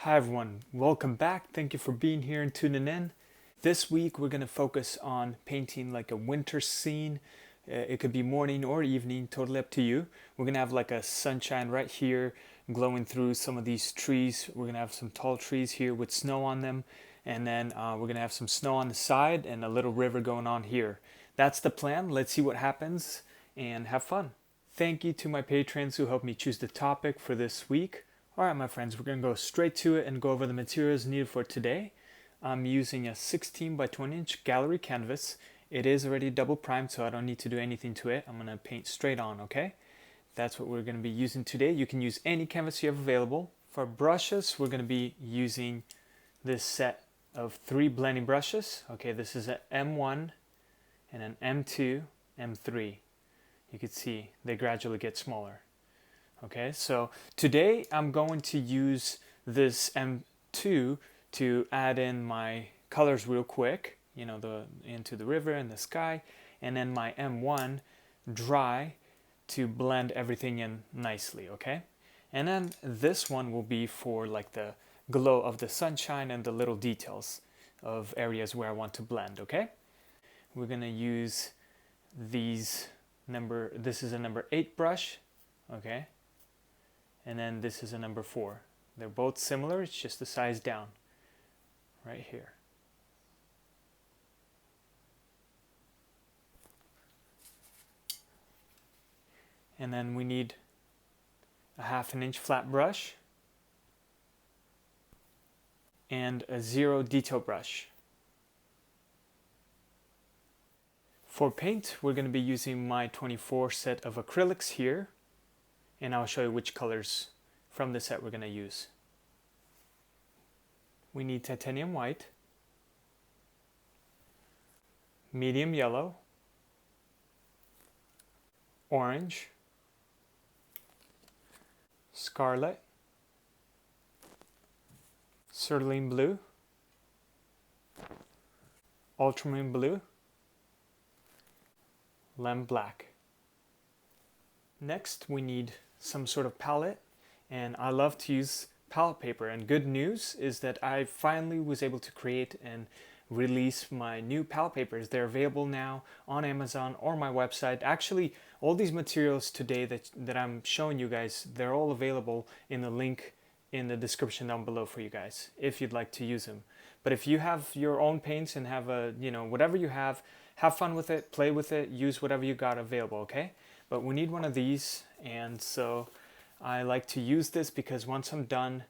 Hi everyone, welcome back. Thank you for being here and tuning in. This week we're going to focus on painting like a winter scene. It could be morning or evening, totally up to you. We're going to have like a sunshine right here glowing through some of these trees. We're going to have some tall trees here with snow on them. And then we're going to have some snow on the side and a little river going on here. That's the plan. Let's see what happens and have fun. Thank you to my patrons who helped me choose the topic for this week. Alright my friends, we're going to go straight to it and go over the materials needed for today. I'm using a 16 by 20 inch gallery canvas. It is already double primed, so I don't need to do anything to it. I'm going to paint straight on, okay? That's what we're going to be using today. You can use any canvas you have available. For brushes, we're going to be using this set of 3 blending brushes. Okay, this is an M1 and an M2, M3. You can see they gradually get smaller. Okay, so today I'm going to use this M2 to add in my colors real quick, into the river and the sky, and then my M1 dry to blend everything in nicely, okay? And then this one will be for like the glow of the sunshine and the little details of areas where I want to blend, okay? We're gonna use this is a number 8 brush, okay? And then this is a number 4. They're both similar, it's just the size down right here. And then we need a 1/2 inch flat brush and a 0 detail brush. For paint, we're going to be using my 24 set of acrylics here, and I'll show you which colors from the set we're going to use. We need titanium white, medium yellow, orange, scarlet, cerulean blue, ultramarine blue, lemon black. Next, we need some sort of palette, and I love to use palette paper, and good news is that I finally was able to create and release my new palette papers. They're available now on Amazon or my website. Actually, all these materials today that I'm showing you guys, they're all available in the link in the description down below for you guys if you'd like to use them. But if you have your own paints and have whatever you have fun with it, play with it, use whatever you got available, okay? But we need one of these, and so I like to use this because once I'm done,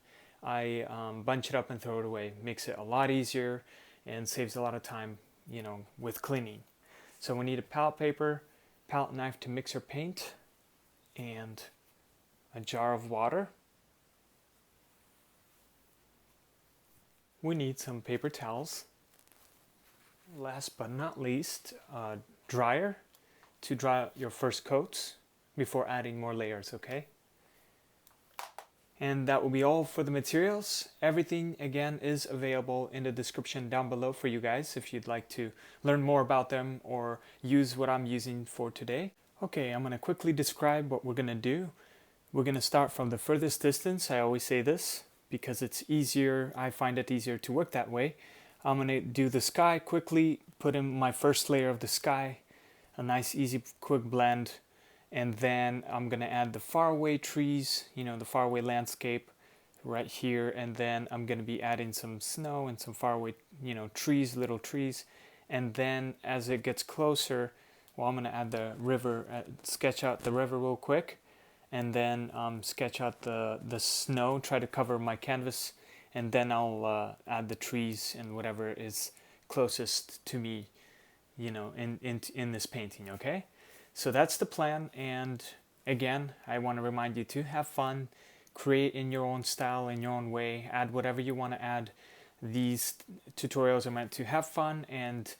I bunch it up and throw it away. Makes it a lot easier and saves a lot of time, with cleaning. So we need a palette paper, palette knife to mix our paint, and a jar of water. We need some paper towels. Last but not least, a dryer to dry out your first coats before adding more layers, okay? And that will be all for the materials. Everything again is available in the description down below for you guys if you'd like to learn more about them or use what I'm using for today. Okay, I'm going to quickly describe what we're going to do. We're going to start from the furthest distance. I always say this because it's easier. I find it easier to work that way. I'm going to do the sky quickly, put in my first layer of the sky, a nice easy quick blend, and then I'm going to add the faraway trees, the faraway landscape right here, and then I'm going to be adding some snow and some faraway, trees, little trees, and then as it gets closer, I'm going to add the river, sketch out the river real quick, and then sketch out the snow, try to cover my canvas, and then I'll add the trees and whatever is closest to me, in this painting, okay? So that's the plan, and again, I want to remind you to have fun, create in your own style, in your own way, add whatever you want to add. These tutorials are meant to have fun and,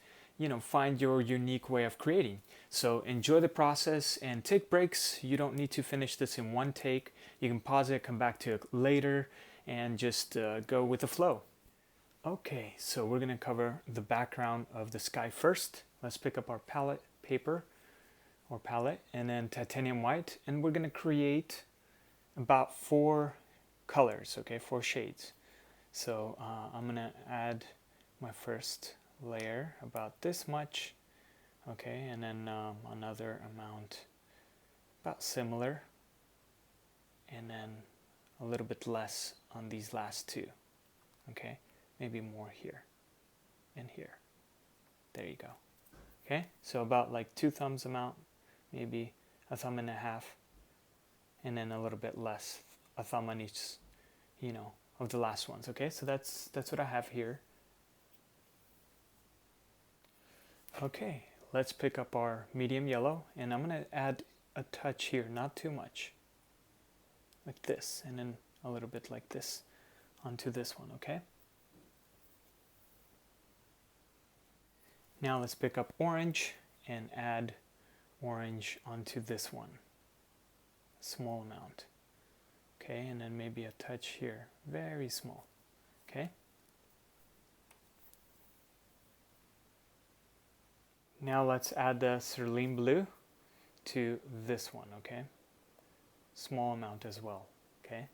find your unique way of creating. So enjoy the process and take breaks. You don't need to finish this in one take. You can pause it, come back to it later, and just go with the flow. Okay, so we're going to cover the background of the sky first. Let's pick up our palette paper or palette and then titanium white, and we're going to create about 4 colors, okay, 4 shades. So I'm gonna add my first layer about this much, okay, and then another amount about similar, and then a little bit less on these last two, okay, maybe more here and here. There you go. Okay, so about like 2 thumbs amount, maybe a thumb and a half, and then a little bit less, a thumb on each, you know, of the last ones. Okay, so that's what I have here. Okay, let's pick up our medium yellow, and I'm gonna add a touch here, not too much, like this, and then a little bit like this onto this one. Okay, now let's pick up orange and add orange onto this one, a small amount. Okay, and then maybe a touch here, very small. Okay, now let's add the cerulean blue to this one. Okay, small amount as well. Okay,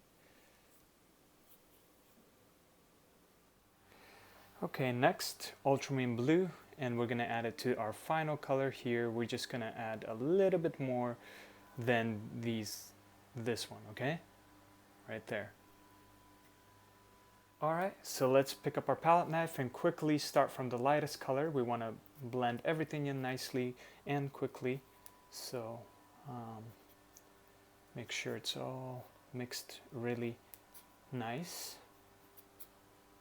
okay, next ultramarine blue, and we're gonna add it to our final color here. We're just gonna add a little bit more than this one. Okay, right there. Alright, so let's pick up our palette knife and quickly start from the lightest color. We want to blend everything in nicely and quickly, so make sure it's all mixed really nice.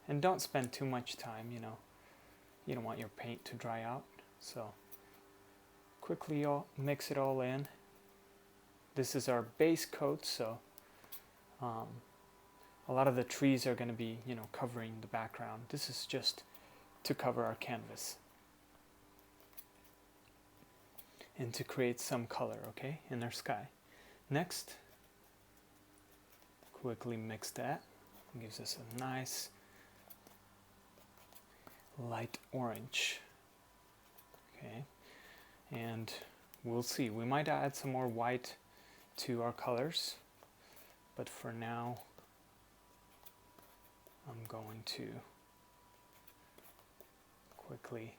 And don't spend too much time, you know, you don't want your paint to dry out, so quickly mix it all in. This is our base coat, so a lot of the trees are going to be, you know, covering the background. This is just to cover our canvas and to create some color, okay, in our sky. Next, quickly mix that. It gives us a nice light orange. Okay, and we'll see. We might add some more white to our colors, but for now I'm going to quickly,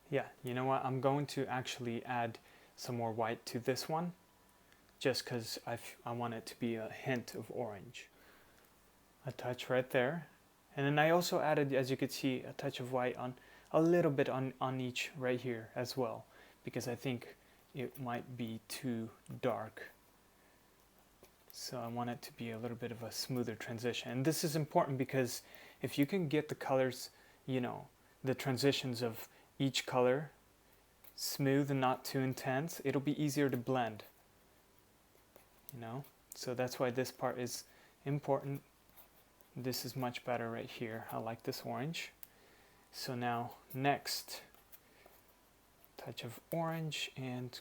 yeah, you know what, I'm going to actually add some more white to this one, just because I want it to be a hint of orange. A touch right there, and then I also added, as you could see, a touch of white on a little bit on each right here as well, because I think it might be too dark. So I want it to be a little bit of a smoother transition. And this is important because if you can get the colors, you know, the transitions of each color smooth and not too intense, it'll be easier to blend, you know. So that's why this part is important. This is much better right here. I like this orange. So now next, touch of orange and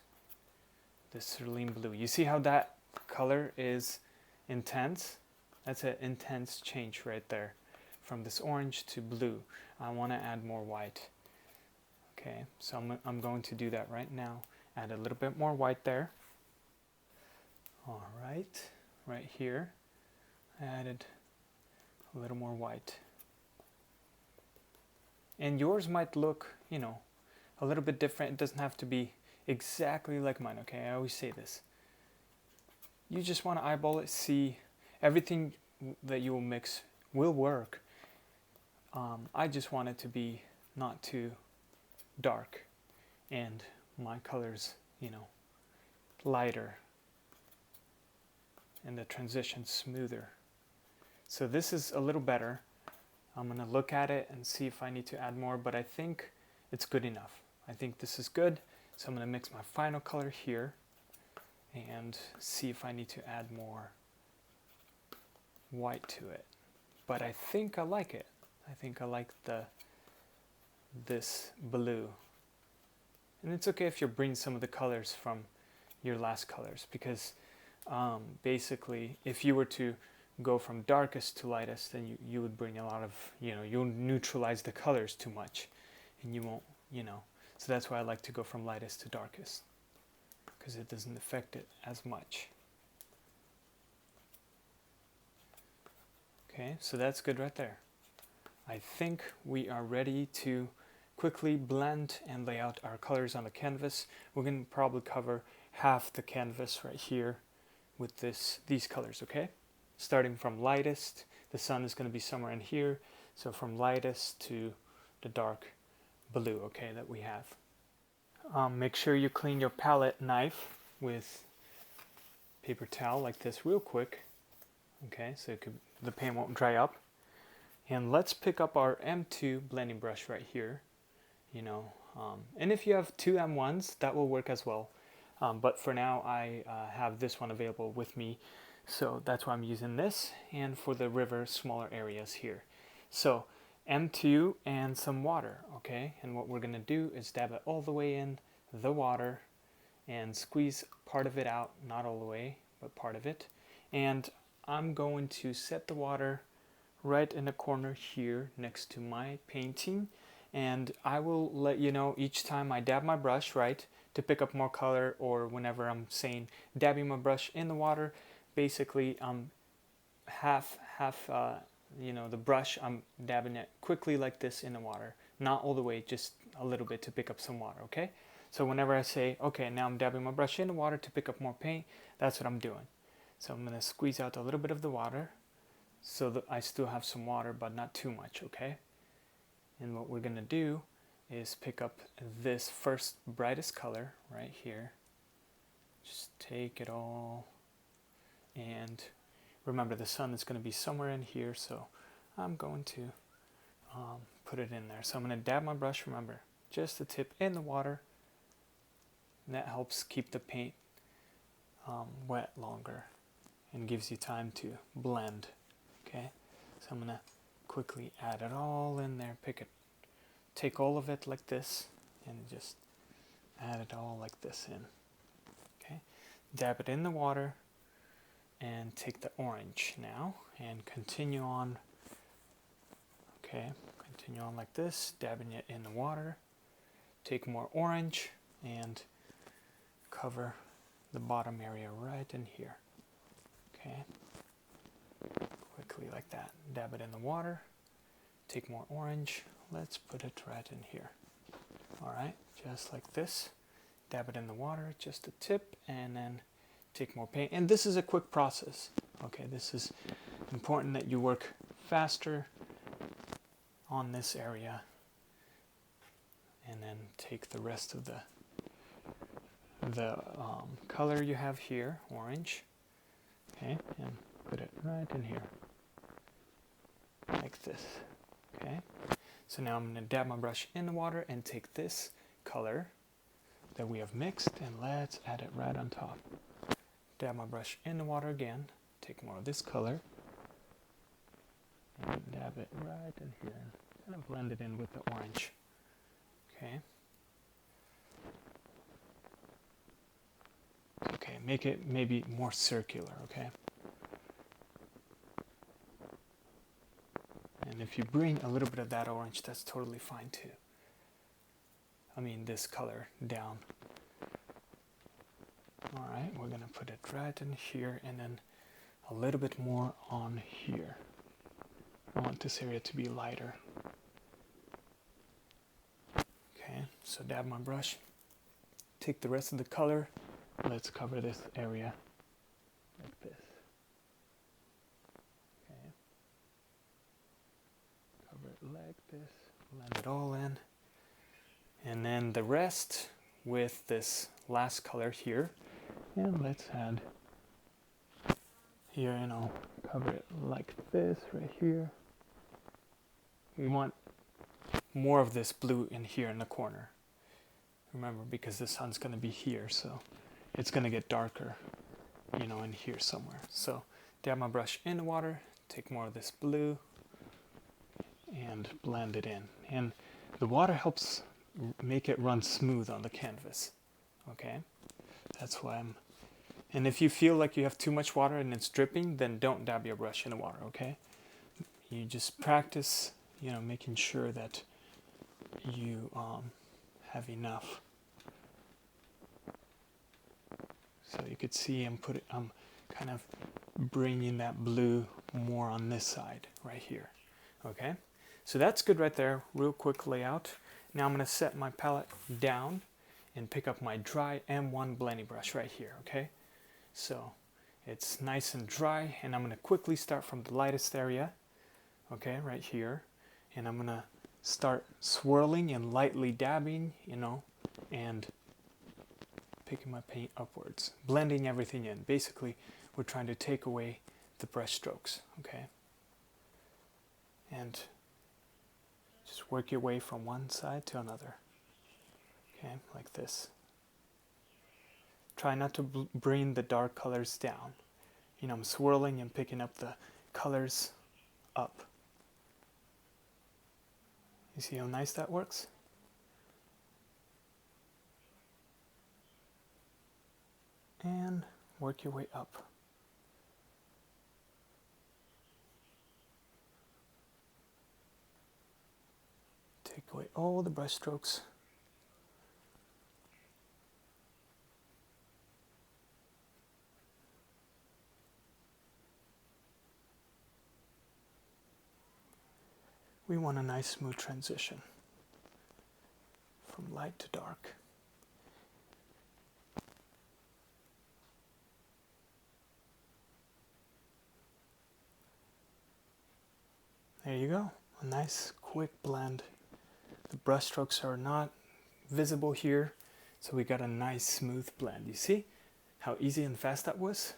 the cerulean blue. You see how that color is intense? That's an intense change right there, from this orange to blue. I want to add more white. Okay, so I'm going to do that right now. Add a little bit more white there. All right here, I added a little more white. And yours might look, you know, a little bit different. It doesn't have to be exactly like mine, okay? I always say this. You just want to eyeball it, see everything that you will mix will work. I just want it to be not too dark and my colors, you know, lighter and the transition smoother. So this is a little better. I'm going to look at it and see if I need to add more, but I think it's good enough. I think this is good. So I'm going to mix my final color here and see if I need to add more white to it. But I think I like it. I think I like this blue. And it's okay if you bring some of the colors from your last colors, because basically if you were to go from darkest to lightest, then you would bring a lot of, you know, you'll neutralize the colors too much and you won't, you know. So that's why I like to go from lightest to darkest, because it doesn't affect it as much. Okay, so that's good right there. I think we are ready to quickly blend and lay out our colors on the canvas. We're going to probably cover half the canvas right here with these colors, okay? Starting from lightest, the sun is going to be somewhere in here, so from lightest to the dark blue, okay, that we have. Make sure you clean your palette knife with paper towel like this real quick, okay, so the paint won't dry up. And let's pick up our M2 blending brush right here, you know, and if you have two M1s, that will work as well. But for now, I have this one available with me, so that's why I'm using this, and for the river, smaller areas here. So M2 and some water, okay? And what we're gonna do is dab it all the way in the water and squeeze part of it out, not all the way, but part of it. And I'm going to set the water right in the corner here next to my painting, and I will let you know each time I dab my brush, right, to pick up more color, or whenever I'm saying dabbing my brush in the water, basically half you know, the brush, I'm dabbing it quickly like this in the water, not all the way, just a little bit to pick up some water, okay? So whenever I say, okay, now I'm dabbing my brush in the water to pick up more paint, that's what I'm doing. So I'm gonna squeeze out a little bit of the water so that I still have some water, but not too much, okay? And what we're gonna do is pick up this first brightest color right here. Just take it all, and remember the sun is gonna be somewhere in here, so I'm going to put it in there. So I'm gonna dab my brush, remember, just the tip in the water, and that helps keep the paint wet longer and gives you time to blend. Okay, so I'm gonna quickly add it all in there, take all of it like this, and just add it all like this in. Okay, dab it in the water, and take the orange now, and continue on. Okay, continue on like this, dabbing it in the water, take more orange, and cover the bottom area right in here. Okay. Quickly like that. Dab it in the water. Take more orange. Let's put it right in here. Alright, just like this. Dab it in the water, just a tip, and then take more paint. And this is a quick process. Okay, this is important that you work faster on this area. And then take the rest of the color you have here, orange. Okay, and put it right in here. Like this, okay? So now I'm going to dab my brush in the water and take this color that we have mixed, and let's add it right on top. Dab my brush in the water again, take more of this color, and dab it right in here, and kind of blend it in with the orange, okay? Okay, make it maybe more circular, okay? And if you bring a little bit of that orange, that's totally fine too. I mean, this color down. Alright, we're going to put it right in here, and then a little bit more on here. I want this area to be lighter. Okay, so dab my brush. Take the rest of the color. Let's cover this area like this. Like this, blend it all in, and then the rest with this last color here, and let's add here, and I'll cover it like this right here. We want more of this blue in here in the corner, remember, because the sun's going to be here, so it's going to get darker, you know, in here somewhere. So dab my brush in the water, take more of this blue, and blend it in. And the water helps make it run smooth on the canvas. Okay, that's why and if you feel like you have too much water and it's dripping, then don't dab your brush in the water, okay? You just practice, you know, making sure that you have enough. So you could see I'm kind of bringing that blue more on this side right here. Okay, so that's good right there. Real quick layout. Now I'm going to set my palette down and pick up my dry M1 blending brush right here. Okay, so it's nice and dry, and I'm going to quickly start from the lightest area, okay, right here, and I'm going to start swirling and lightly dabbing, you know, and picking my paint upwards, blending everything in. Basically, we're trying to take away the brush strokes, okay, and just work your way from one side to another, okay, like this. Try not to bring the dark colors down. You know, I'm swirling and picking up the colors up. You see how nice that works? And work your way up. Take away all the brush strokes. We want a nice smooth transition from light to dark. There you go, a nice quick blend. The brush strokes are not visible here, so we got a nice smooth blend. You see how easy and fast that was?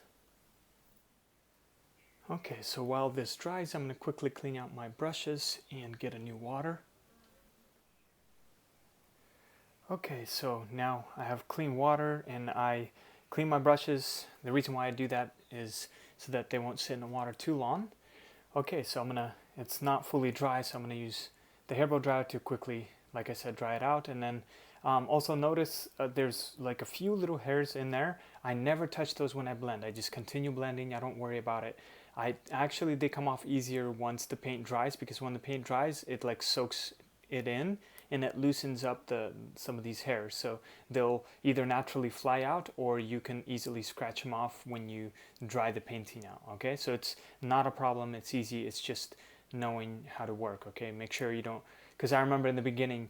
Okay, so while this dries, I'm going to quickly clean out my brushes and get a new water. Okay, so now I have clean water and I clean my brushes. The reason why I do that is so that they won't sit in the water too long. Okay, so it's not fully dry, so I'm gonna use the hairball dryer to quickly, like I said, dry it out. And then also notice there's like a few little hairs in there. I never touch those when I blend. I just continue blending. I don't worry about it. They come off easier once the paint dries, because when the paint dries, it like soaks it in and it loosens up some of these hairs. So they'll either naturally fly out, or you can easily scratch them off when you dry the painting out. Okay, so it's not a problem. It's easy. It's just knowing how to work. Okay, make sure you don't, because I remember in the beginning,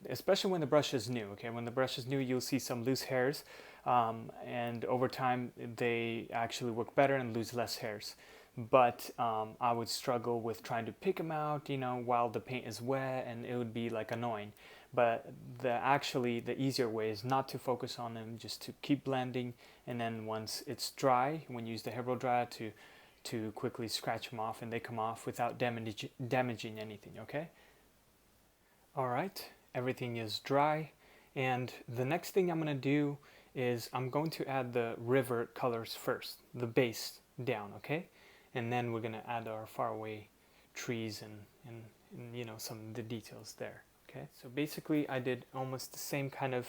especially when the brush is new. Okay, when the brush is new, you'll see some loose hairs, and over time they actually work better and lose less hairs. But I would struggle with trying to pick them out, you know, while the paint is wet, and it would be like annoying. But the easier way is not to focus on them, just to keep blending, and then once it's dry, when you use the hairball dryer, to quickly scratch them off, and they come off without damaging anything. Okay. All right, everything is dry, and the next thing I'm going to do is I'm going to add the river colors first, the base down, okay? And then we're going to add our faraway trees and you know, some of the details there, okay? So basically I did almost the same kind of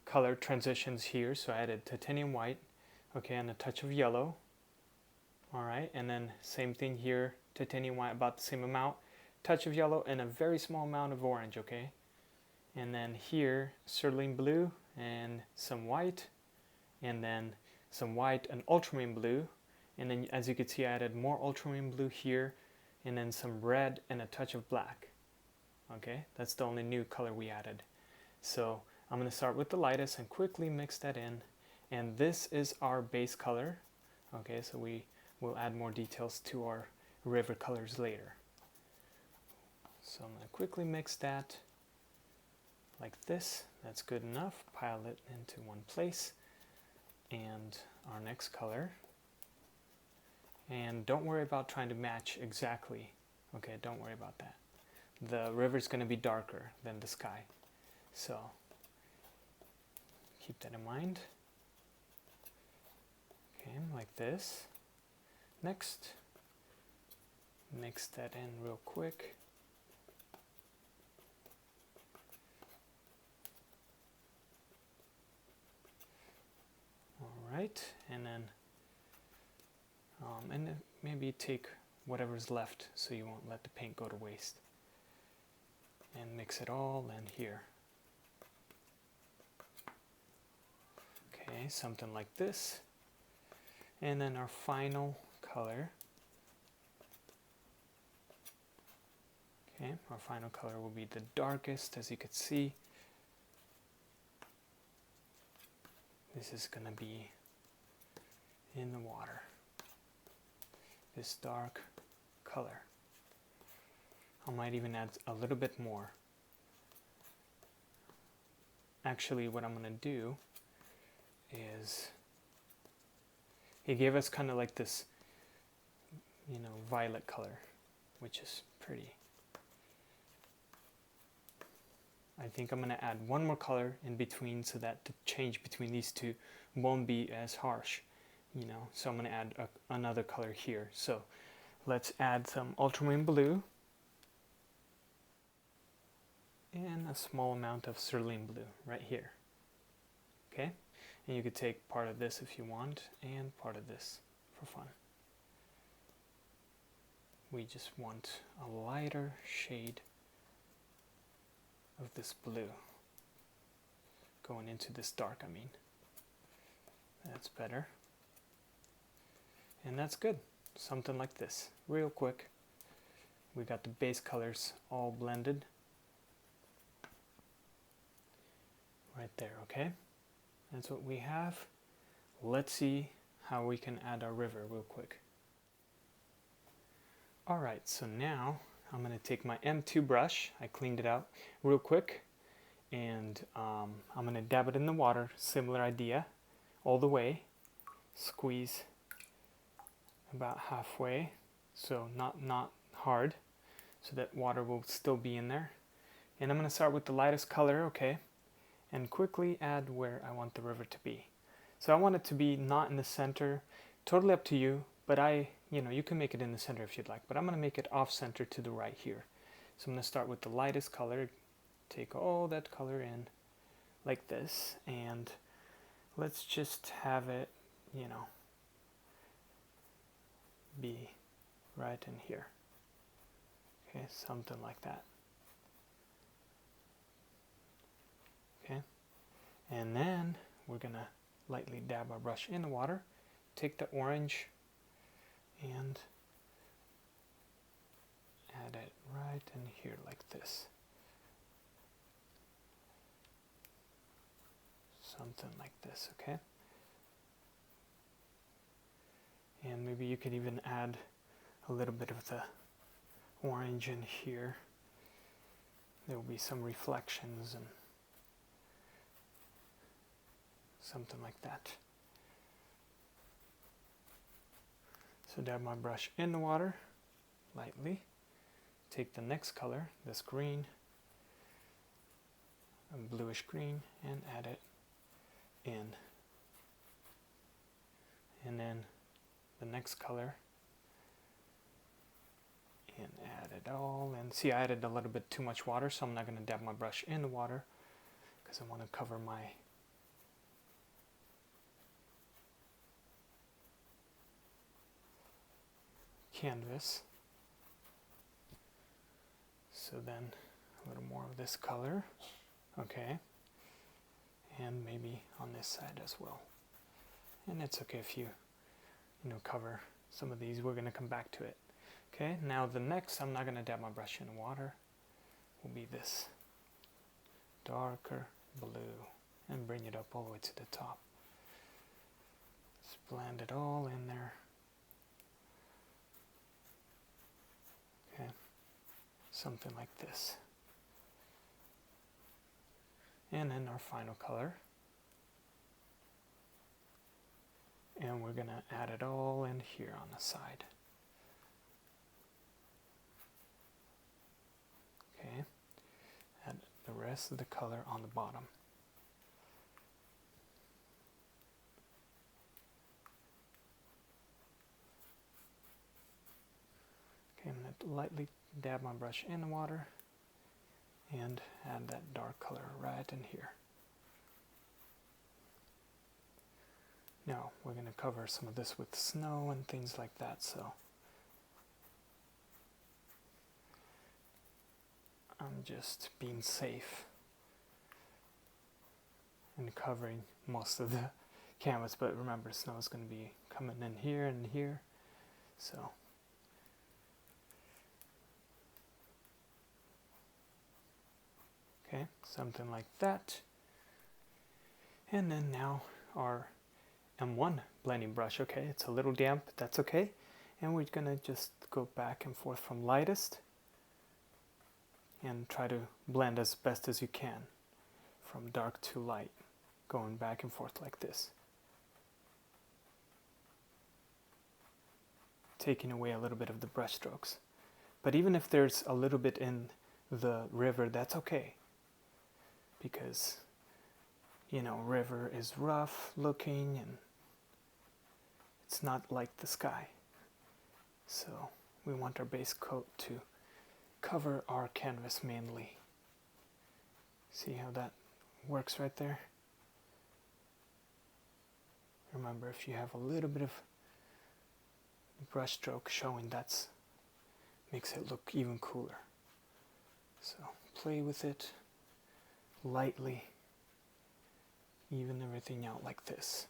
color transitions here. So I added titanium white, okay, and a touch of yellow, all right? And then same thing here, titanium white about the same amount, touch of yellow, and a very small amount of orange, okay? And then here, cerulean blue and some white, and then some white and ultramarine blue, and then as you can see I added more ultramarine blue here, and then some red and a touch of black. Okay, that's the only new color we added. So I'm going to start with the lightest and quickly mix that in, and this is our base color. Okay, so we will add more details to our river colors later. So I'm going to quickly mix that like this. That's good enough. Pile it into one place. And our next color. And don't worry about trying to match exactly. Okay, don't worry about that. The river is going to be darker than the sky. So keep that in mind. Okay, like this. Next, mix that in real quick. Alright, and then maybe take whatever's left so you won't let the paint go to waste. And mix it all in here. Okay, something like this. And then our final color. Okay, our final color will be the darkest, as you can see. This is going to be in the water. This dark color. I might even add a little bit more. Actually, what I'm going to do is, he gave us kind of like this, violet color, which is pretty. I think I'm going to add one more color in between so that the change between these two won't be as harsh, So I'm going to add another color here. So let's add some ultramarine blue and a small amount of cerulean blue right here. Okay? And you could take part of this if you want and part of this for fun. We just want a lighter shade of this blue going into this dark, That's better. And that's good. Something like this. Real quick. We got the base colors all blended. Right there, okay? That's what we have. Let's see how we can add our river real quick. Alright, so now I'm going to take my M2 brush. I cleaned it out real quick. And I'm going to dab it in the water. Similar idea. All the way. Squeeze about halfway. So not hard. So that water will still be in there. And I'm going to start with the lightest color, okay? And quickly add where I want the river to be. So I want it to be not in the center. Totally up to you. But you can make it in the center if you'd like. But I'm going to make it off center to the right here. So I'm going to start with the lightest color. Take all that color in like this. And let's just have it, be right in here. Okay, something like that. Okay. And then we're going to lightly dab our brush in the water. Take the orange and add it right in here like this. Something like this, okay? And maybe you could even add a little bit of the orange in here. There will be some reflections and something like that. So dab my brush in the water lightly. Take the next color, this green, a bluish green, and add it in. And then the next color, and add it all in. See, I added a little bit too much water, so I'm not going to dab my brush in the water because I want to cover my canvas. So then a little more of this color, okay, and maybe on this side as well. And it's okay if you cover some of these. We're going to come back to it. Okay, now the next, I'm not going to dab my brush in water, will be this darker blue, and bring it up all the way to the top. Just blend it all in there. Okay, something like this. And then our final color. And we're going to add it all in here on the side. Okay, add the rest of the color on the bottom. Okay, I'm going to lightly dab my brush in the water and add that dark color right in here. Now we're going to cover some of this with snow and things like that, so I'm just being safe and covering most of the canvas, but remember, snow is going to be coming in here and here, so. Okay, something like that. And then now our M1 blending brush. Okay, it's a little damp, but that's okay. And we're gonna just go back and forth from lightest and try to blend as best as you can from dark to light, going back and forth like this, taking away a little bit of the brush strokes. But even if there's a little bit in the river, that's okay, because you know, river is rough looking and it's not like the sky. So we want our base coat to cover our canvas mainly. See how that works right there? Remember, if you have a little bit of brush stroke showing, that's makes it look even cooler. So play with it lightly, even everything out like this.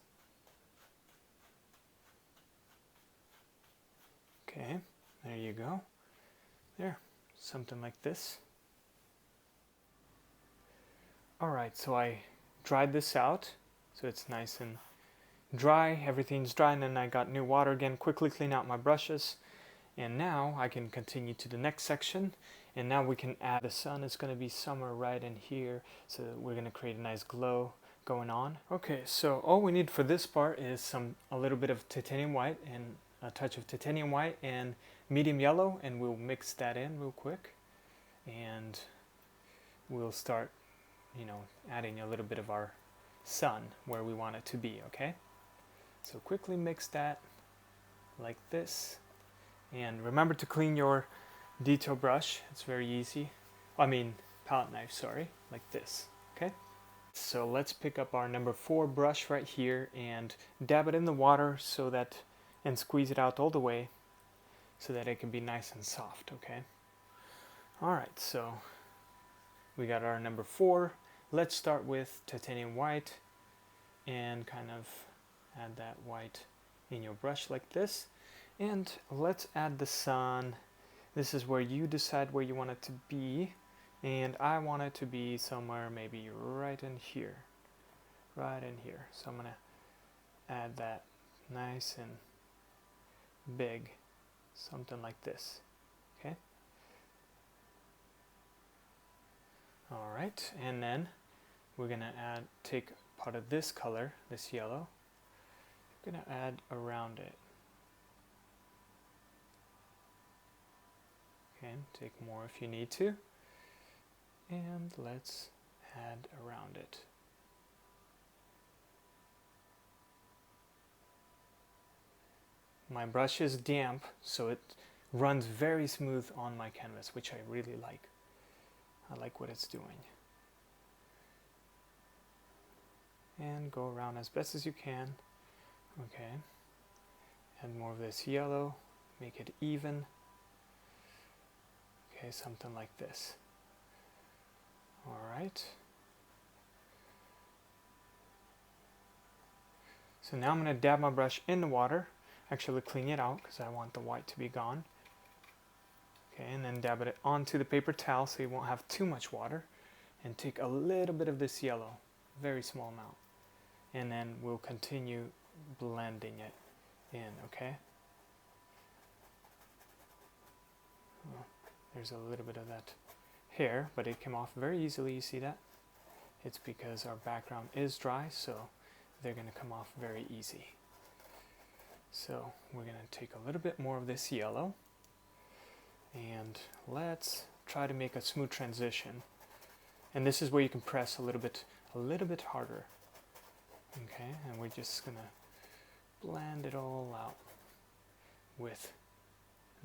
Okay, there you go. There, something like this. Alright, so I dried this out, so it's nice and dry, everything's dry, and then I got new water again, quickly clean out my brushes, and now I can continue to the next section, and now we can add the sun. It's going to be somewhere right in here, so we're going to create a nice glow going on. Okay, so all we need for this part is a little bit of titanium white and a touch of titanium white and medium yellow, and we'll mix that in real quick, and we'll start, you know, adding a little bit of our sun where we want it to be. Okay, so quickly mix that like this, and remember to clean your detail brush. It's very easy. I mean palette knife, sorry, like this. Okay, so let's pick up our number 4 brush right here and dab it in the water so that, and squeeze it out all the way so that it can be nice and soft. Okay, alright, so we got our number 4. Let's start with titanium white and kind of add that white in your brush like this, and let's add the sun. This is where you decide where you want it to be, and I want it to be somewhere maybe right in here, so I'm gonna add that nice and big, something like this. Okay, alright, and then we're gonna take part of this color, this yellow, we're gonna add around it. Okay, take more if you need to, and let's add around it. My brush is damp, so it runs very smooth on my canvas, which I really like. I like what it's doing. And go around as best as you can. Okay, add more of this yellow, make it even. Okay, something like this. Alright. So now I'm going to dab my brush in the water, actually clean it out because I want the white to be gone. Okay, and then dab it onto the paper towel so you won't have too much water, and take a little bit of this yellow, very small amount, and then we'll continue blending it in. Okay, well, there's a little bit of that hair, but it came off very easily. You see that? It's because our background is dry, so they're going to come off very easy. So we're going to take a little bit more of this yellow, and let's try to make a smooth transition. And this is where you can press a little bit harder. Okay, and we're just going to blend it all out with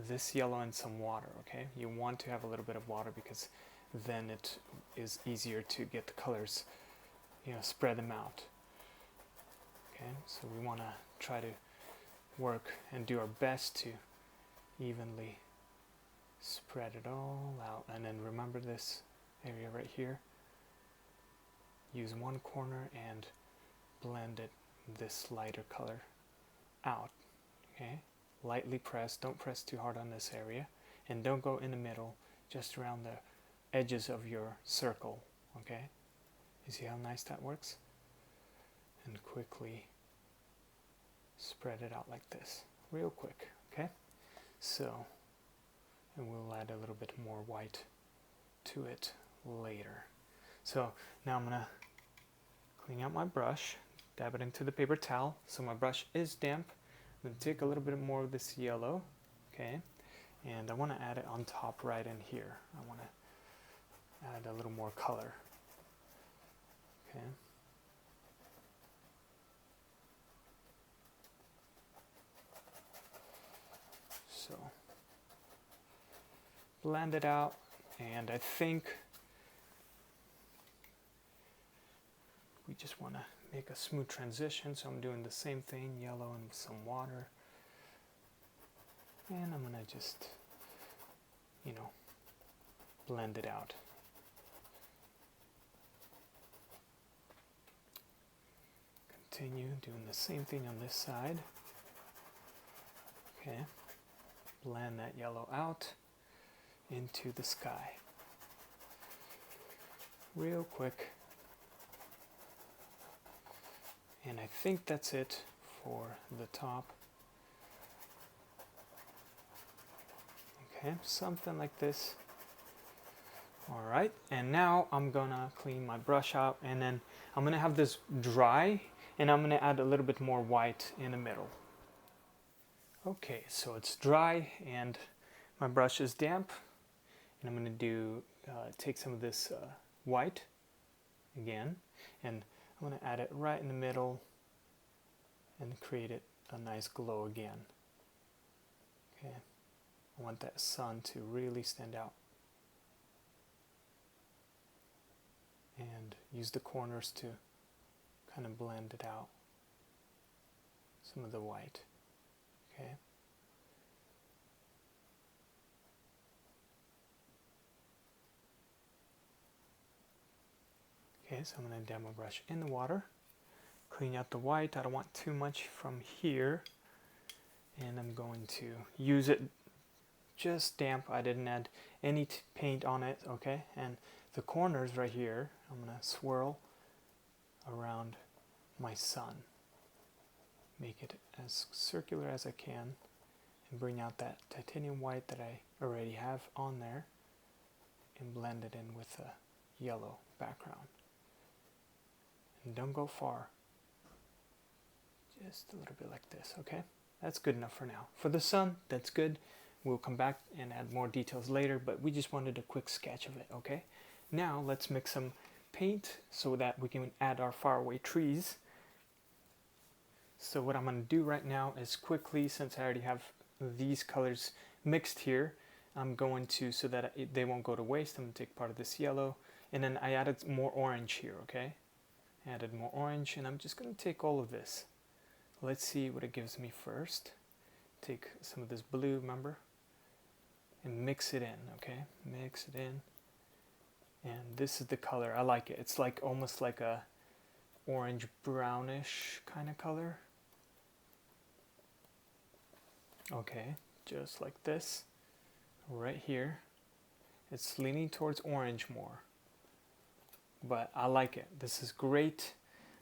this yellow and some water. Okay, you want to have a little bit of water because then it is easier to get the colors, you know, spread them out. Okay, so we want to try to work and do our best to evenly spread it all out. And then remember this area right here, use one corner and blend it this lighter color out. Okay, lightly press, don't press too hard on this area, and don't go in the middle, just around the edges of your circle. Okay, you see how nice that works? And quickly spread it out like this, real quick. Okay, so, and we'll add a little bit more white to it later. So now I'm gonna clean out my brush, dab it into the paper towel so my brush is damp. I'm gonna take a little bit more of this yellow, okay, and I want to add it on top right in here. I want to add a little more color. Okay. So blend it out, and I think we just want to make a smooth transition, so I'm doing the same thing, yellow and some water, and I'm going to just, you know, blend it out. Continue doing the same thing on this side. Okay, blend that yellow out into the sky real quick. And I think that's it for the top. Okay, something like this. Alright, and now I'm gonna clean my brush out, and then I'm gonna have this dry, and I'm gonna add a little bit more white in the middle. Okay, so it's dry and my brush is damp, and I'm going to take some of this white again, and I'm going to add it right in the middle and create it a nice glow again. Okay, I want that sun to really stand out, and use the corners to kind of blend it out, some of the white. Okay. Okay, so I'm going to dab my brush in the water, clean out the white. I don't want too much from here, and I'm going to use it just damp. I didn't add any paint on it. Okay, and the corners right here, I'm going to swirl around my sun. Make it as circular as I can, and bring out that titanium white that I already have on there, and blend it in with a yellow background. And don't go far, just a little bit like this. Okay, that's good enough for now. For the sun, that's good. We'll come back and add more details later, but we just wanted a quick sketch of it. Okay, now let's mix some paint so that we can add our faraway trees. So what I'm going to do right now is quickly, since I already have these colors mixed here, I'm going to, so that they won't go to waste, I'm going to take part of this yellow, and then I added more orange here. Okay, added more orange, and I'm just going to take all of this. Let's see what it gives me first. Take some of this blue, remember, and mix it in. Okay, mix it in, and this is the color. I like it. It's like almost like a orange brownish kind of color. Okay, just like this right here. It's leaning towards orange more, but I like it. This is great.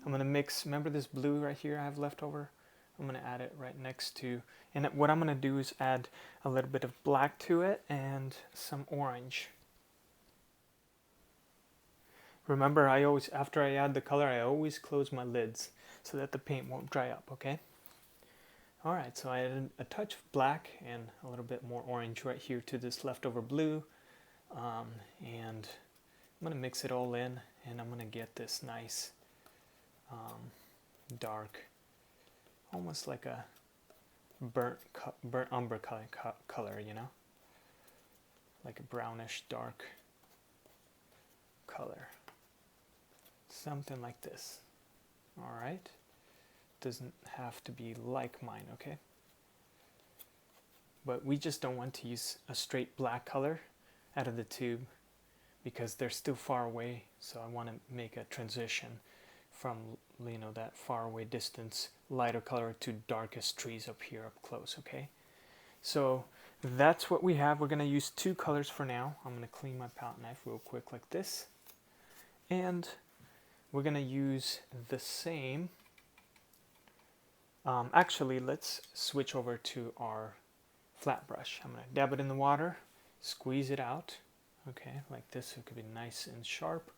I'm going to mix, remember this blue right here I have left over? I'm going to add it right next to, and what I'm going to do is add a little bit of black to it and some orange. Remember, I always, after I add the color, I always close my lids so that the paint won't dry up. Okay. Alright, so I added a touch of black and a little bit more orange right here to this leftover blue, and I'm going to mix it all in, and I'm going to get this nice dark, almost like a burnt umber color, you know, like a brownish dark color, something like this. Alright. Doesn't have to be like mine, okay? But we just don't want to use a straight black color out of the tube because they're still far away, so I want to make a transition from that far away distance lighter color to darkest trees up here up close. Okay, so that's what we have. We're going to use two colors for now. I'm going to clean my palette knife real quick like this, and we're going to use the same. Actually, let's switch over to our flat brush. I'm going to dab it in the water, squeeze it out, okay, like this, so it could be nice and sharp.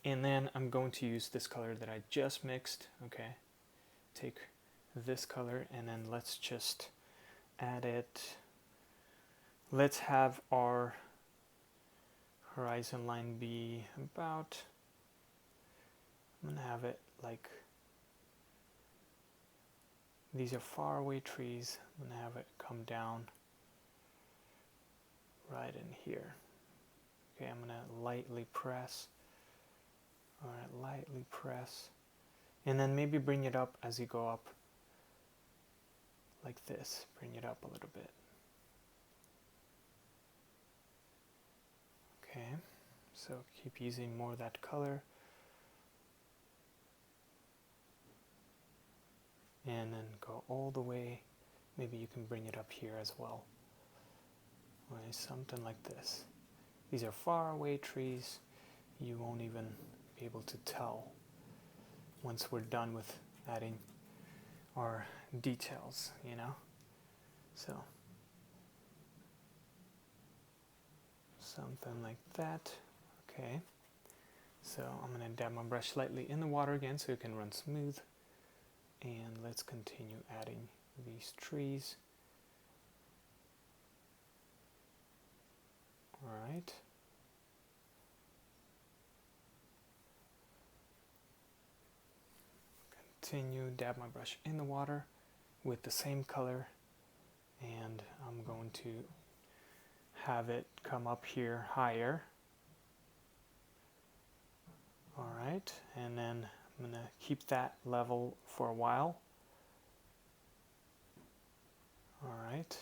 And then I'm going to use this color that I just mixed, okay. Take this color and then let's just add it. Let's have our horizon line be about, I'm going to have it like, these are far away trees. I'm going to have it come down right in here. Okay, I'm going to lightly press. Alright, lightly press. And then maybe bring it up as you go up. Like this. Bring it up a little bit. Okay, so keep using more of that color. And then go all the way. Maybe you can bring it up here as well. Right, something like this. These are far away trees. You won't even be able to tell once we're done with adding our details, you know? So, something like that. Okay. So I'm going to dab my brush lightly in the water again so it can run smooth. And let's continue adding these trees. Alright. Continue, dab my brush in the water with the same color, and I'm going to have it come up here higher. Alright, and then I'm going to keep that level for a while. Alright,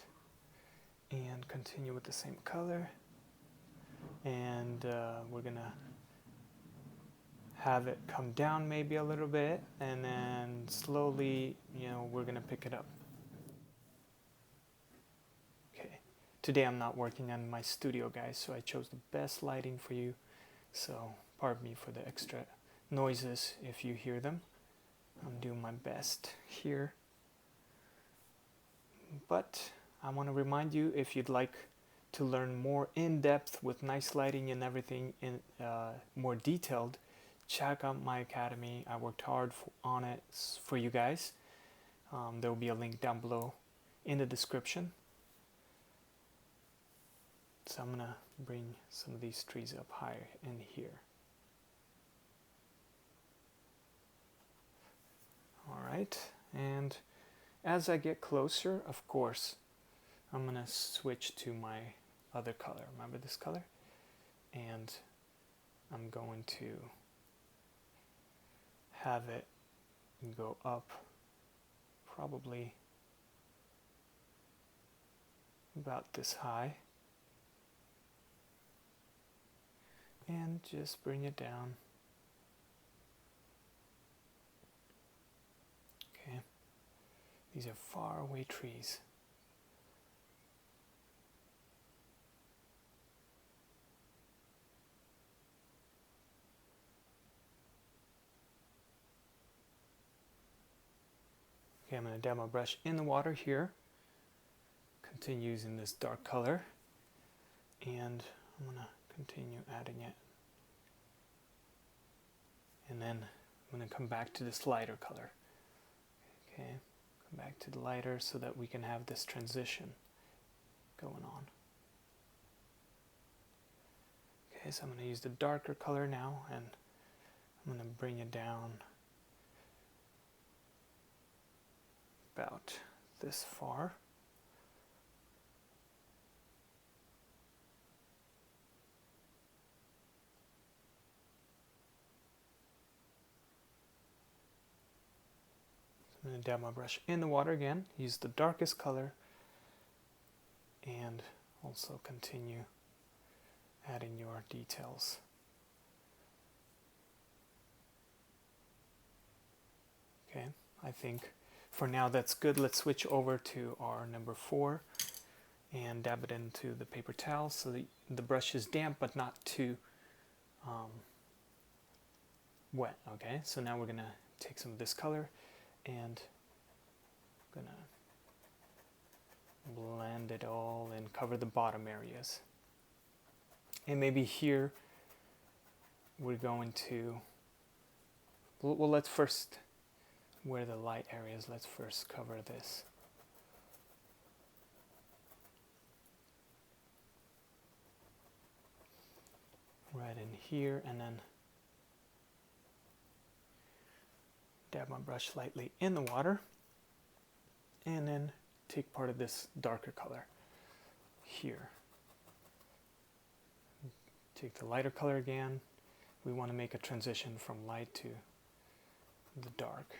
and continue with the same color, and we're going to have it come down maybe a little bit, and then slowly, we're going to pick it up. Okay, today I'm not working on my studio, guys, so I chose the best lighting for you, so pardon me for the extra noises if you hear them. I'm doing my best here. But I want to remind you, if you'd like to learn more in depth with nice lighting and everything in more detailed, check out my academy. I worked hard on it for you guys. There will be a link down below in the description. So I'm gonna bring some of these trees up higher in here. Alright, and as I get closer, of course, I'm gonna switch to my other color. Remember this color? And I'm going to have it go up probably about this high, and just bring it down. Okay, these are far away trees. Okay, I'm going to dab my brush in the water here. Continue using this dark color. And I'm going to continue adding it. And then I'm going to come back to this lighter color. Okay, come back to the lighter so that we can have this transition going on. Okay, so I'm going to use the darker color now, and I'm going to bring it down about this far. I'm going to dab my brush in the water again, use the darkest color, and also continue adding your details. I think for now that's good. Let's switch over to our number 4 and dab it into the paper towel so that the brush is damp but not too wet. Okay, so now we're gonna take some of this color and gonna blend it all and cover the bottom areas. And maybe here we're going to, well, let's first, where the light areas, let's first cover this. Right in here, and then dab my brush lightly in the water, and then take part of this darker color here. Take the lighter color again. We want to make a transition from light to the dark.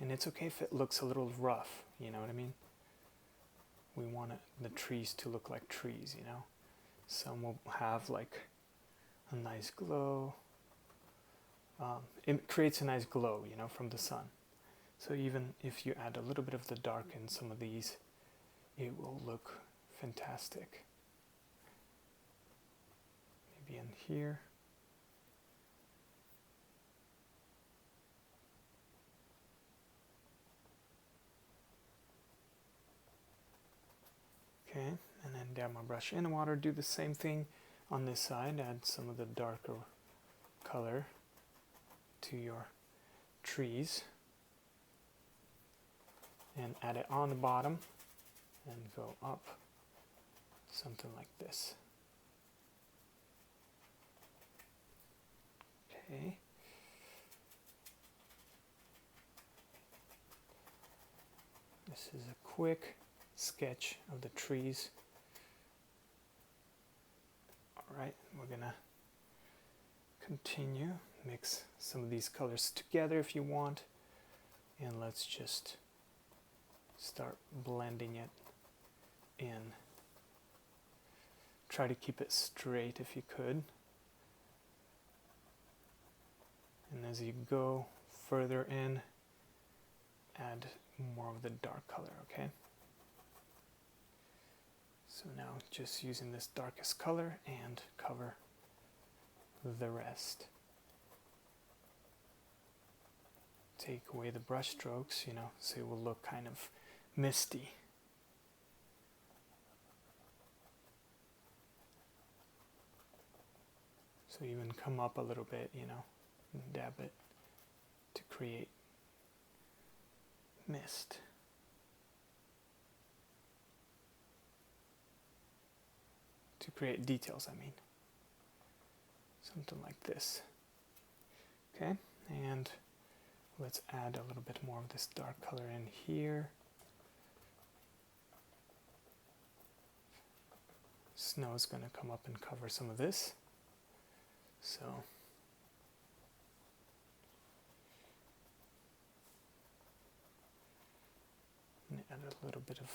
And it's okay if it looks a little rough, you know what I mean? We want the trees to look like trees, you know? Some will have like a nice glow. It creates a nice glow, you know, from the sun. So even if you add a little bit of the dark in some of these, it will look fantastic. Maybe in here. Okay, and then dab my brush in the water, do the same thing on this side, add some of the darker color to your trees. And add it on the bottom and go up, something like this. Okay. This is a quick sketch of the trees. Alright, we're gonna continue, mix some of these colors together if you want, and let's just start blending it in. Try to keep it straight if you could. And as you go further in, add more of the dark color, okay? So now just using this darkest color and cover the rest. Take away the brush strokes, you know, so it will look kind of misty. So even come up a little bit, you know, and dab it to create mist. To create details, I mean. Something like this. Okay, and let's add a little bit more of this dark color in here. Snow is going to come up and cover some of this. So add a little bit of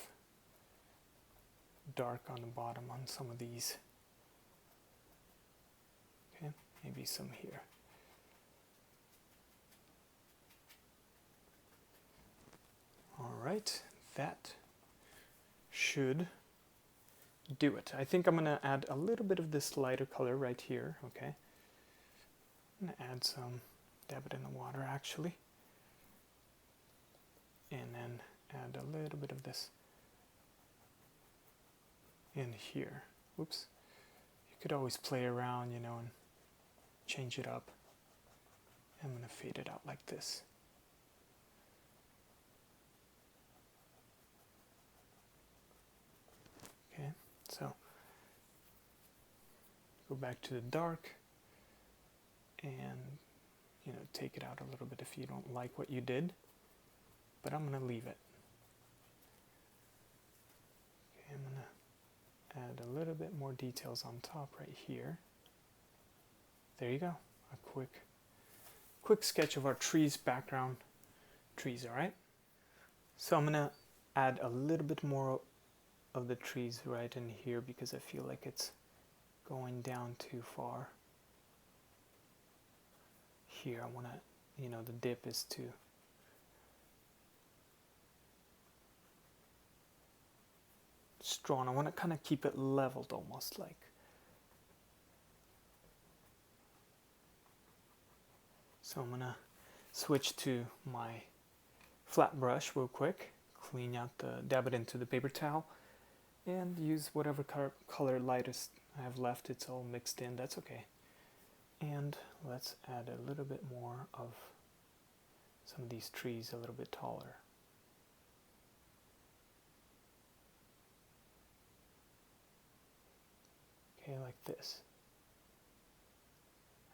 dark on the bottom on some of these. Okay, maybe some here. All right, that should do it. I think I'm going to add a little bit of this lighter color right here, okay? I'm going to add some, dab it in the water actually. And then add a little bit of this in here. Oops. You could always play around, you know, and change it up. I'm going to fade it out like this. Okay, so go back to the dark and, you know, take it out a little bit if you don't like what you did, but I'm going to leave it. Okay, I'm going to add a little bit more details on top right here. There you go, a quick sketch of our trees, background trees, all right? So I'm going to add a little bit more of the trees right in here because I feel like it's going down too far. Here I want to, you know, the dip is to strong. I want to kind of keep it leveled almost like. So I'm going to switch to my flat brush real quick, dab it into the paper towel, and use whatever color lightest I have left. It's all mixed in, that's okay. And let's add a little bit more of some of these trees a little bit taller. Okay, like this.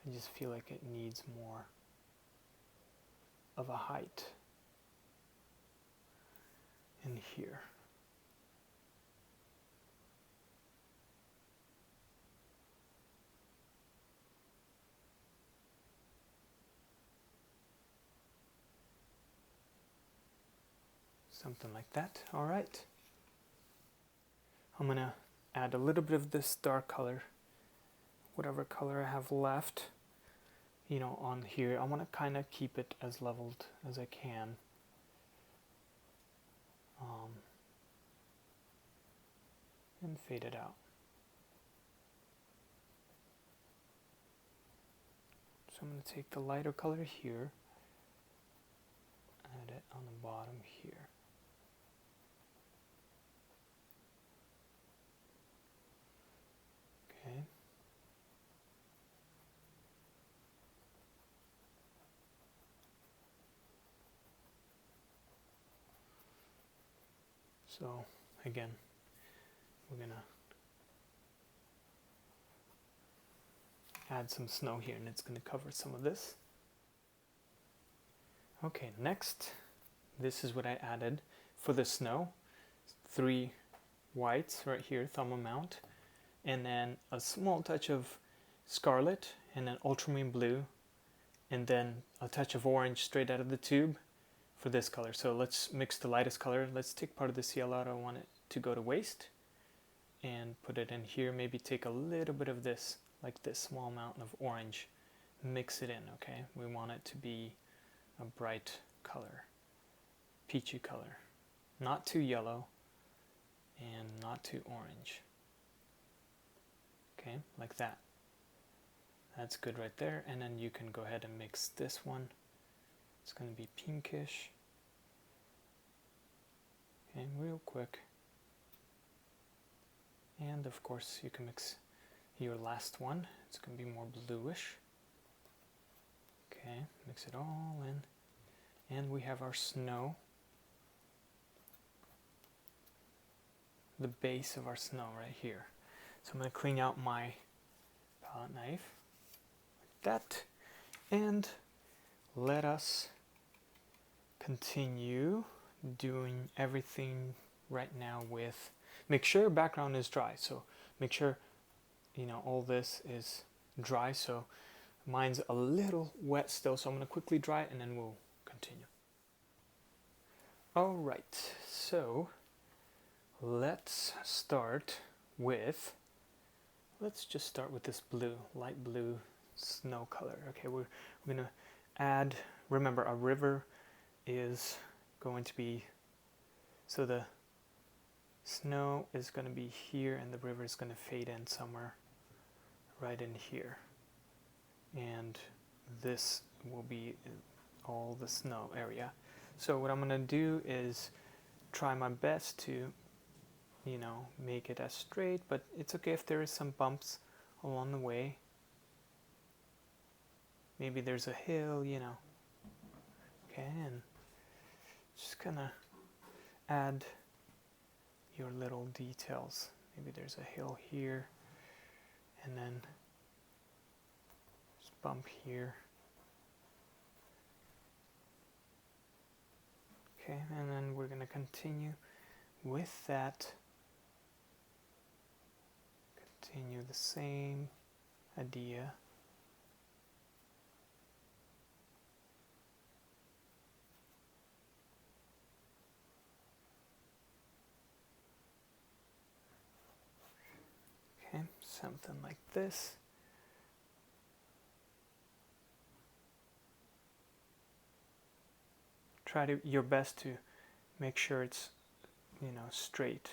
I just feel like it needs more of a height in here. Something like that. All right. I'm gonna add a little bit of this dark color, whatever color I have left, you know, on here. I want to kind of keep it as leveled as I can. And fade it out. So I'm going to take the lighter color here, add it on the bottom here. Okay. So again, we're going to add some snow here, and it's going to cover some of this. Okay, next, this is what I added for the snow. 3 whites right here, thumb amount, and then a small touch of scarlet, and then ultramarine blue, and then a touch of orange straight out of the tube for this color. So let's mix the lightest color. Let's take part of this yellow out. I want it to go to waste, and put it in here. Maybe take a little bit of this, like this small amount of orange, mix it in. Okay, we want it to be a bright color, peachy color, not too yellow and not too orange. Okay, like that. That's good right there. And then you can go ahead and mix this one. It's going to be pinkish. Okay, real quick. And of course you can mix your last one. It's going to be more bluish. Okay, mix it all in. And we have our snow. The base of our snow right here. So I'm going to clean out my palette knife like that. And let us continue doing everything right now with, make sure your background is dry. So make sure, you know, all this is dry. So mine's a little wet still, so I'm going to quickly dry it and then we'll continue. All right, so let's start with, let's just start with this blue, light blue snow color. Okay, we're going to add, remember our river is going to be, so the snow is going to be here and the river is going to fade in somewhere right in here. And this will be all the snow area. So what I'm going to do is try my best to, you know, make it as straight, but it's okay if there is some bumps along the way. Maybe there's a hill, you know. Okay, and just gonna add your little details. Maybe there's a hill here, and then just bump here. Okay, and then we're gonna continue with that. Continue the same idea. Okay, something like this. Try your best to make sure it's, you know, straight.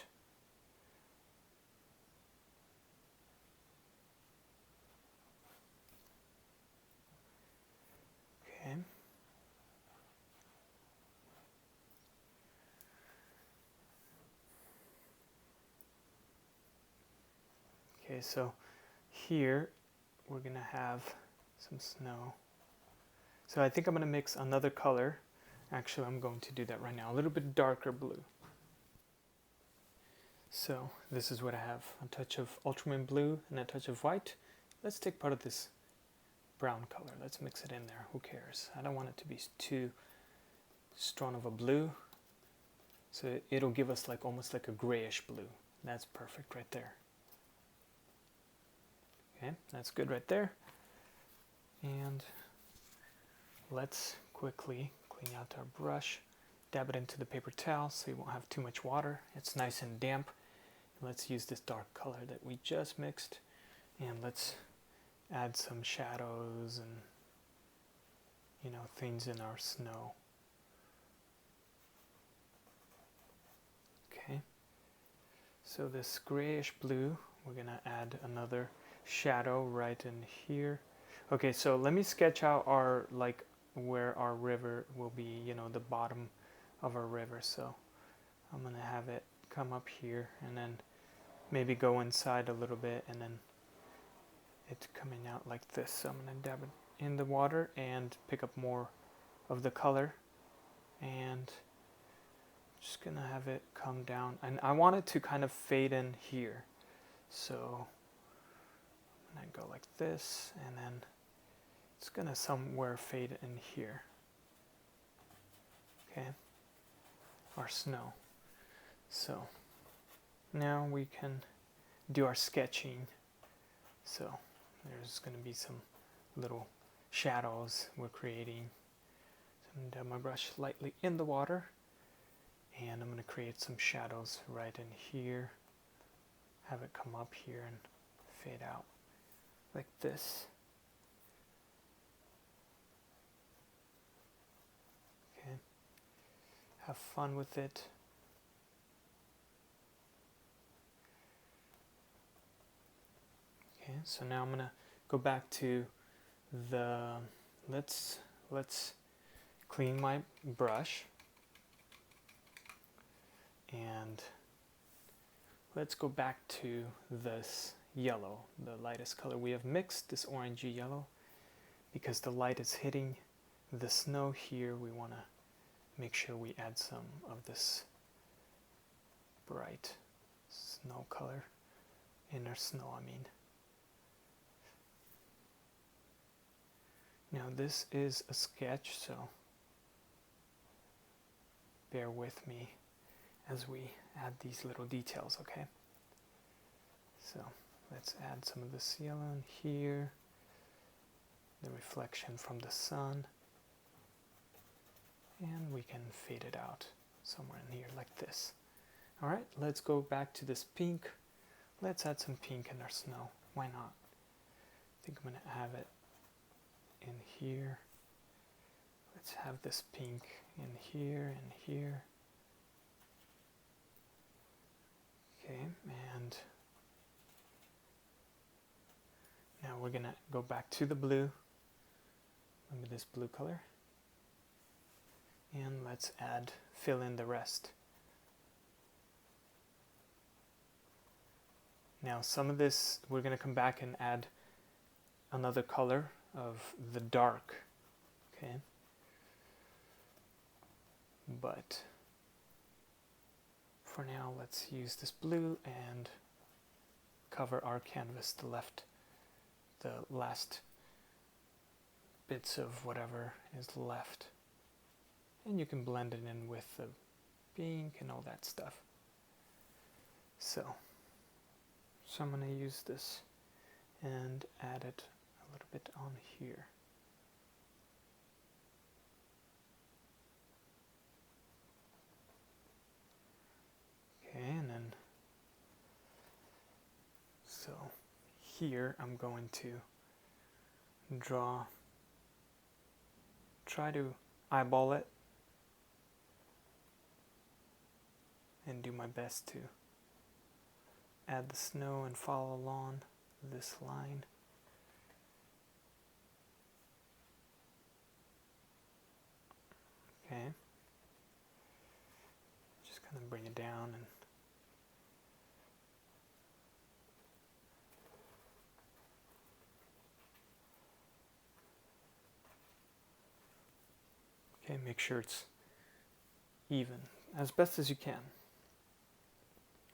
Okay, so here we're gonna have some snow. So I think I'm gonna mix another color. Actually, I'm going to do that right now, a little bit darker blue. So this is what I have, a touch of ultramarine blue and a touch of white. Let's take part of this brown color. Let's mix it in there. Who cares? I don't want it to be too strong of a blue. So it'll give us like almost like a grayish blue. That's perfect right there. Okay, that's good right there. And let's quickly clean out our brush, dab it into the paper towel so you won't have too much water. It's nice and damp. Let's use this dark color that we just mixed, and let's add some shadows and, you know, things in our snow. Okay, so this grayish blue, we're gonna add another shadow right in here. Okay, so let me sketch out our, like, where our river will be, you know, the bottom of our river. So I'm gonna have it come up here and then maybe go inside a little bit, and then it's coming out like this. So I'm gonna dab it in the water and pick up more of the color, and just gonna have it come down, and I want it to kind of fade in here. So I'm gonna go like this, and then it's gonna somewhere fade in here. Okay, our snow. So now we can do our sketching. So there's gonna be some little shadows we're creating. So I'm gonna dab my brush lightly in the water, and I'm gonna create some shadows right in here. Have it come up here and fade out like this. Okay, have fun with it. Okay, so now I'm gonna go back to the, let's clean my brush, and let's go back to this yellow, the lightest color we have mixed, this orangey yellow, because the light is hitting the snow here. We want to make sure we add some of this bright snow color in our snow, I mean. Now this is a sketch, so bear with me as we add these little details, okay? So let's add some of this yellow in here, the reflection from the sun, and we can fade it out somewhere in here like this. All right, let's go back to this pink. Let's add some pink in our snow. Why not? I think I'm gonna have it in here. Let's have this pink in here and here. Okay, and now we're gonna go back to the blue. Remember this blue color? And let's fill in the rest. Now some of this, we're gonna come back and add another color of the dark, okay? But for now, let's use this blue and cover our canvas, the last bits of whatever is left. And you can blend it in with the pink and all that stuff. So I'm going to use this and add it a little bit on here. Okay, and then so here I'm going to try to eyeball it and do my best to add the snow and follow along this line. Okay, just kind of bring it down and Okay, make sure it's even as best as you can.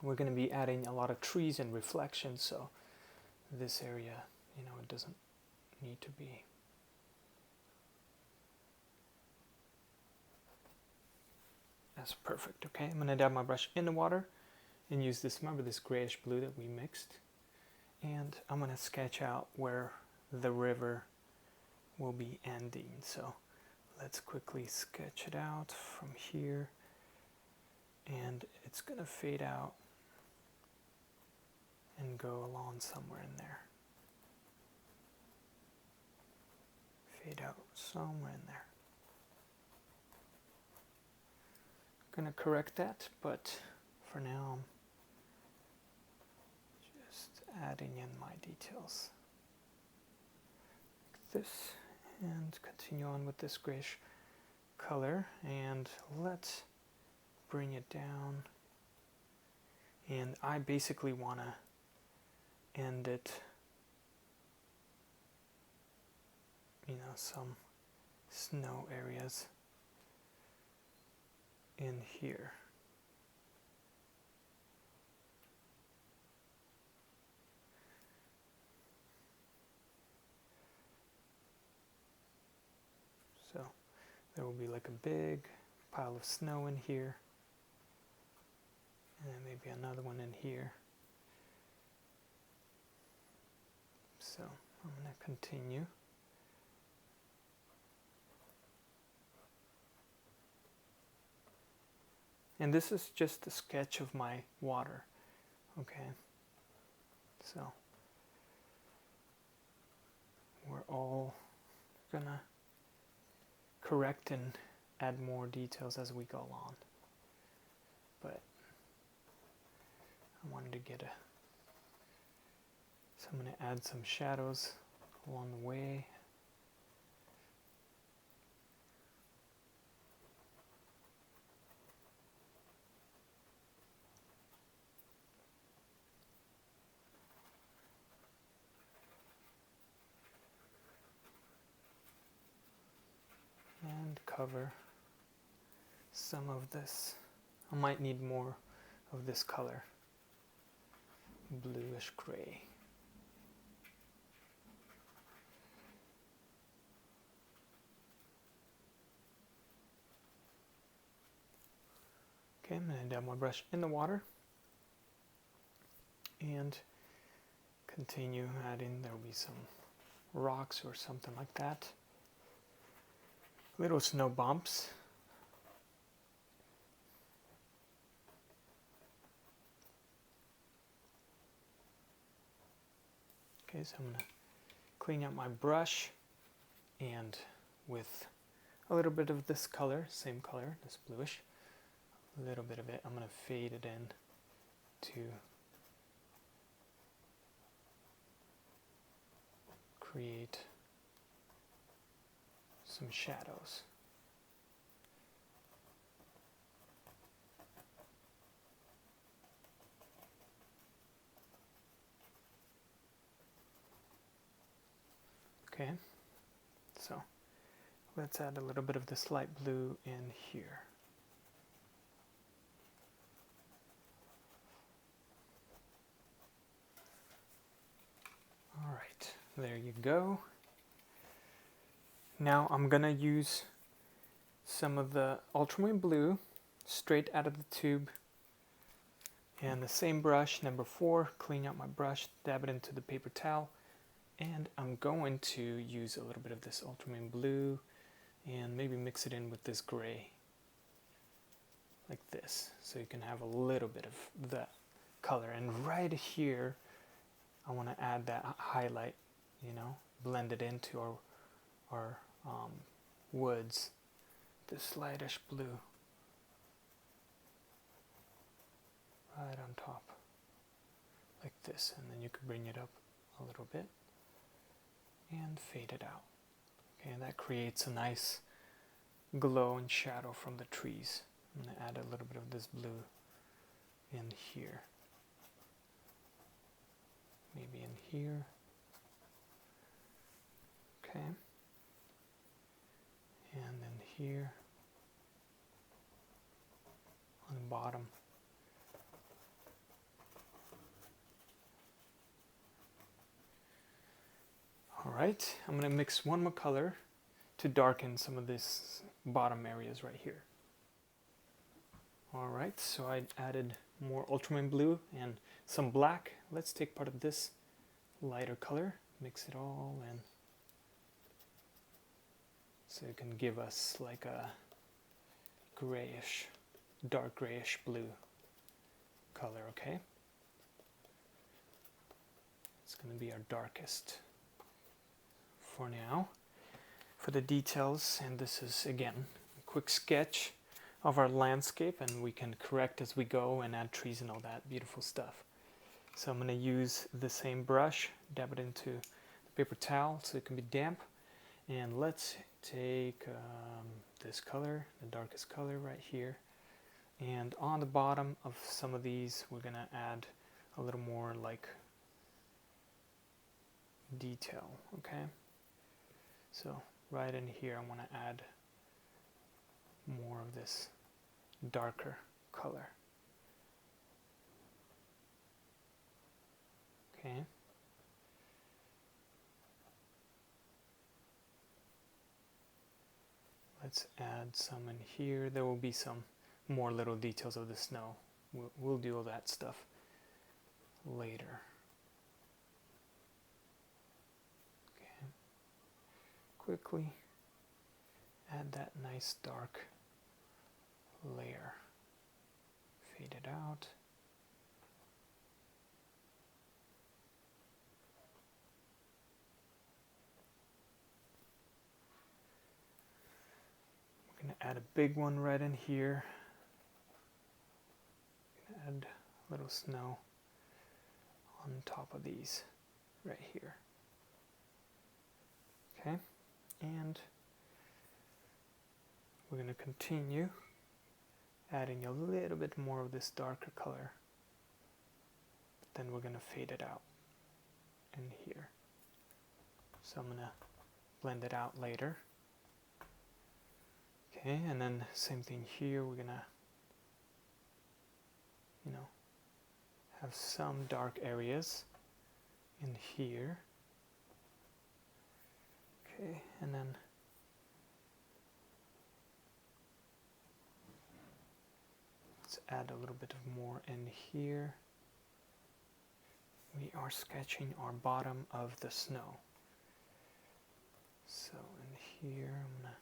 We're going to be adding a lot of trees and reflections, so this area, it doesn't need to be. That's perfect. Okay, I'm going to dab my brush in the water and use this, remember this grayish blue that we mixed, and I'm going to sketch out where the river will be ending. So let's quickly sketch it out from here, and it's going to fade out and go along somewhere in there. Fade out somewhere in there. I'm going to correct that, but for now I'm just adding in my details like this, and continue on with this grayish color, and let's bring it down. And I basically want to end it, some snow areas in here. So there will be like a big pile of snow in here, and then maybe another one in here. So I'm going to continue. And this is just a sketch of my water. Okay. So we're all gonna correct and add more details as we go along. But I wanted to get so I'm going to add some shadows along the way. And cover some of this. I might need more of this color, bluish gray. Okay, I'm going to dab my brush in the water and continue adding. There will be some rocks or something like that. Little snow bumps. Okay, so I'm going to clean up my brush, and with a little bit of this color, same color, this bluish, a little bit of it, I'm going to fade it in to create some shadows. Okay, so let's add a little bit of this light blue in here. All right, there you go. Now I'm gonna use some of the ultramarine blue straight out of the tube, and the same brush, number 4, clean out my brush, dab it into the paper towel, and I'm going to use a little bit of this ultramarine blue and maybe mix it in with this gray, like this, so you can have a little bit of that color. And right here, I want to add that highlight, blend it into our woods, this lightish blue, right on top, like this, and then you could bring it up a little bit and fade it out. Okay, and that creates a nice glow and shadow from the trees. I'm going to add a little bit of this blue in here, maybe in here. Okay, and then here. bottom. Alright, I'm going to mix one more color to darken some of these bottom areas right here. Alright, so I added more ultramarine blue and some black. Let's take part of this lighter color, mix it all in. So it can give us like a grayish, dark grayish blue color, okay? It's going to be our darkest for now. For the details, and this is again a quick sketch of our landscape, and we can correct as we go and add trees and all that beautiful stuff. So I'm going to use the same brush, dab it into the paper towel so it can be damp, and let's take this color, the darkest color right here, and on the bottom of some of these we're going to add a little more like detail, okay? So right in here I want to add more of this darker color. Okay. Let's add some in here. There will be some more little details of the snow. We'll do all that stuff later. Okay. Quickly add that nice dark layer. Fade it out. We're going to add a big one right in here. Add a little snow on top of these right here. Okay, and we're going to continue adding a little bit more of this darker color, but then we're going to fade it out in here. So I'm going to blend it out later. Okay, and then same thing here, we're going to, have some dark areas in here. Okay, and then let's add a little bit of more in here. We are sketching our bottom of the snow. So in here I'm going to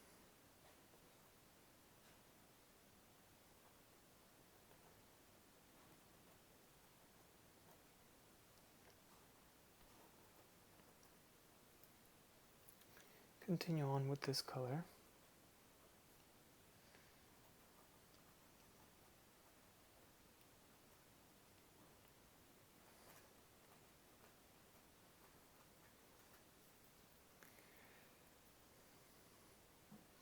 continue on with this color.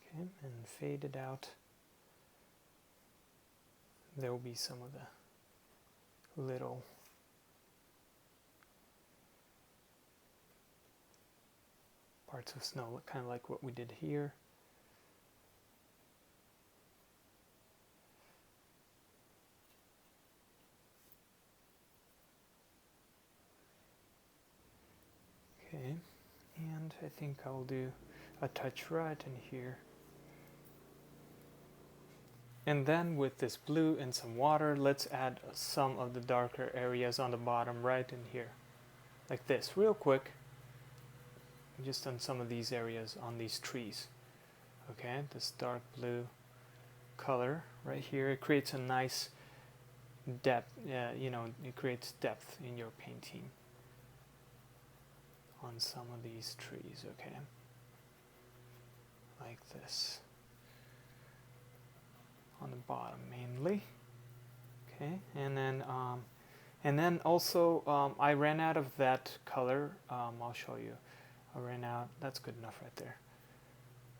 Okay, and fade it out. There will be some of the little parts of snow, kind of like what we did here. Okay, and I think I'll do a touch right in here. And then with this blue and some water, let's add some of the darker areas on the bottom right in here. Like this, real quick. Just on some of these areas on these trees. Okay, this dark blue color right here, it creates a nice depth, it creates depth in your painting on some of these trees, okay? Like this. On the bottom mainly. Okay, and then also I ran out of that color. I'll show you. I ran out, that's good enough right there.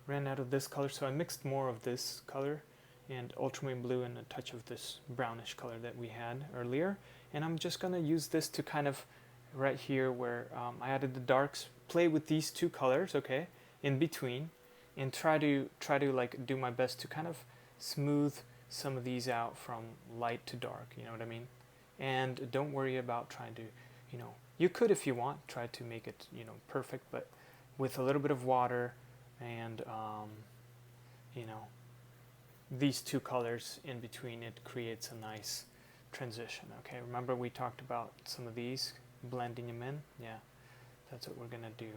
Ran out of this color, so I mixed more of this color and ultramarine blue and a touch of this brownish color that we had earlier. And I'm just gonna use this to kind of, right here where I added the darks, play with these two colors, okay, in between, and try to like do my best to kind of smooth some of these out from light to dark, you know what I mean? And don't worry about trying to, you know, you could, if you want, try to make it, you know, perfect, but with a little bit of water and, you know, these two colors in between, it creates a nice transition. Okay, remember we talked about some of these, blending them in? Yeah, that's what we're gonna do.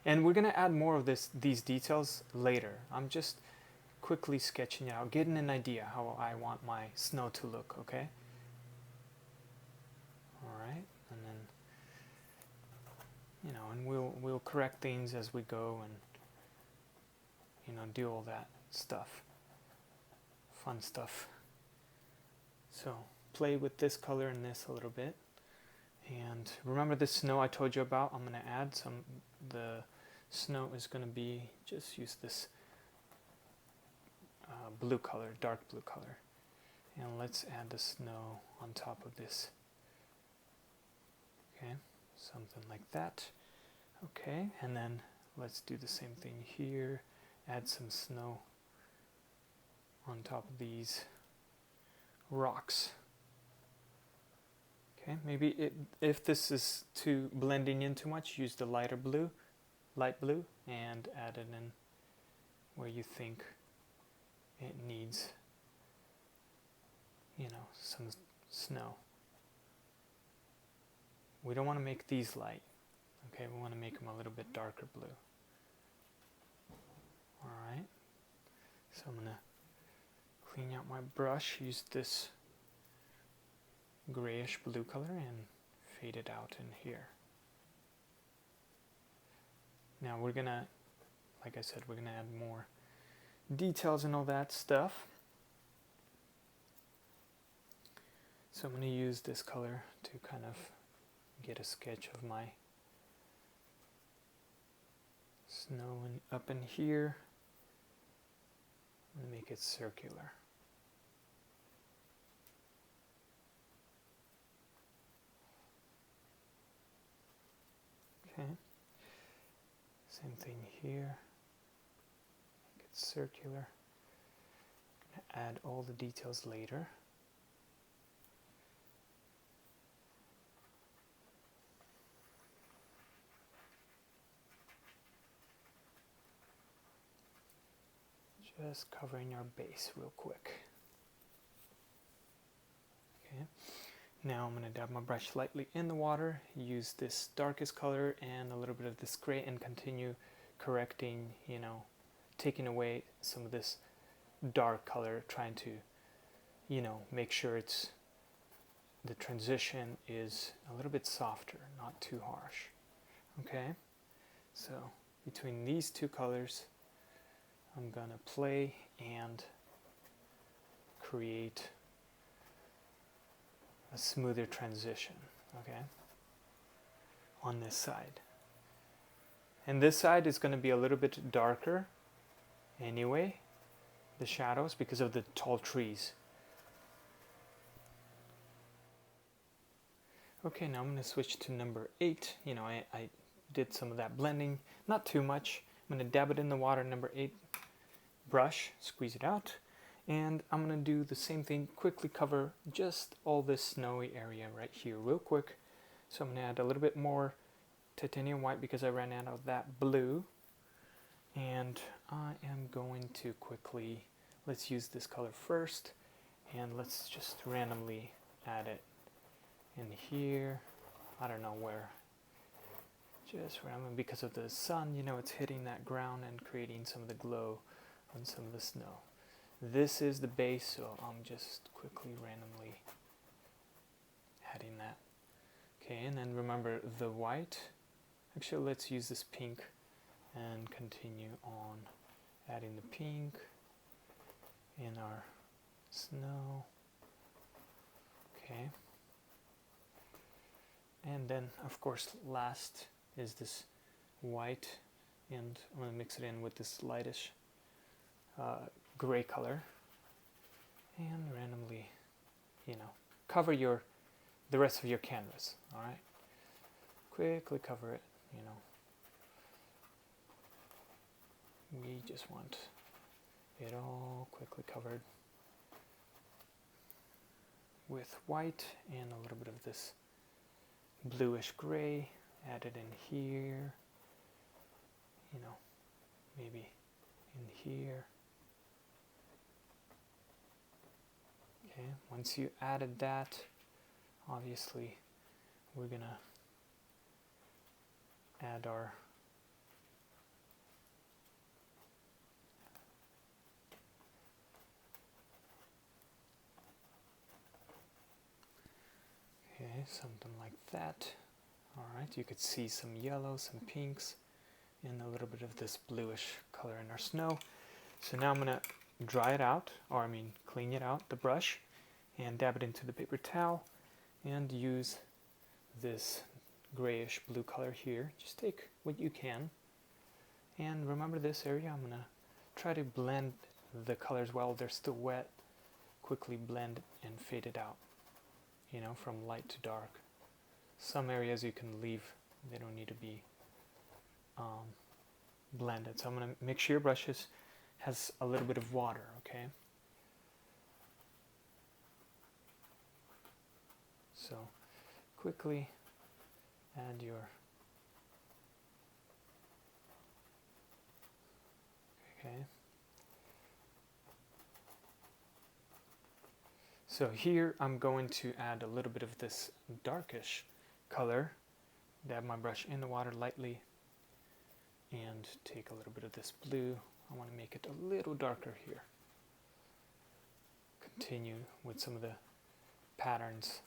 And we're gonna add more of these details later. I'm just quickly sketching it out, getting an idea how I want my snow to look, okay? Alright, and then, you know, and we'll correct things as we go and, you know, do all that stuff. Fun stuff. So, play with this color and this a little bit. And remember the snow I told you about? I'm going to add some, the snow is going to be, just use this blue color, dark blue color. And let's add the snow on top of this. Okay, something like that. Okay, and then let's do the same thing here. Add some snow on top of these rocks. Okay, maybe if this is too blending in too much, use the light blue, and add it in where you think it needs, you know, some snow. We don't want to make these light, okay, we want to make them a little bit darker blue. Alright, so I'm going to clean out my brush, use this grayish blue color and fade it out in here. Now we're gonna, like I said, we're gonna add more details and all that stuff. So I'm gonna use this color to kind of get a sketch of my snow up in here. I'm gonna make it circular. Okay, same thing here, make it circular. I'm going to add all the details later. Just covering our base real quick. Okay. Now I'm going to dab my brush lightly in the water, use this darkest color and a little bit of this gray and continue correcting, you know, taking away some of this dark color, trying to, you know, make sure it's, the transition is a little bit softer, not too harsh. Okay, so between these two colors, I'm going to play and create a smoother transition, okay, on this side. And this side is going to be a little bit darker anyway, the shadows, because of the tall trees. Okay, now I'm going to switch to number 8. You know, I did some of that blending, not too much. I'm going to dab it in the water, number 8 brush, squeeze it out. And I'm going to do the same thing, quickly cover just all this snowy area right here real quick. So I'm going to add a little bit more titanium white because I ran out of that blue. And I am going to quickly, let's use this color first, and let's just randomly add it in here. I don't know where. Just random, because of the sun, you know, it's hitting that ground and creating some of the glow on some of the snow. This is the base, so I'm just quickly randomly adding that. Okay, and then remember the white. Actually, let's use this pink and continue on adding the pink in our snow. Okay. And then, of course, last is this white, and I'm going to mix it in with this lightish gray color, and randomly, you know, cover the rest of your canvas. All right, quickly cover it. You know, we just want it all quickly covered. with white and a little bit of this bluish gray. Add it in here, you know, maybe in here. Okay, once you added that, obviously we're gonna add our something like that. Alright, you could see some yellow, some pinks, and a little bit of this bluish color in our snow. So now I'm going to dry it out, or clean it out, the brush, and dab it into the paper towel, and use this grayish blue color here. Just take what you can, and remember this area, I'm going to try to blend the colors while they're still wet, quickly blend and fade it out, you know, from light to dark. Some areas you can leave, they don't need to be blended. So I'm going to make sure your brush has a little bit of water, okay? So quickly add your, okay. So here I'm going to add a little bit of this darkish color, dab my brush in the water lightly, and take a little bit of this blue. I want to make it a little darker here. Continue with some of the patterns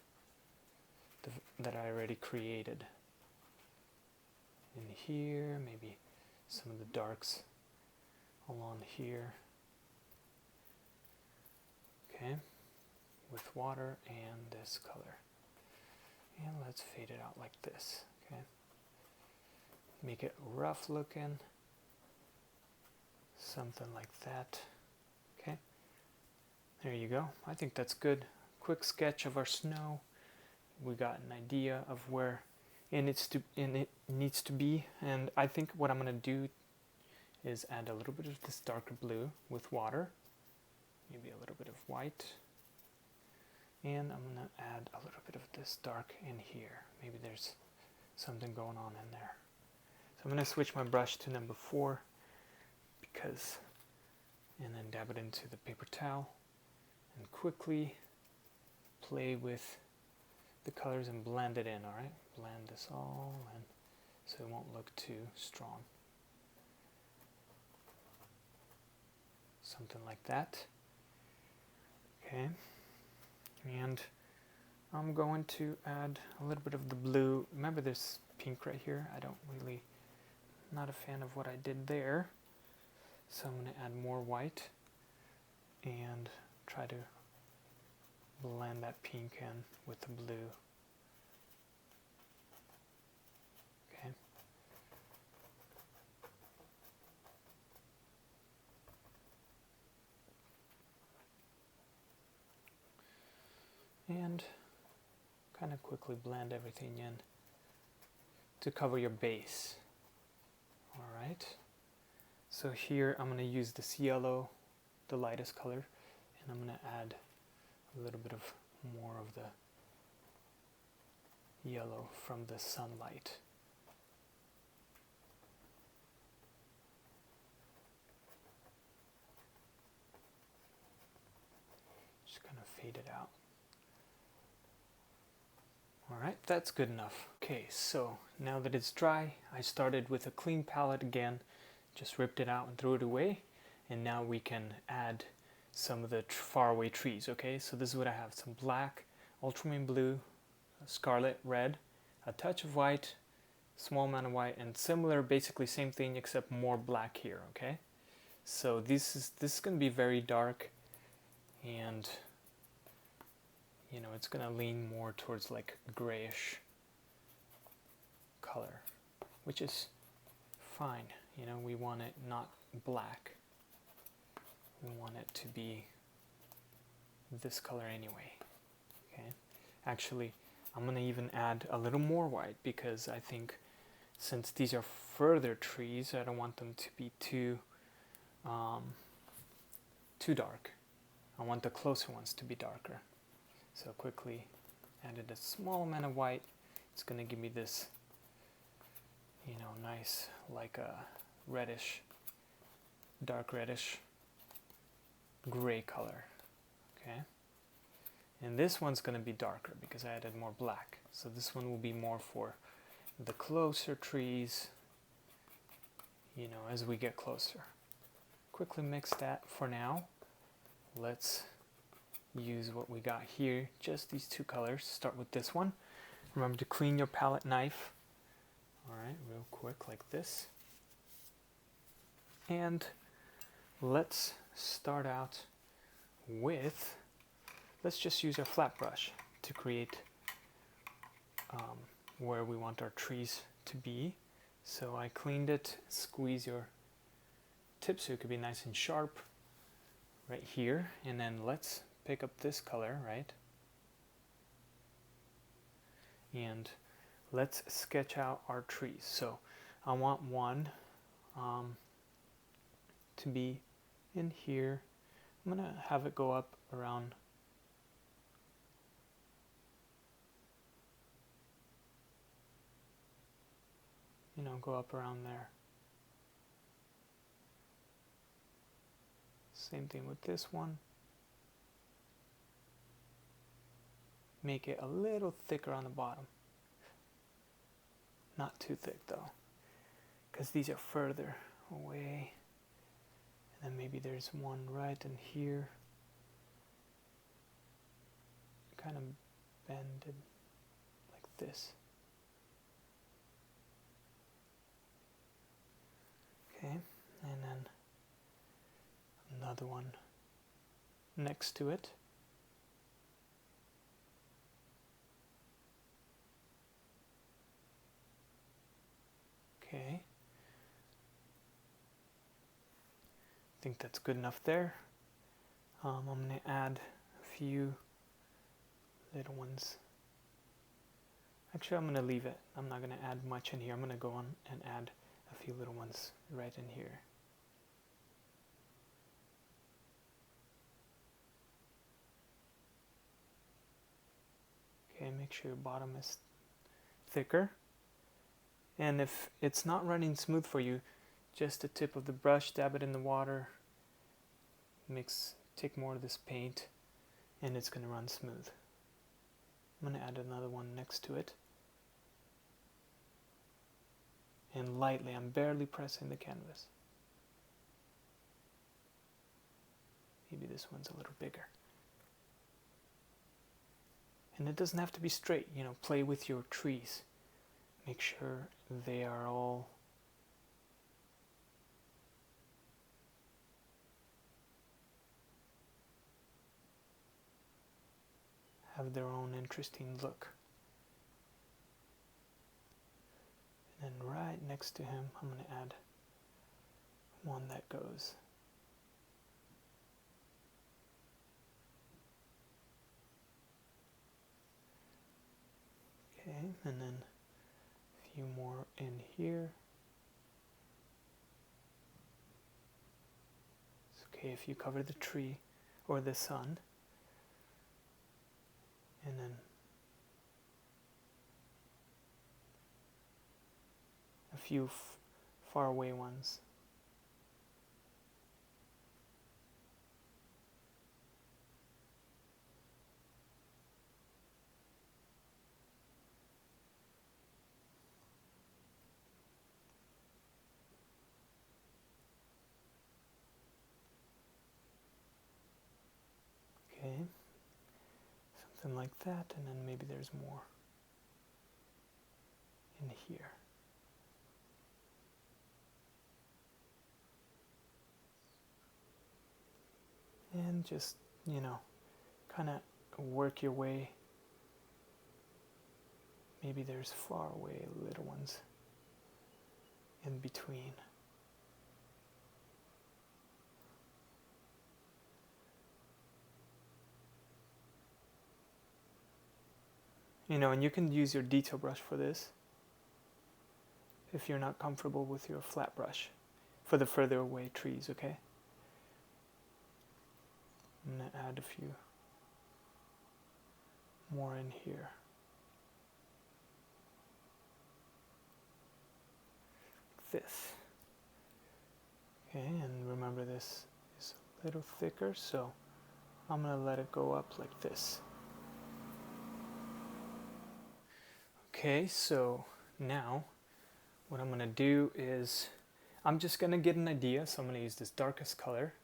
that I already created. In here, maybe some of the darks along here. Okay, with water and this color. And let's fade it out like this, okay? Make it rough looking, something like that, okay? There you go. I think that's good. Quick sketch of our snow. We got an idea of where it needs to be, and I think what I'm going to do is add a little bit of this darker blue with water, maybe a little bit of white. And I'm going to add a little bit of this dark in here. Maybe there's something going on in there. So I'm going to switch my brush to number 4 and then dab it into the paper towel and quickly play with the colors and blend it in, alright? Blend this all in so it won't look too strong. Something like that. Okay. And I'm going to add a little bit of the blue. Remember this pink right here? Not a fan of what I did there. So I'm going to add more white and try to blend that pink in with the blue. Okay. And kind of quickly blend everything in to cover your base. Alright, so here I'm going to use this yellow, the lightest color, and I'm going to add a little bit of more of the yellow from the sunlight. Just kind of fade it out. Alright, that's good enough. Okay, so now that it's dry, I started with a clean palette again, just ripped it out and threw it away, and now we can add some of the faraway trees, okay? So this is what I have, some black, ultramarine blue, scarlet red, a touch of white, small amount of white, and similar, basically same thing except more black here, okay? So this is going to be very dark, and you know, it's going to lean more towards like grayish color, which is fine. You know, we want it not black. We want it to be this color anyway. Okay. Actually, I'm going to even add a little more white because I think since these are further trees, I don't want them to be too dark. I want the closer ones to be darker. So quickly added a small amount of white. It's going to give me this, you know, nice, like a reddish, dark reddish, gray color. Okay. And this one's going to be darker because I added more black. So this one will be more for the closer trees, you know, as we get closer. Quickly mix that for now. Let's use what we got here, just these two colors. Start with this one. Remember to clean your palette knife. Alright, real quick like this. And let's start out with, let's just use our flat brush to create where we want our trees to be. So I cleaned it. Squeeze your tip so it could be nice and sharp right here. And then let's pick up this color, right? And let's sketch out our trees. So I want one to be in here. I'm gonna have it go up around go up around there. Same thing with this one. Make it a little thicker on the bottom. Not too thick though, because these are further away. And then maybe there's one right in here. Kind of bended like this. Okay, and then another one next to it. Okay. I think that's good enough there. I'm going to add a few little ones. Actually, I'm going to leave it. I'm not going to add much in here. I'm going to go on and add a few little ones right in here. Okay, make sure your bottom is thicker. And if it's not running smooth for you, just the tip of the brush, dab it in the water, take more of this paint, and it's going to run smooth. I'm going to add another one next to it. And lightly, I'm barely pressing the canvas. Maybe this one's a little bigger. And it doesn't have to be straight, you know, play with your trees. Make sure they are all have their own interesting look. And then right next to him, I'm going to add one that goes okay, and then a few more in here. It's okay if you cover the tree or the sun, and then a few far away ones. Okay, something like that, and then maybe there's more in here. And just, you know, kind of work your way. Maybe there's far away little ones in between. You know, and you can use your detail brush for this if you're not comfortable with your flat brush for the further away trees, okay? I'm going to add a few more in here. This. Okay, and remember this is a little thicker, so I'm going to let it go up like this. Okay, so now what I'm going to do is I'm just going to get an idea, so I'm going to use this darkest color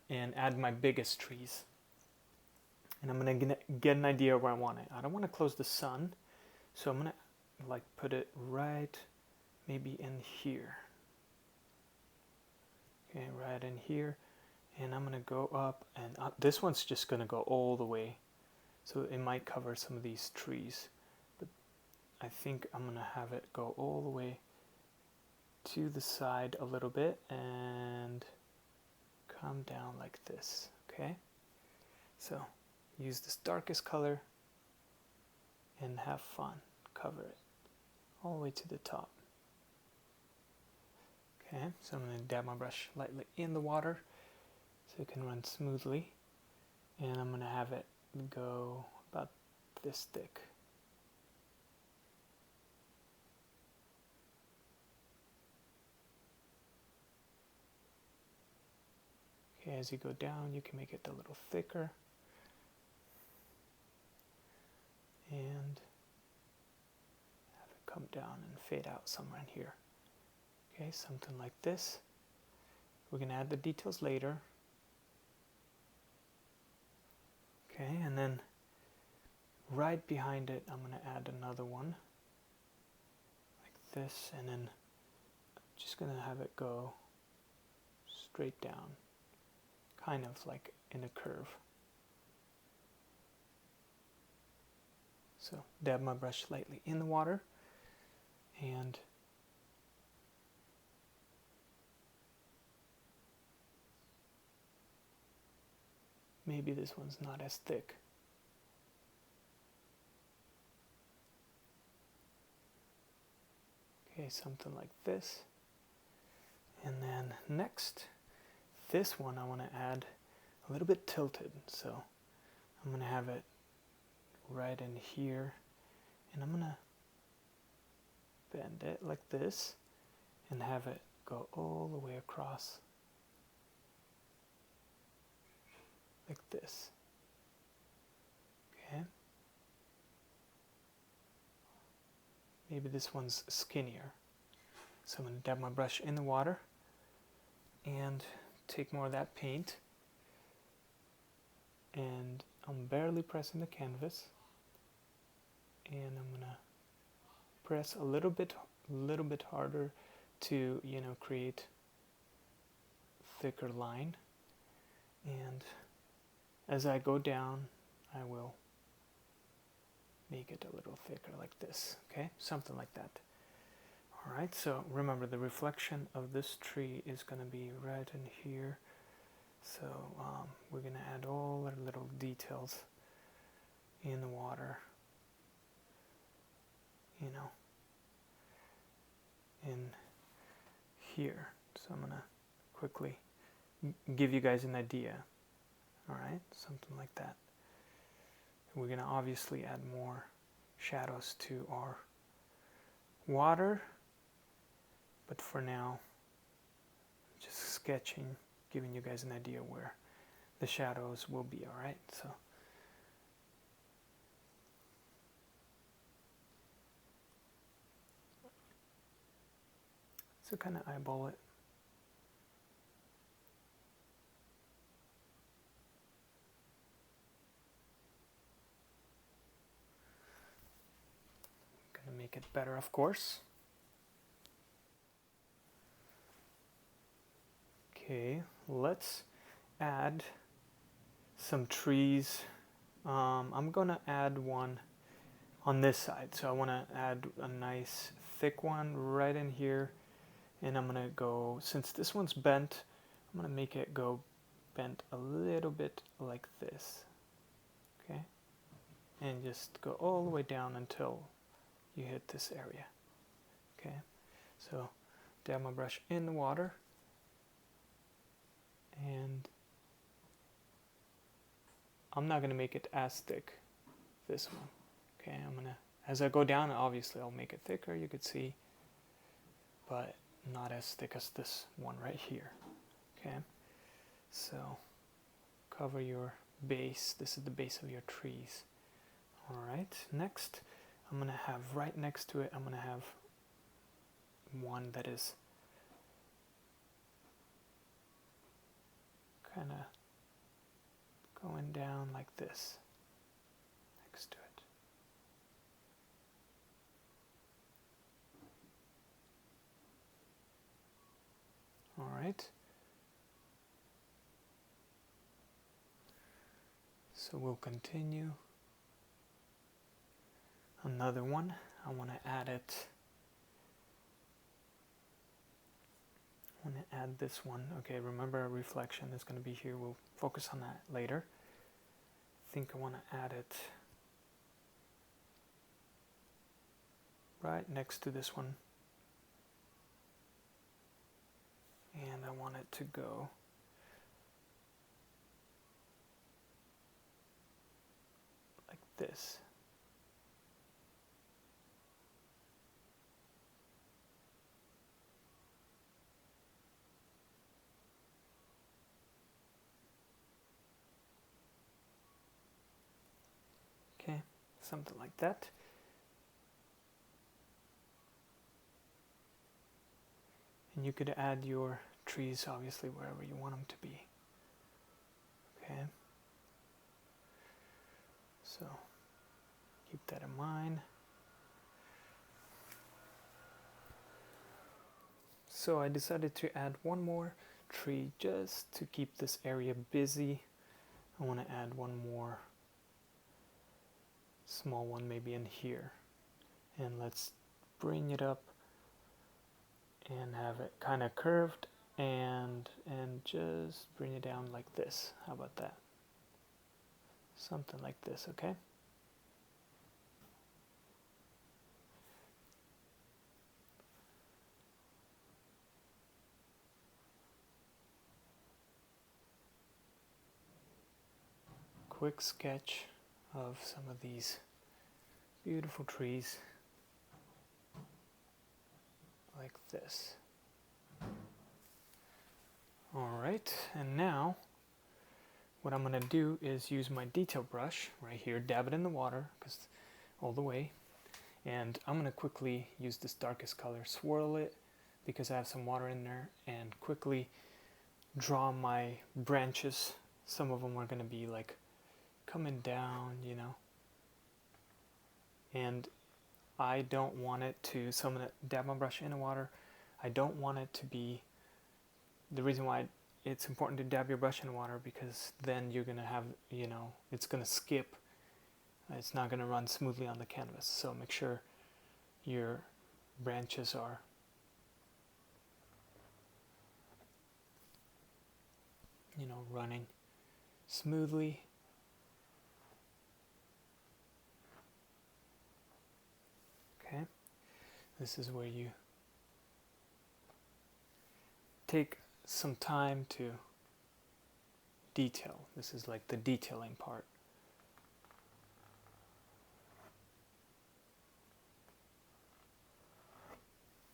and add my biggest trees. And I'm going to get an idea where I want it. I don't want to close the sun, so I'm going to like put it right maybe in here. Okay, right in here. And I'm going to go up, and this one's just going to go all the way. So it might cover some of these trees. But I think I'm going to have it go all the way to the side a little bit and come down like this. Okay? So use this darkest color and have fun. Cover it all the way to the top. Okay, so I'm going to dab my brush lightly in the water so it can run smoothly, and I'm going to have it go about this thick. Okay, as you go down, you can make it a little thicker, and have it come down and fade out somewhere in here. Okay, something like this. We're going to add the details later. Okay, and then right behind it, I'm going to add another one like this, and then I'm just going to have it go straight down, kind of like in a curve. So dab my brush lightly in the water, and maybe this one's not as thick. Okay, something like this. And then next, this one I want to add a little bit tilted. So I'm going to have it right in here, and I'm going to bend it like this and have it go all the way across like this. Okay. Maybe this one's skinnier. So I'm going to dab my brush in the water and take more of that paint, and I'm barely pressing the canvas, and I'm going to press a little bit harder to, create thicker line. And as I go down, I will make it a little thicker like this. Okay, something like that. All right, so remember the reflection of this tree is going to be right in here. So we're going to add all our little details in the water, in here. So I'm going to quickly give you guys an idea. All right, something like that. We're going to obviously add more shadows to our water, but for now, just sketching, giving you guys an idea where the shadows will be. All right, so kind of eyeball it. Gonna make it better, of course. Okay, let's add some trees. I'm gonna add one on this side, so I want to add a nice thick one right in here, and I'm gonna go, since this one's bent, I'm gonna make it go bent a little bit like this. Okay, and just go all the way down until you hit this area. Okay, so dab my brush in the water, and I'm not going to make it as thick this one. Okay, I'm gonna, as I go down, obviously I'll make it thicker, you could see, but not as thick as this one right here. Okay, so cover your base. This is the base of your trees. All right, next I'm gonna have right next to it, I'm gonna have one that is kind of going down like this next to it. All right. So we'll continue. Another one, I want to add it. I want to add this one. Okay, remember reflection is going to be here. We'll focus on that later. I think I want to add it right next to this one. And I want it to go like this. Okay, something like that. And you could add your trees obviously wherever you want them to be. Okay, so keep that in mind. So I decided to add one more tree just to keep this area busy. I want to add one more small one maybe in here, and let's bring it up and have it kind of curved and just bring it down like this. How about that? Something like this, okay? Quick sketch of some of these beautiful trees like this. Alright, and now what I'm going to do is use my detail brush right here, dab it in the water all the way, and I'm going to quickly use this darkest color, swirl it because I have some water in there, and quickly draw my branches. Some of them are going to be like coming down, you know, and I don't want it to, so I'm going to dab my brush in the water. I don't want it to be, the reason why it's important to dab your brush in the water, because then you're going to have, you know, it's going to skip. It's not going to run smoothly on the canvas. So make sure your branches are running smoothly. Okay, this is where you take some time to detail. This is like the detailing part.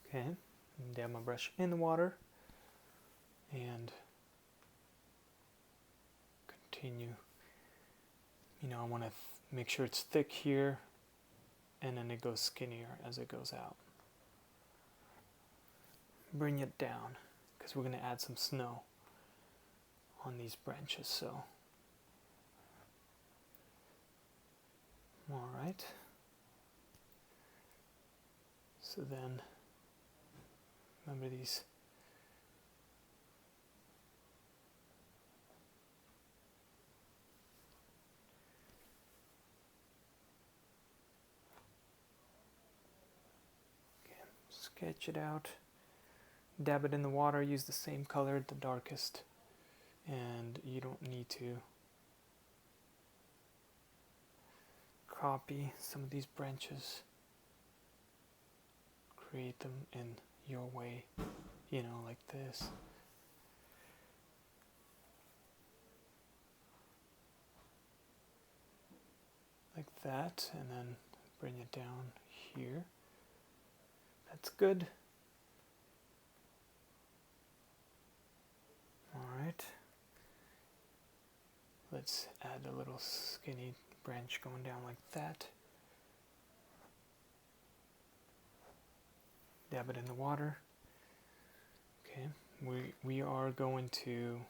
Okay, dab my brush in the water and continue. I want to make sure it's thick here, and then it goes skinnier as it goes out. Bring it down, because we're going to add some snow on these branches. So, all right. So then, remember these. Sketch it out, dab it in the water, use the same color, the darkest, and you don't need to copy some of these branches, create them in your way, like this. like that, and then bring it down here. That's good. Alright. Let's add a little skinny branch going down like that. Dab it in the water. Okay, we are going to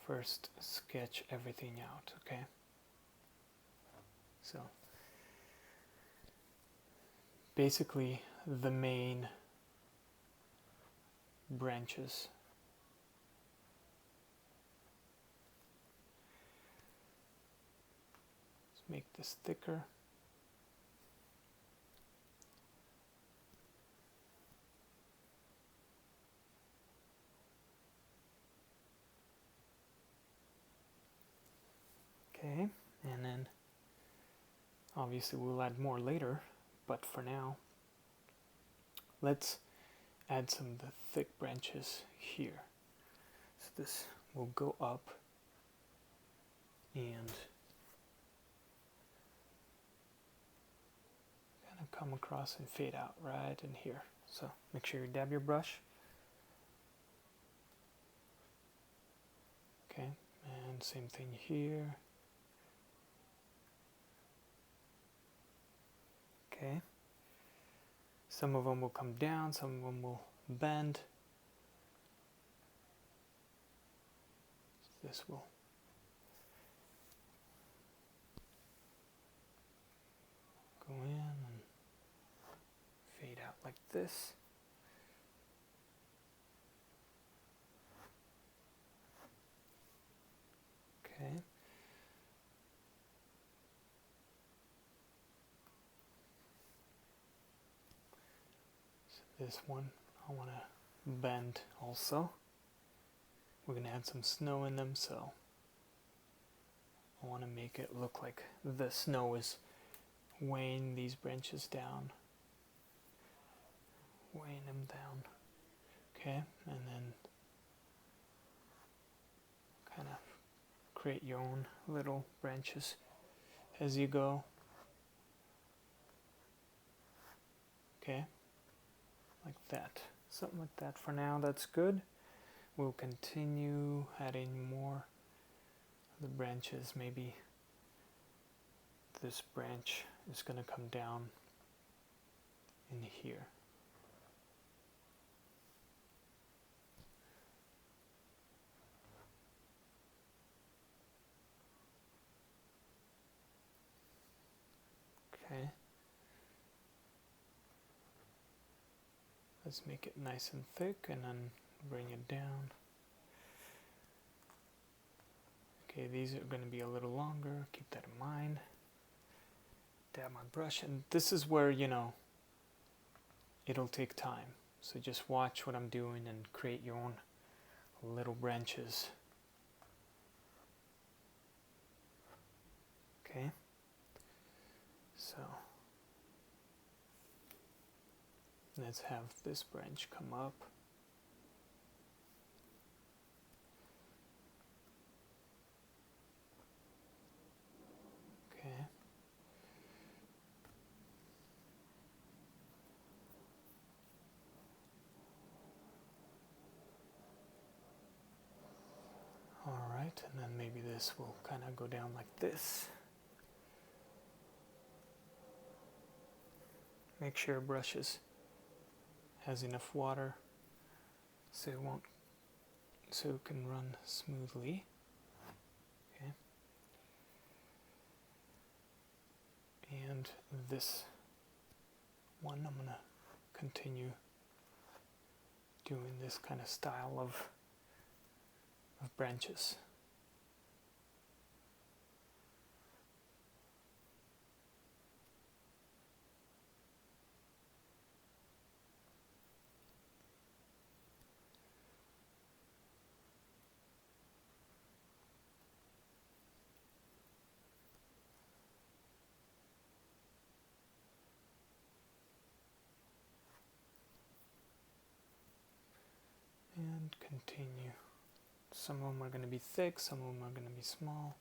first sketch everything out, okay? So basically the main branches. Let's make this thicker. Okay, and then obviously we'll add more later, but for now, let's add some of the thick branches here. So this will go up and kind of come across and fade out right in here. So make sure you dab your brush. Okay, and same thing here. Okay, some of them will come down, some of them will bend. This will go in and fade out like this. Okay. This one I want to bend also. We're going to add some snow in them, so I want to make it look like the snow is weighing these branches down. Weighing them down. Okay, and then kind of create your own little branches as you go. Okay. Like that, something like that for now. That's good. We'll continue adding more of the branches. Maybe this branch is going to come down in here. Okay. Let's make it nice and thick and then bring it down. Okay, these are going to be a little longer. Keep that in mind. Dab my brush, and this is where, you know, it'll take time. So just watch what I'm doing and create your own little branches. Okay. So let's have this branch come up. Okay. All right, and then maybe this will kind of go down like this. Make sure your brush has enough water so it can run smoothly. Okay. And this one, I'm gonna continue doing this kind of style of branches. And continue. Some of them are going to be thick, some of them are going to be small.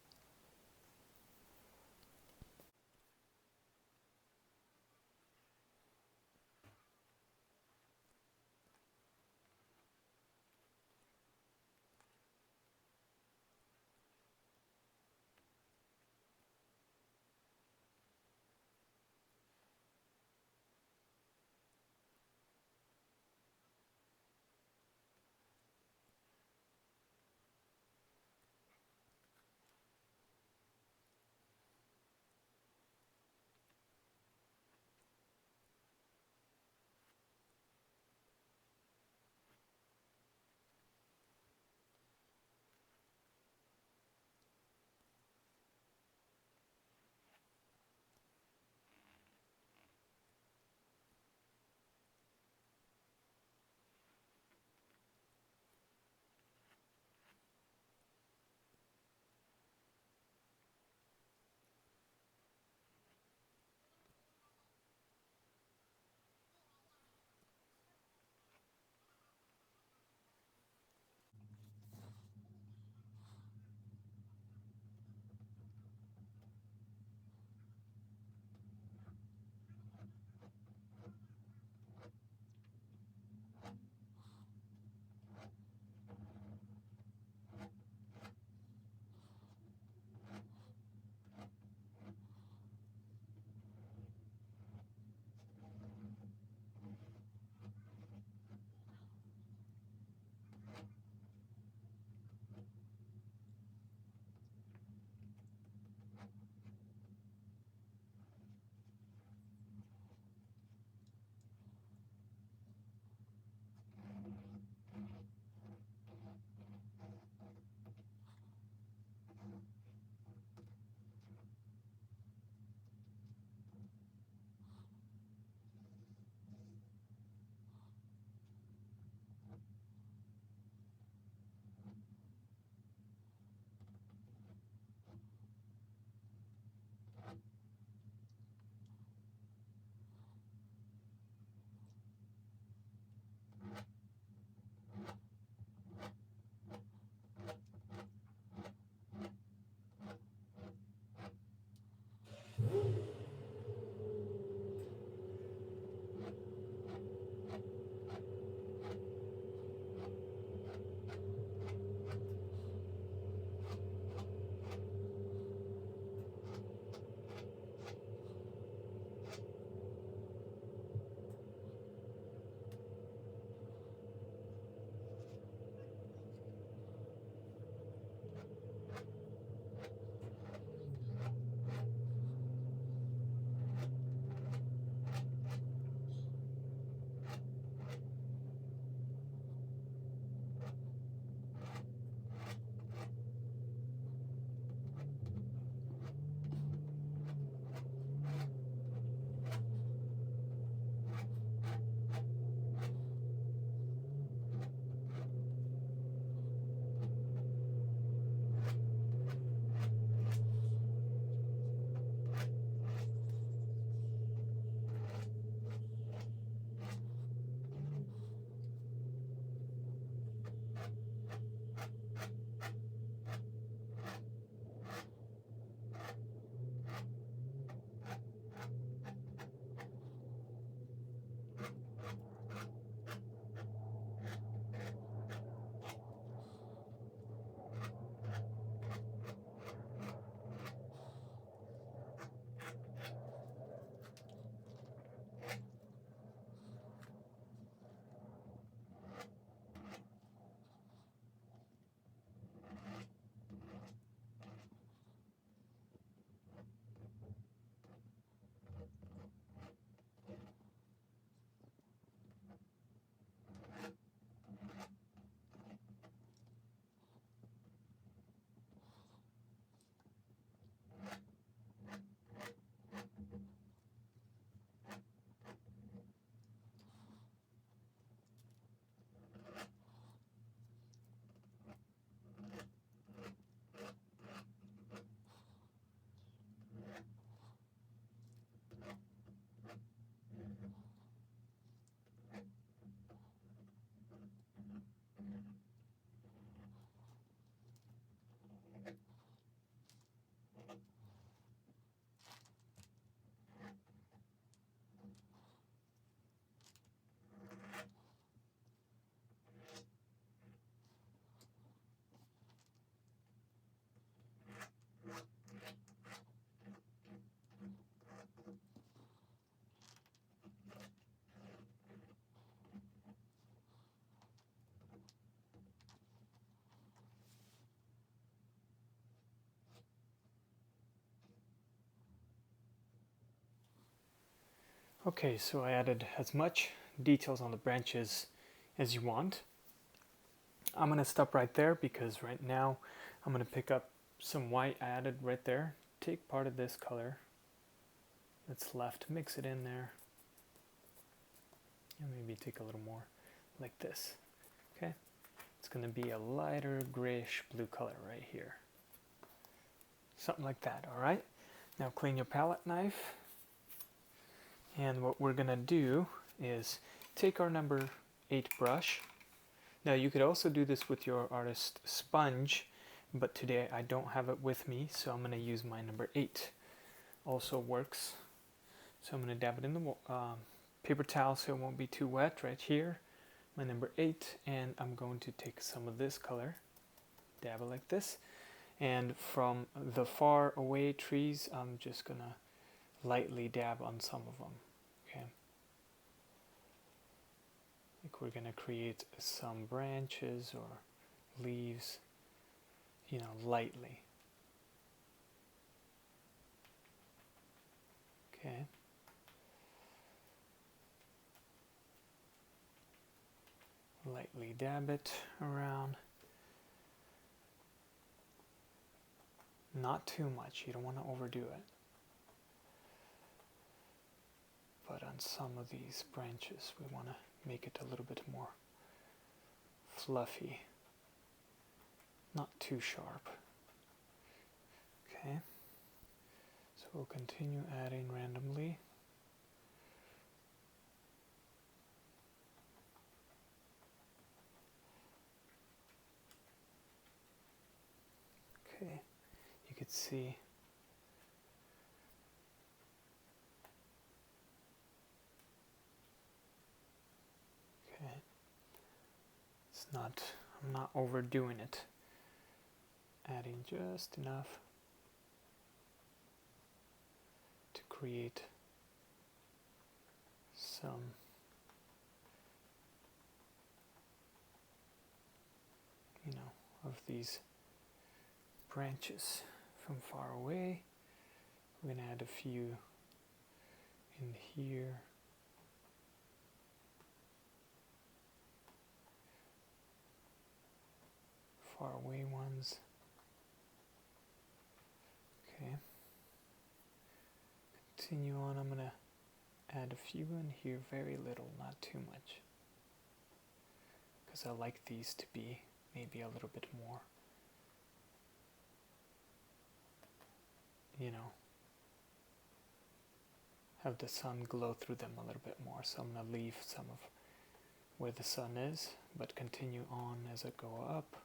Okay, so I added as much details on the branches as you want. I'm going to stop right there because right now I'm going to pick up some white I added right there. Take part of this color that's left, mix it in there, and maybe take a little more like this. Okay, it's going to be a lighter grayish blue color right here. Something like that, all right? Now clean your palette knife, and what we're going to do is take our number 8 brush. Now you could also do this with your artist sponge, but today I don't have it with me, so I'm going to use my number 8. Also works. So I'm going to dab it in the paper towel so it won't be too wet right here. My number 8, and I'm going to take some of this color, dab it like this, and from the far away trees I'm just going to lightly dab on some of them. Okay. Like we're going to create some branches or leaves, you know, lightly. Okay. Lightly dab it around. Not too much, you don't want to overdo it. But on some of these branches we want to make it a little bit more fluffy, not too sharp. Okay, so we'll continue adding randomly. Okay, you could see it's not, I'm not overdoing it. Adding just enough to create some of these branches from far away. We're going to add a few in here. Far away ones. Okay. Continue on. I'm going to add a few in here, very little, not too much. Because I like these to be maybe a little bit more, you know, have the sun glow through them a little bit more. So I'm going to leave some of where the sun is, but continue on as I go up.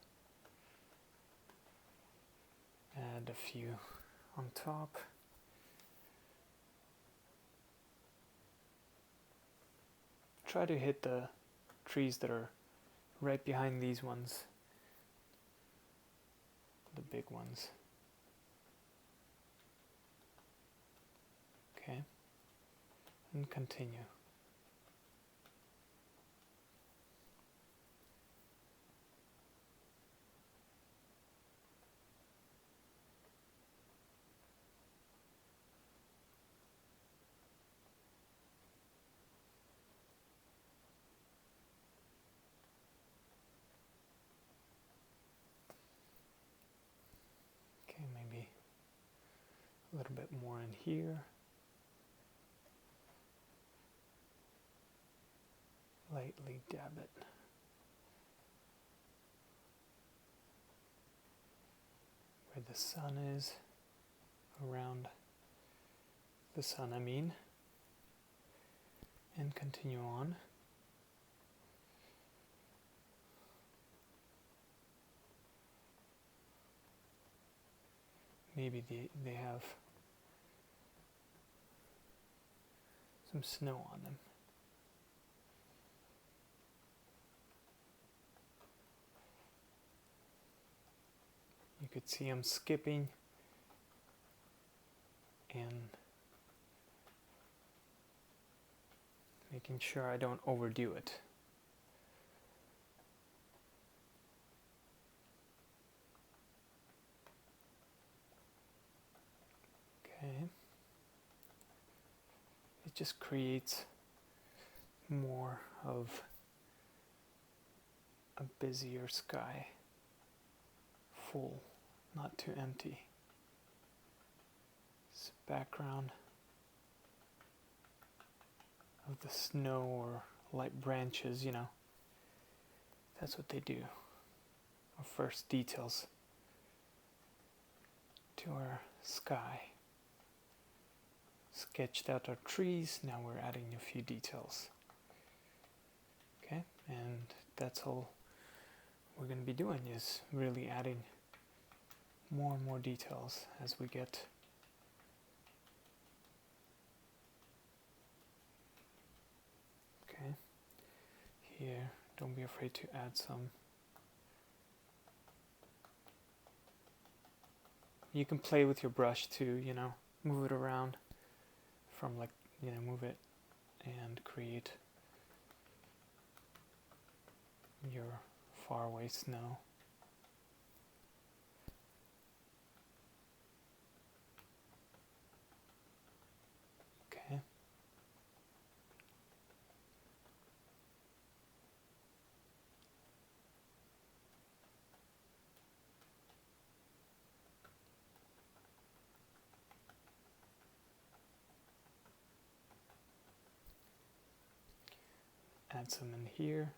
Add a few on top. Try to hit the trees that are right behind these ones, the big ones. Okay, and continue. Okay, maybe a little bit more in here. Lightly dab it. Where the sun is, around the sun I mean, and continue on. Maybe they have some snow on them. You could see I'm skipping and making sure I don't overdo it. Okay. It just creates more of a busier sky, full, not too empty. This background of the snow or light branches, you know, that's what they do. Our first details to our sky. Sketched out our trees, now we're adding a few details. Okay, and that's all we're going to be doing, is really adding more and more details as we get okay. Here, don't be afraid to add some. You can play with your brush too, you know, move it around from, like, you know, move it and create your faraway snow. Okay. Add some in here.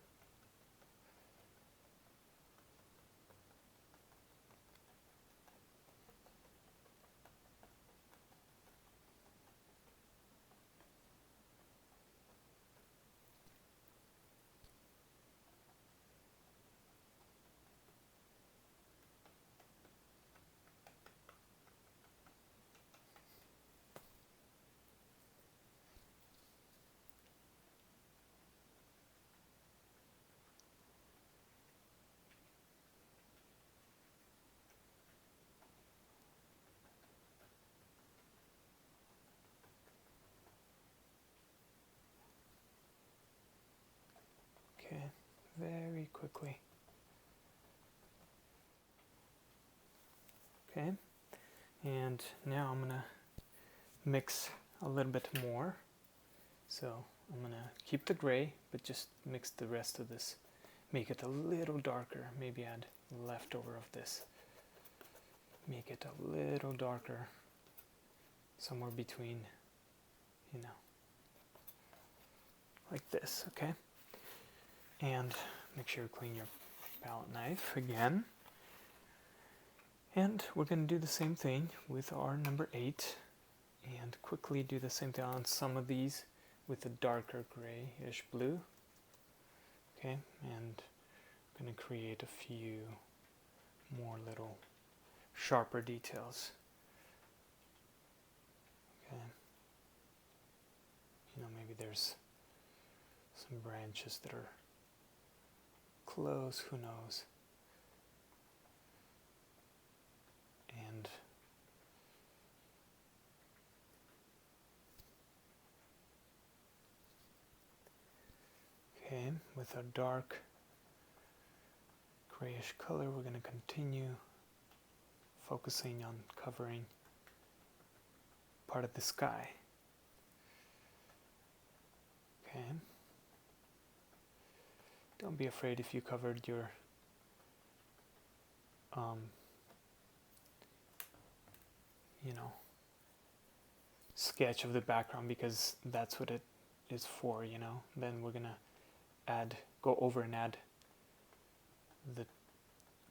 Okay, very quickly. Okay, and now I'm gonna mix a little bit more. So I'm gonna keep the gray, but just mix the rest of this. Make it a little darker, maybe add leftover of this. Make it a little darker, somewhere between, you know, like this, okay? And make sure you clean your palette knife again. And we're going to do the same thing with our number 8, and quickly do the same thing on some of these with a darker grayish blue. Okay, and I'm going to create a few more little sharper details. Okay, you know, maybe there's some branches that are close, who knows. And okay, with our dark grayish color, we're going to continue focusing on covering part of the sky. Okay. Don't be afraid if you covered your you know, sketch of the background, because that's what it is for, you know. Then we're gonna go over and add the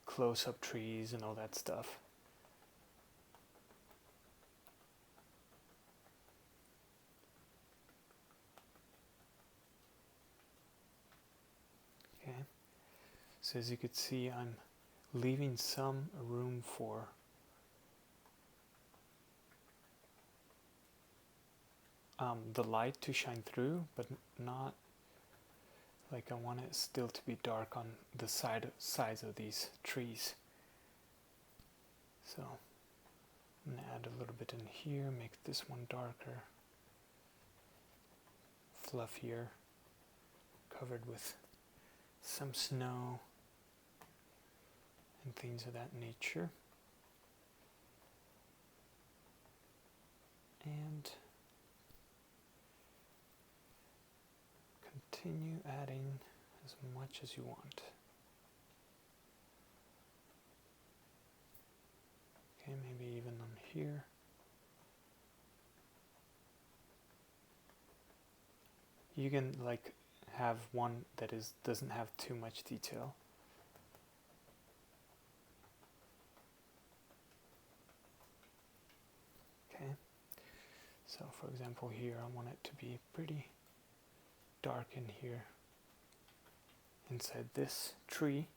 close-up trees and all that stuff. Okay, so as you can see, I'm leaving some room for the light to shine through, but not like I want it still to be dark on the sides of these trees. So I'm going to add a little bit in here, make this one darker, fluffier, covered with some snow and things of that nature. And continue adding as much as you want. Okay, maybe even on here. You can like have one that doesn't have too much detail. Okay, so for example here I want it to be pretty dark in here inside this tree.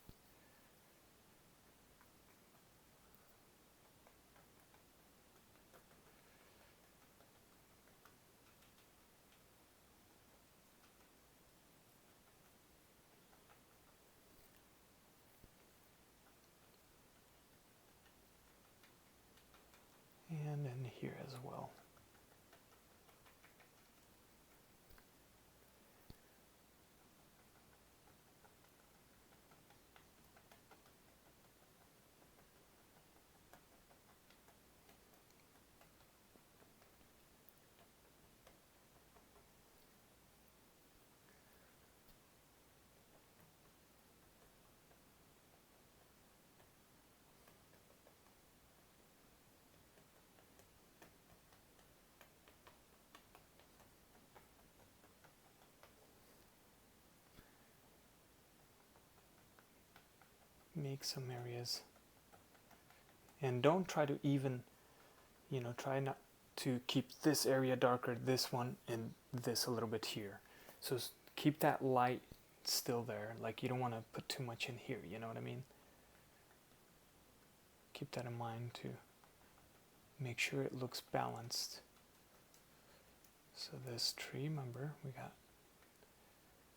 And in here as well. Make some areas, and don't try to even, try not to keep this area darker, this one, and this a little bit here. So keep that light still there. Like you don't want to put too much in here, you know what I mean? Keep that in mind to make sure it looks balanced. So this tree, remember, we got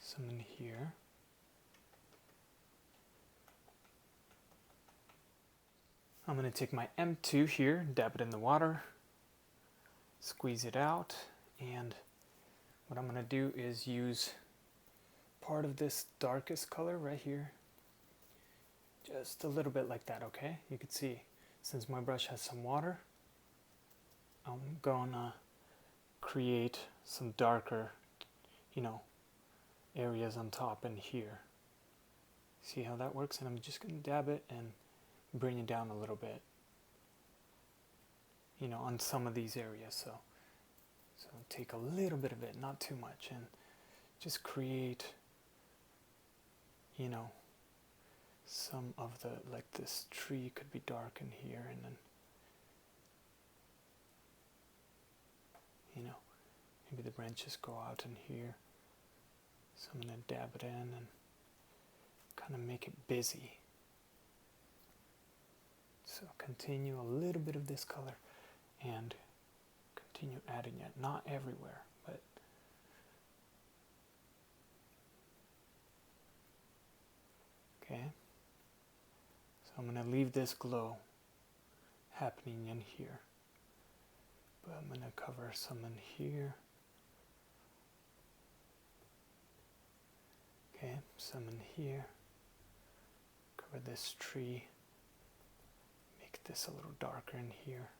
some in here. I'm going to take my M2 here, dab it in the water, squeeze it out, and what I'm going to do is use part of this darkest color right here, just a little bit like that, okay? You can see, since my brush has some water, I'm going to create some darker, areas on top and here. See how that works? And I'm just going to dab it and bring it down a little bit, on some of these areas. So take a little bit of it, not too much, and just create, some of the, like this tree could be dark in here, and then, maybe the branches go out in here. So I'm going to dab it in and kind of make it busy. So continue a little bit of this color and continue adding it, not everywhere, but okay. So I'm going to leave this glow happening in here, but I'm going to cover some in here. Okay, some in here. Cover this tree. Make this a little darker in here.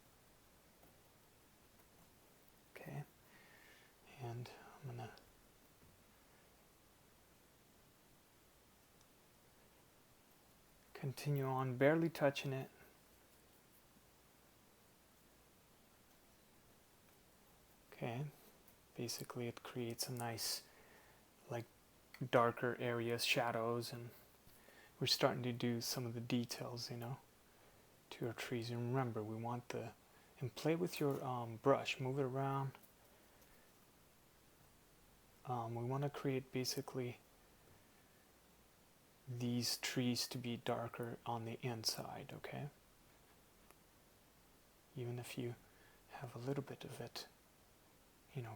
Okay, and I'm going to continue on, barely touching it. Okay, basically it creates a nice, like, darker areas, shadows, and we're starting to do some of the details, to our trees. And remember, we want and play with your brush, move it around. We want to create basically these trees to be darker on the inside, okay? Even if you have a little bit of it,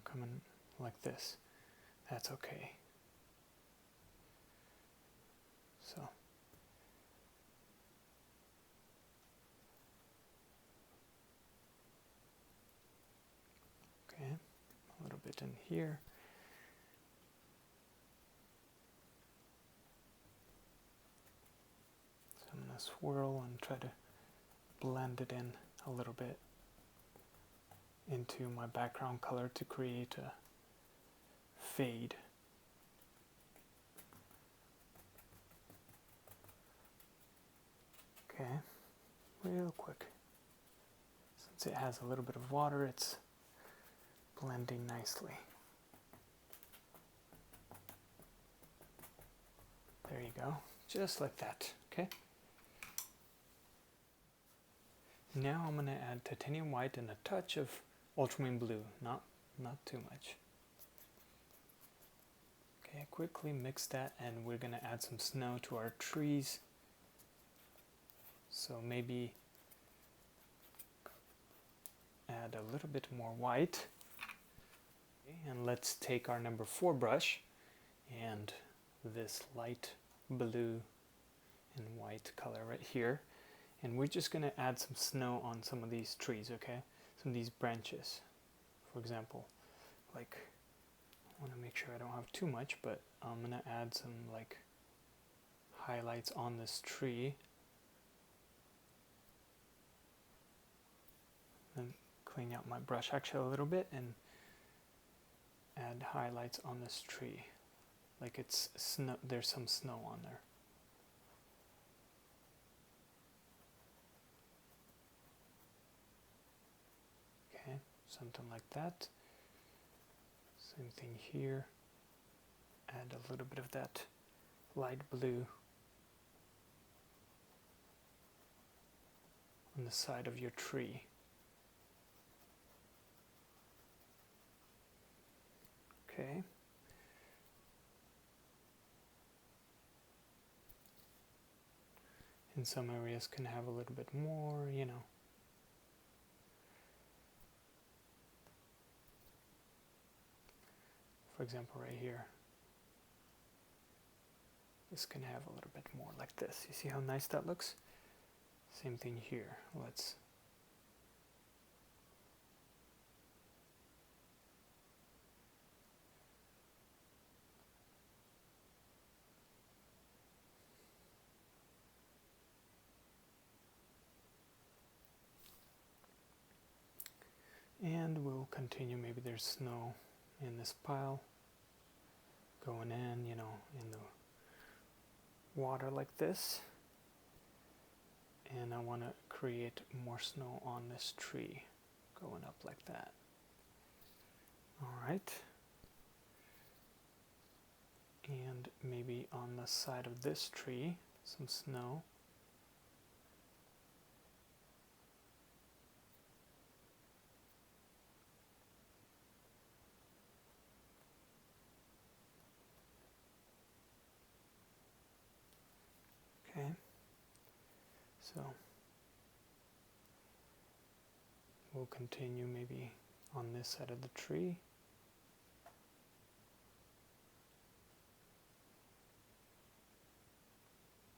coming like this, that's okay. So okay, a little bit in here. So I'm going to swirl and try to blend it in a little bit into my background color to create a fade. Okay, real quick. Since it has a little bit of water, it's blending nicely. There you go, just like that, okay? Now I'm going to add titanium white and a touch of ultramarine blue, not too much. Okay, quickly mix that, and we're going to add some snow to our trees. So maybe add a little bit more white. Okay, and let's take our number 4 brush and this light blue and white color right here, and we're just going to add some snow on some of these trees, okay? Some of these branches, for example. Like, I want to make sure I don't have too much, but I'm going to add some like highlights on this tree. And clean out my brush actually a little bit and add highlights on this tree. Like it's snow, there's some snow on there. Okay, something like that. Same thing here. Add a little bit of that light blue on the side of your tree. Okay. In some areas can have a little bit more, you know. For example, right here. This can have a little bit more like this. You see how nice that looks? Same thing here. Let's and we'll continue. Maybe there's snow in this pile going in, you know, in the water like this. And I want to create more snow on this tree going up like that. Alright. And maybe on the side of this tree, some snow. Okay, so we'll continue maybe on this side of the tree.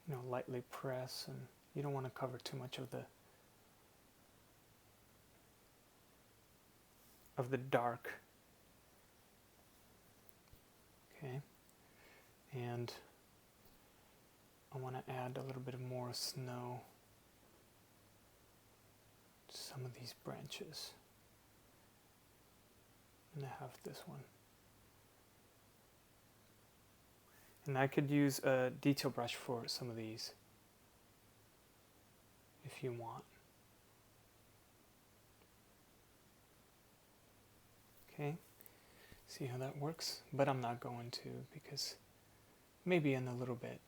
You know, lightly press, and you don't want to cover too much of the dark. Okay, and I want to add a little bit more snow to some of these branches. And I have this one. And I could use a detail brush for some of these if you want. Okay, see how that works? But I'm not going to, because maybe in a little bit.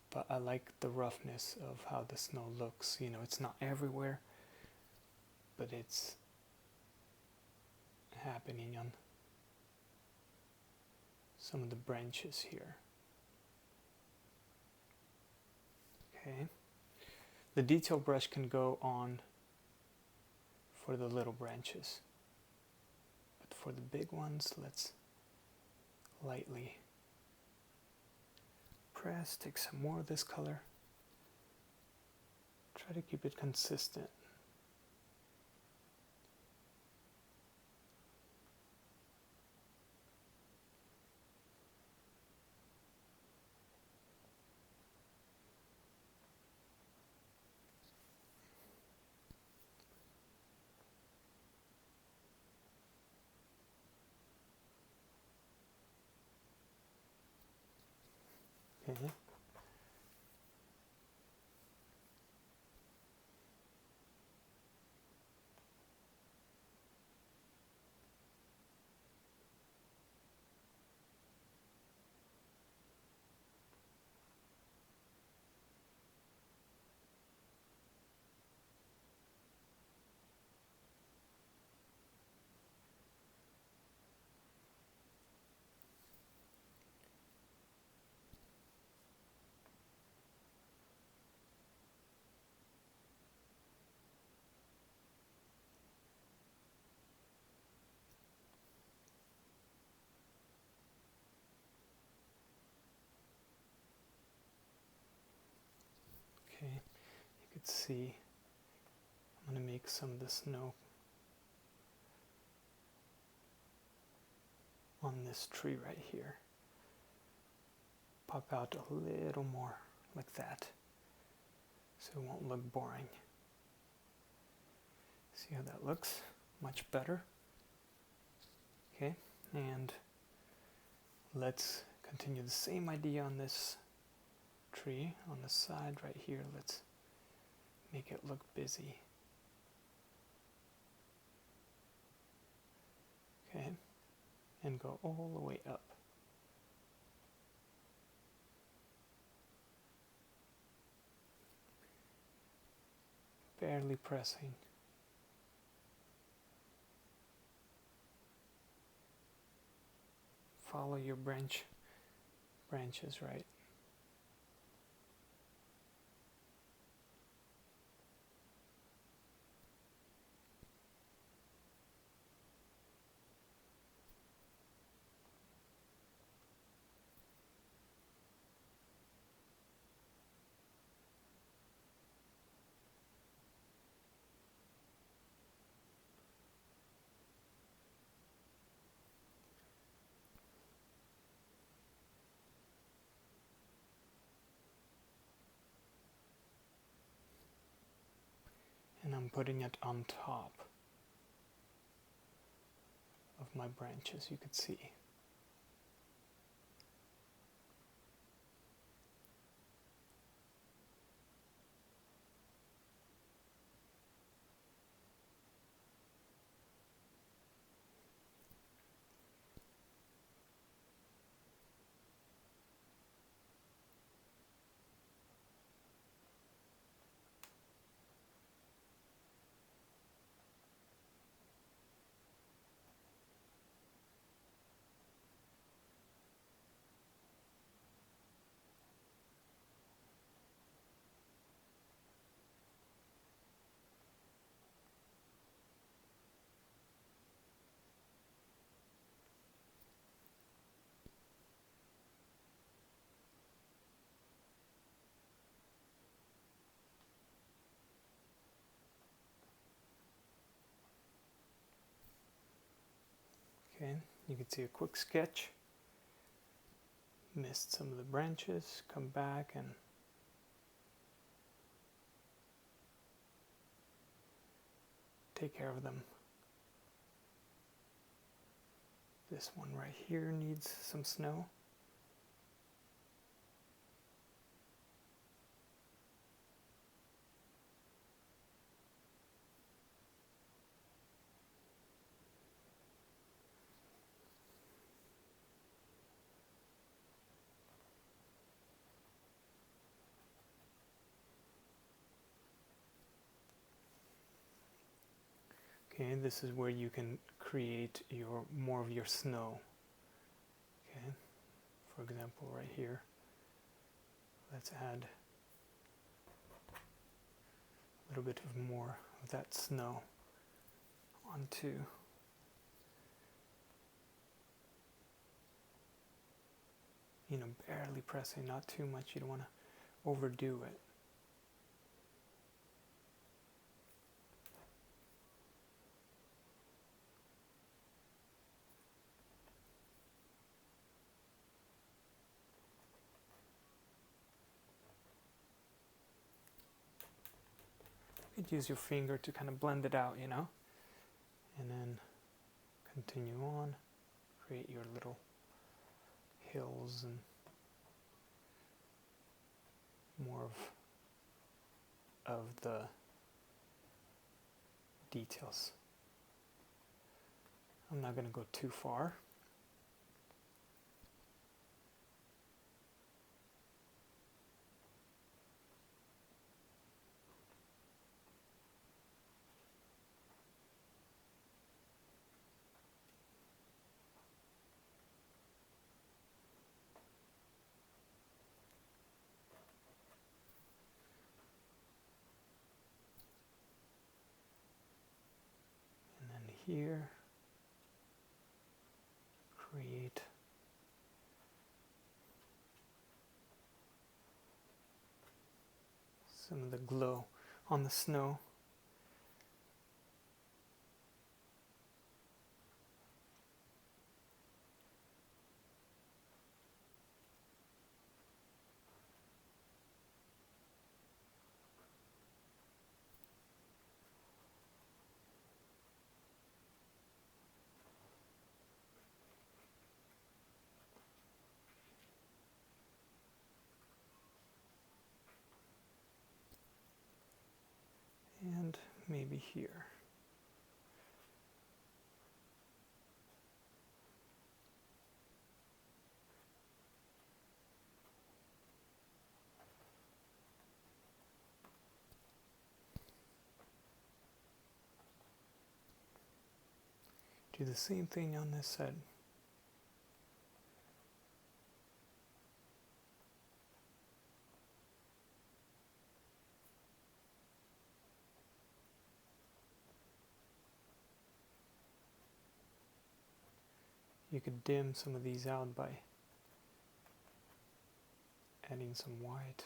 But I like the roughness of how the snow looks. You know, it's not everywhere, but it's happening on some of the branches here. Okay. The detail brush can go on for the little branches. But for the big ones, let's lightly press, take some more of this color. Try to keep it consistent. Okay. Okay, you could see I'm going to make some of the snow on this tree right here. Pop out a little more like that so it won't look boring. See how that looks? Much better. Okay, and let's continue the same idea on this tree on the side right here. Let's make it look busy. Okay, and go all the way up. Barely pressing. Follow your branches, right? And I'm putting it on top of my branches, you could see. Okay, you can see a quick sketch. Missed some of the branches, come back and take care of them. This one right here needs some snow. Okay, this is where you can create more of your snow. Okay, for example, right here, let's add a little bit of more of that snow onto barely pressing, not too much. You don't want to overdo it. You could use your finger to kind of blend it out, and then continue on, create your little hills and more of the details. I'm not going to go too far. And then here, create some of the glow on the snow. And maybe here. Do the same thing on this side. You could dim some of these out by adding some white.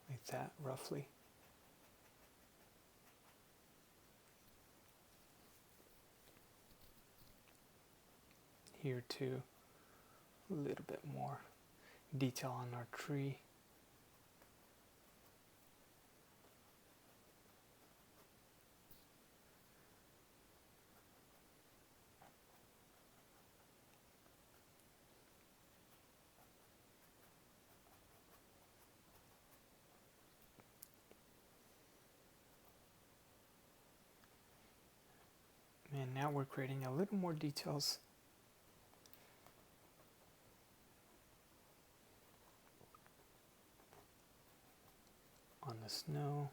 Like that, roughly. Here too, a little bit more detail on our tree. And now we're creating a little more details on the snow.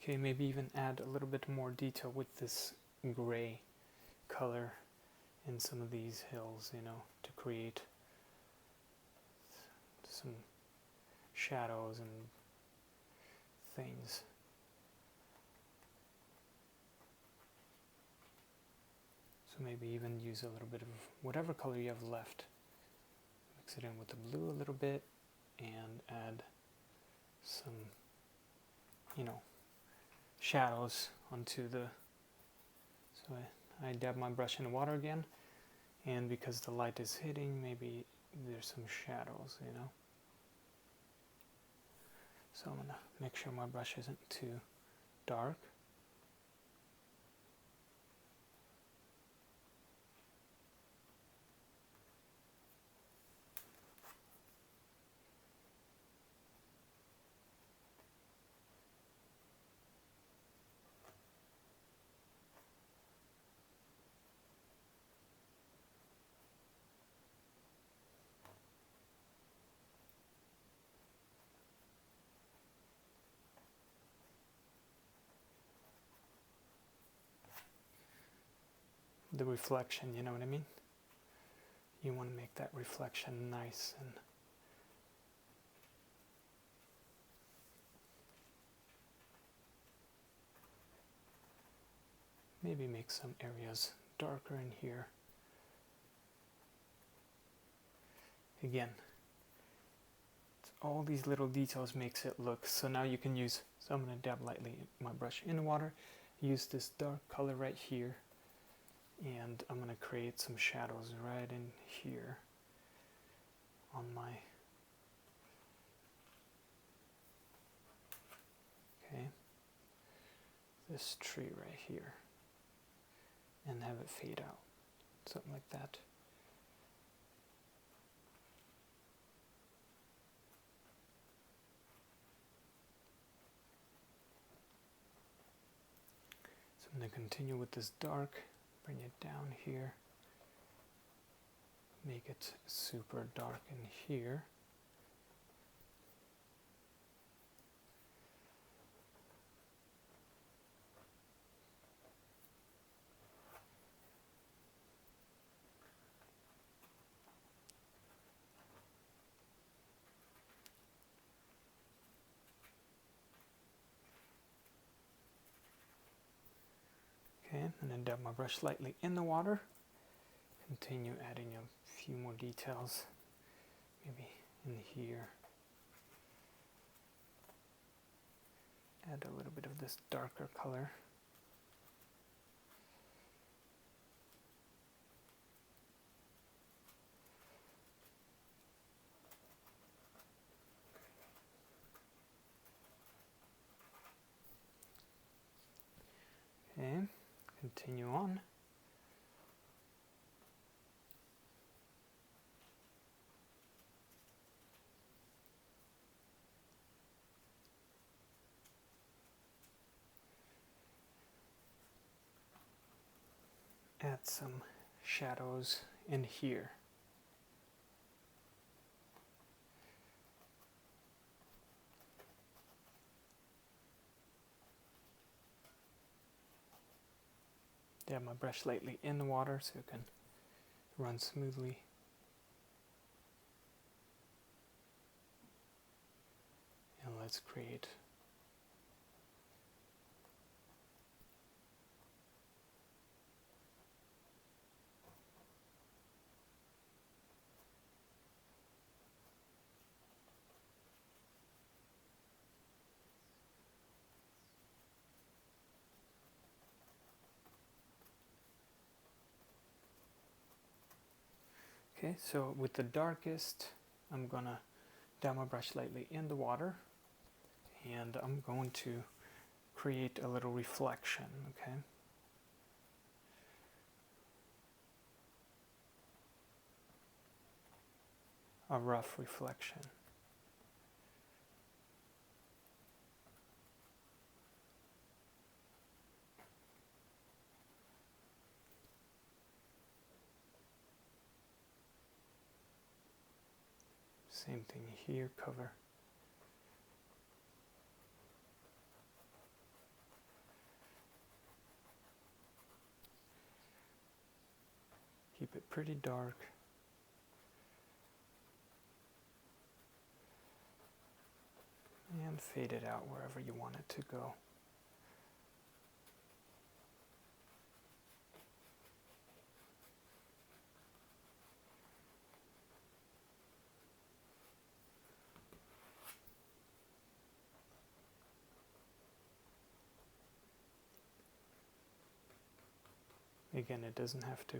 Okay, maybe even add a little bit more detail with this gray color in some of these hills, you know, to create some shadows and things. So maybe even use a little bit of whatever color you have left. Mix it in with the blue a little bit and add some, you know, shadows onto the, so I dab my brush in the water again, and because the light is hitting, maybe there's some shadows, you know. So I'm gonna make sure my brush isn't too dark. The reflection, you know what I mean? You want to make that reflection nice and maybe make some areas darker in here. Again, all these little details makes it look. So now you can use, so I'm going to dab lightly my brush in the water, use this dark color right here, and I'm going to create some shadows right in here on my, okay, this tree right here, and have it fade out, something like that. So I'm going to continue with this dark, bring it down here, make it super dark in here. Okay, and then dab my brush lightly in the water. Continue adding a few more details, maybe in here. Add a little bit of this darker color. Okay, continue on. Add some shadows in here. Dab my brush lightly in the water so it can run smoothly. And let's create okay, so with the darkest, I'm gonna dab my brush lightly in the water, and I'm going to create a little reflection, okay? A rough reflection. Same thing here, cover. Keep it pretty dark. And fade it out wherever you want it to go. Again, it doesn't have to,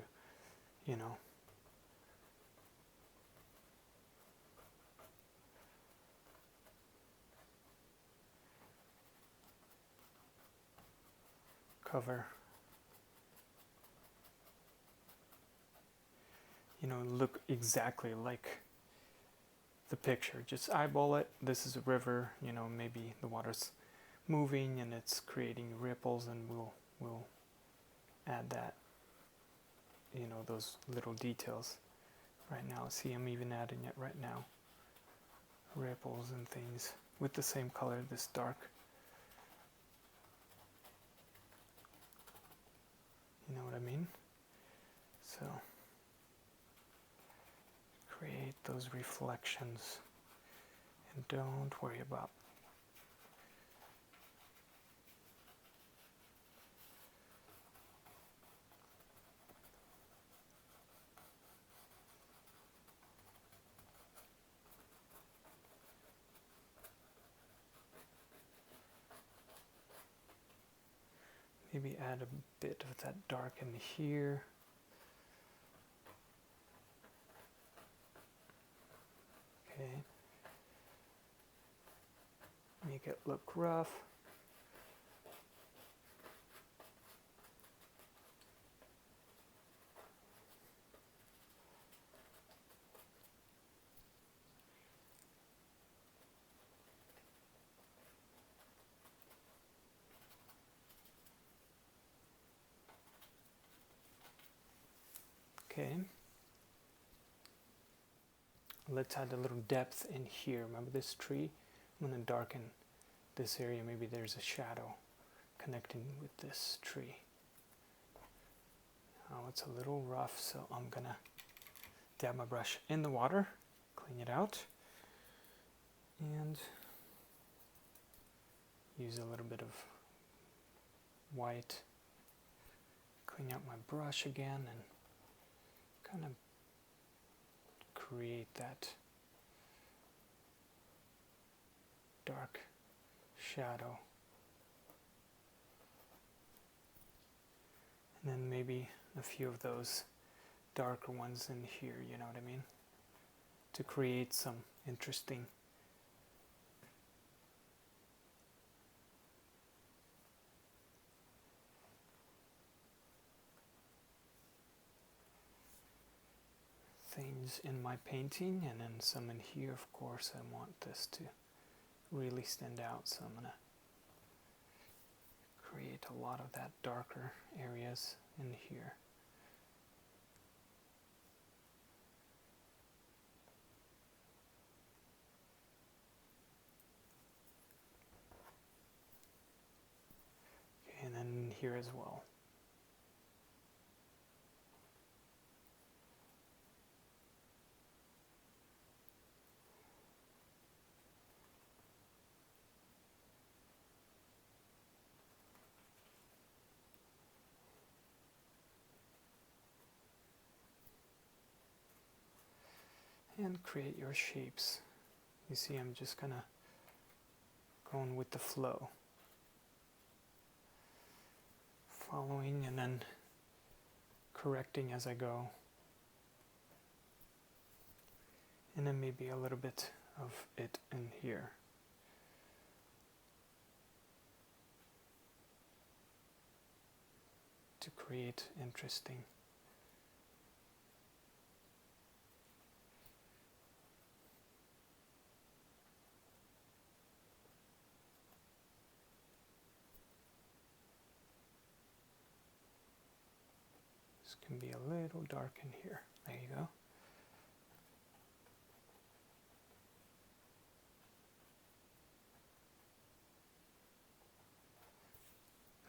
you know, cover, you know, look exactly like the picture. Just eyeball it. This is a river, you know, maybe the water's moving and it's creating ripples, and we'll add that, you know, those little details right now. See, I'm even adding it right now. Ripples and things with the same color, this dark. You know what I mean? So create those reflections and don't worry about Maybe add a bit of that dark in here. Okay. Make it look rough. Okay. Let's add a little depth in here. Remember this tree? I'm going to darken this area. Maybe there's a shadow connecting with this tree. Oh, it's a little rough, so I'm going to dab my brush in the water, clean it out, and use a little bit of white. Clean out my brush again and kind of create that dark shadow. And then maybe a few of those darker ones in here, you know what I mean? To create some interesting things in my painting, and then some in here. Of course, I want this to really stand out, so I'm going to create a lot of that darker areas in here. Okay, and then here as well. And create your shapes. You see, I'm just kind of going with the flow. Following and then correcting as I go. And then maybe a little bit of it in here. To create interesting can be a little dark in here. There you go.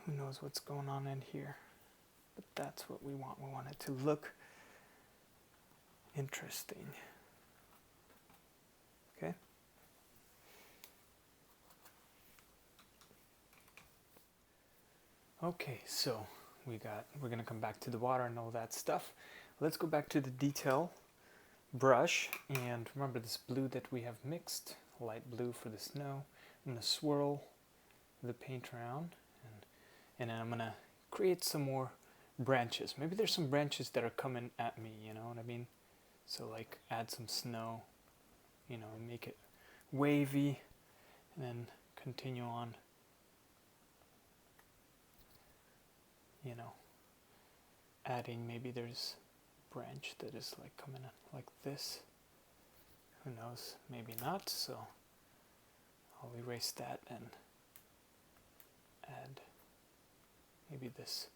Who knows what's going on in here? But that's what we want. We want it to look interesting. Okay? Okay, so we're going to come back to the water and all that stuff. Let's go back to the detail brush, and remember this blue that we have mixed, light blue for the snow. I'm going to swirl the paint around, and then I'm going to create some more branches. Maybe there's some branches that are coming at me, you know what I mean? So like add some snow, you know, make it wavy, and then continue on. You know, adding, maybe there's a branch that is like coming in like this. Who knows? Maybe not. So I'll erase that and add maybe this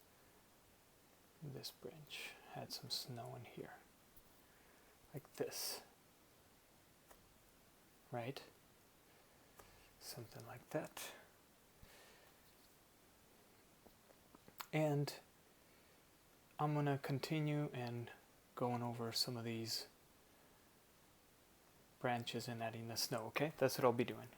branch. Add some snow in here, like this. Right? Something like that. And I'm going to continue and going over some of these branches and adding the snow, okay? That's what I'll be doing.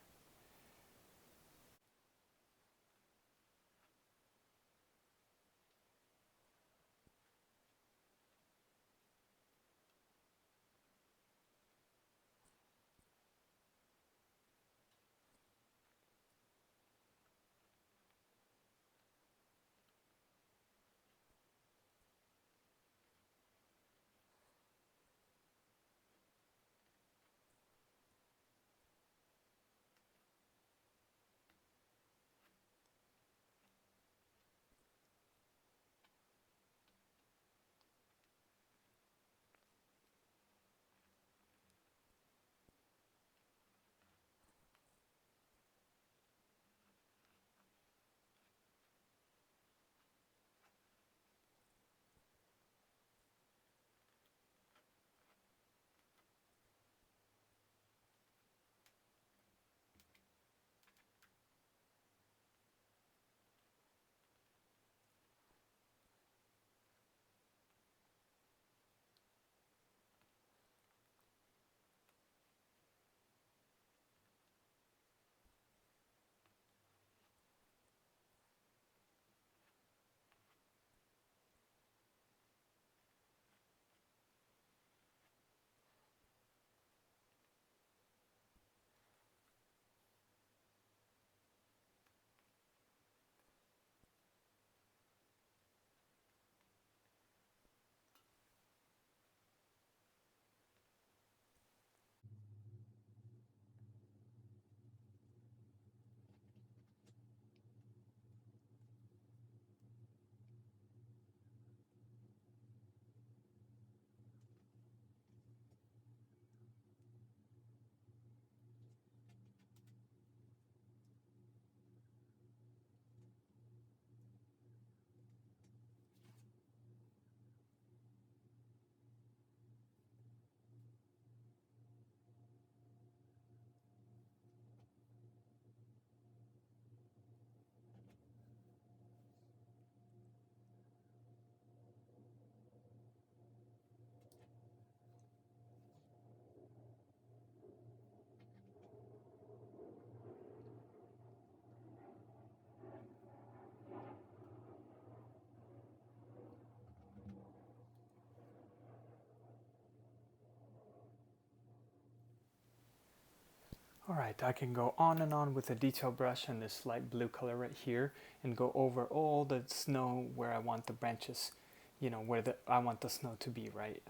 Alright, I can go on and on with a detail brush and this light blue color right here and go over all the snow where I want the branches, you know, where I want the snow to be, right?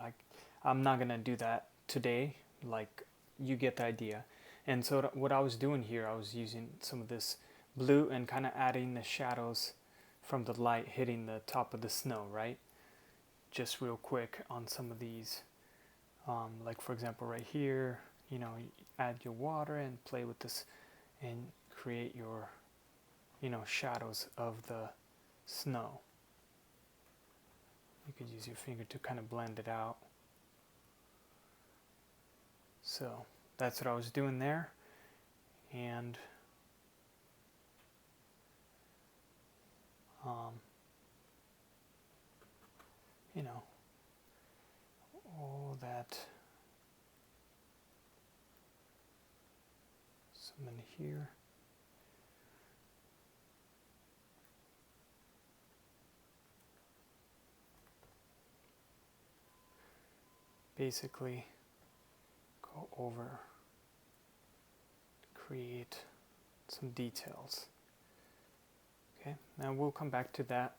I'm not going to do that today, like you get the idea. And so what I was doing here, I was using some of this blue and kind of adding the shadows from the light hitting the top of the snow, right? Just real quick on some of these, like for example right here, you know, you add your water and play with this and create your, you know, shadows of the snow. You could use your finger to kind of blend it out. So that's what I was doing there. And you know, all that, some in here. Basically go over, create some details. Okay, now we'll come back to that.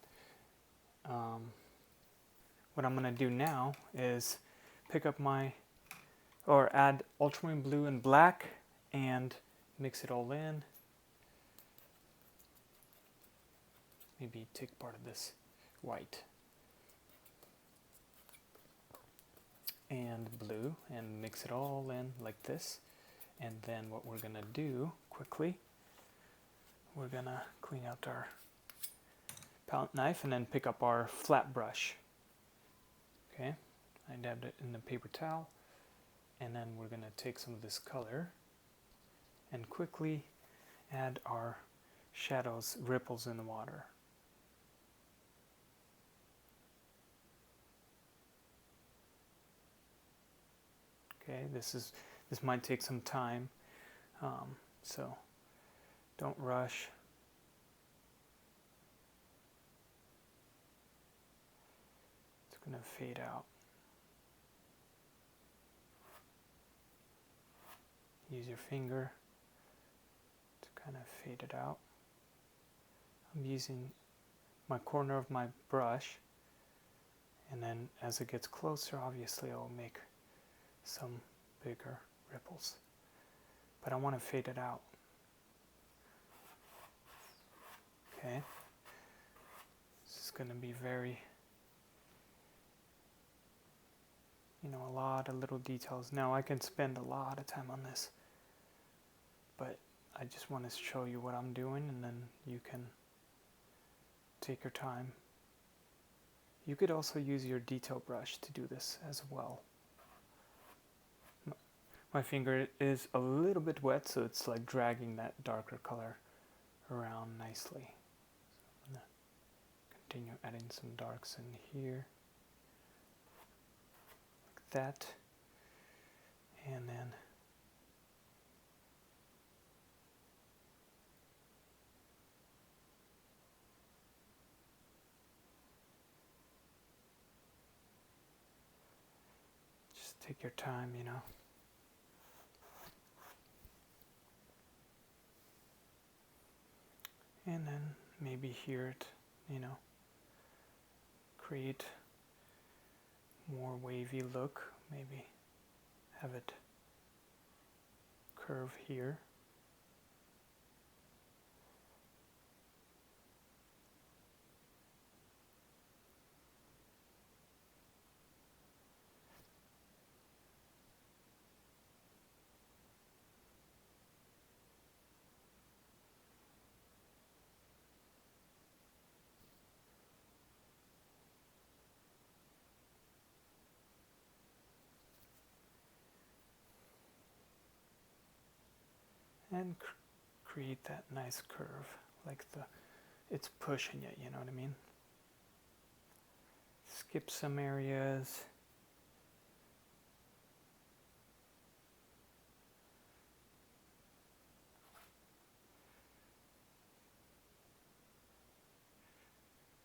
What I'm going to do now is pick up or add ultramarine blue and black and mix it all in. Maybe take part of this white and blue and mix it all in like this. And then what we're going to do quickly, we're going to clean out our palette knife and then pick up our flat brush. Okay, I dabbed it in the paper towel, and then we're going to take some of this color and quickly add our shadows, ripples in the water. Okay, this might take some time, so don't rush. Going to fade out. Use your finger to kind of fade it out. I'm using my corner of my brush, and then as it gets closer, obviously I'll make some bigger ripples. But I want to fade it out. Okay. This is going to be very, you know, a lot of little details. Now I can spend a lot of time on this, but I just want to show you what I'm doing, and then you can take your time. You could also use your detail brush to do this as well. My finger is a little bit wet, so it's like dragging that darker color around nicely. So I'm going to continue adding some darks in here. That, and then just take your time, you know. And then maybe here it, you know, create more wavy look, maybe have it curve here. And create that nice curve, like it's pushing it, you know what I mean? Skip some areas.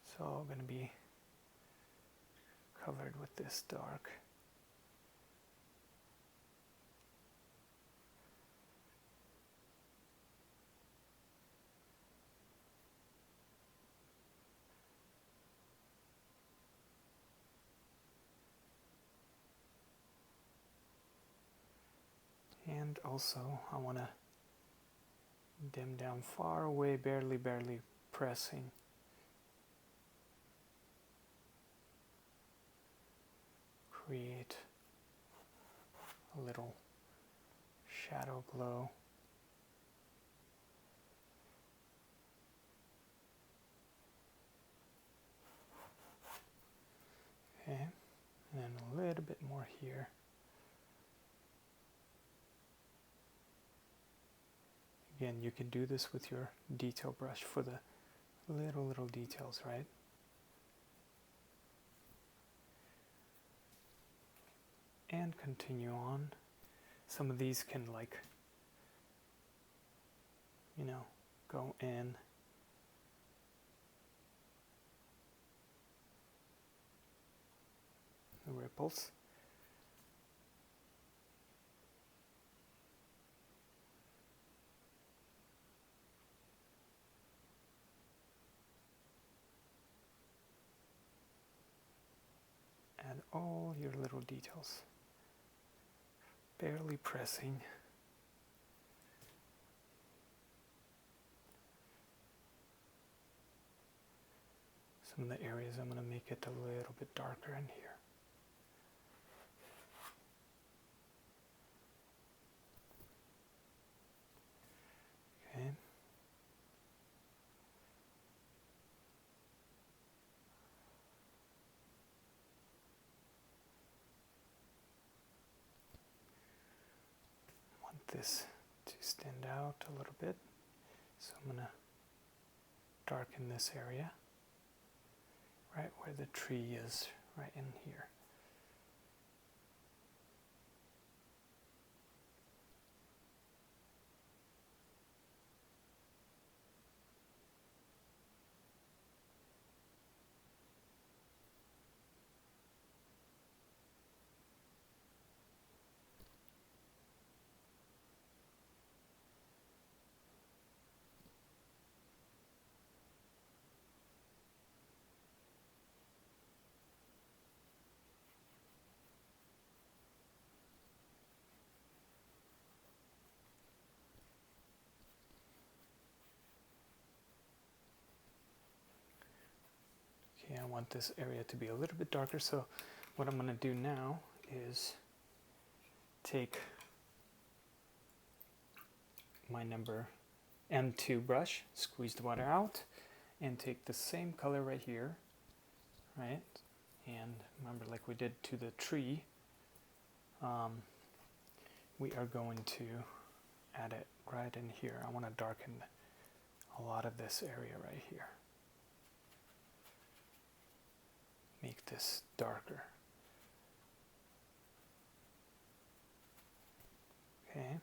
It's all going to be covered with this dark. And also I want to dim down far away, barely pressing. Create a little shadow glow. Okay, and then a little bit more here. Again, you can do this with your detail brush for the little details, right? And continue on. Some of these can, like, you know, go in. The ripples. Add all your little details. Barely pressing. Some of the areas I'm going to make it a little bit darker in here. Okay. Want this to stand out a little bit, so I'm going to darken this area, right where the tree is, right in here. Okay, I want this area to be a little bit darker, so what I'm going to do now is take my number M2 brush, squeeze the water out, and take the same color right here, right? And remember, like we did to the tree, we are going to add it right in here. I want to darken a lot of this area right here. Make this darker. Okay.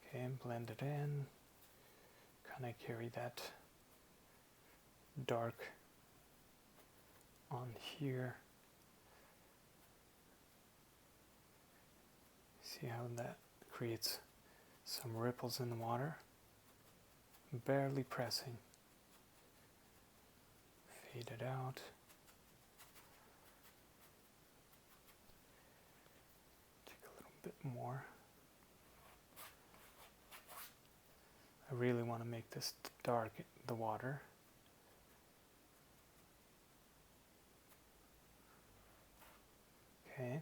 Okay, blend it in. Kind of carry that dark on here. See how that creates some ripples in the water? Barely pressing. Fade it out. Take a little bit more. I really want to make this dark, the water. Okay.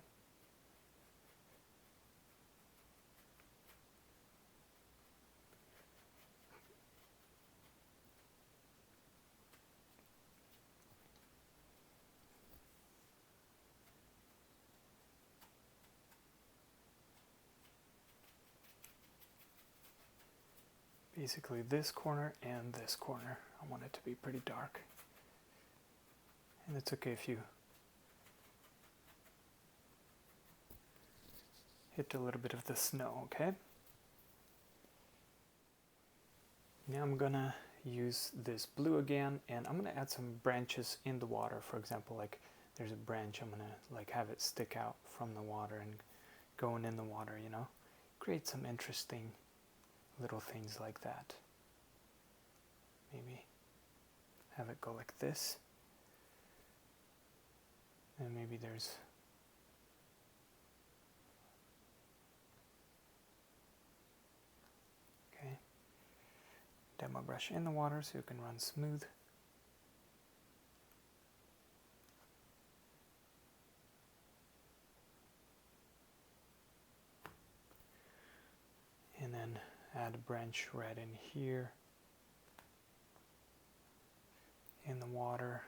Basically this corner and this corner. I want it to be pretty dark. And it's okay if you hit a little bit of the snow, okay? Now I'm gonna use this blue again, and I'm gonna add some branches in the water. For example, like there's a branch, I'm gonna like have it stick out from the water and going in the water, you know? Create some interesting little things like that. Maybe have it go like this. And maybe there's okay. Dip my brush in the water so it can run smooth. And then add a branch right in here in the water.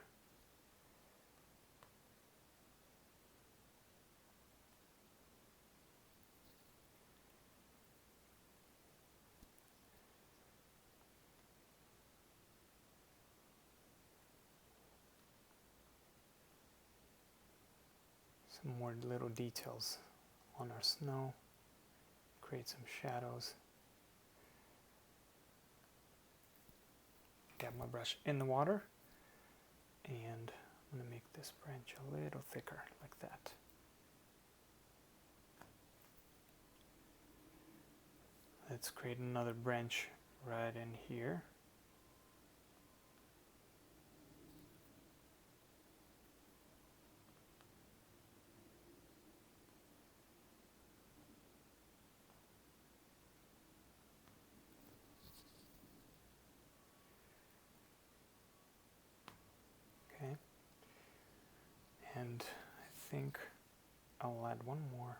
Some more little details on our snow. Create some shadows. Get my brush in the water, and I'm going to make this branch a little thicker, like that. Let's create another branch right in here. Okay. And I think I'll add one more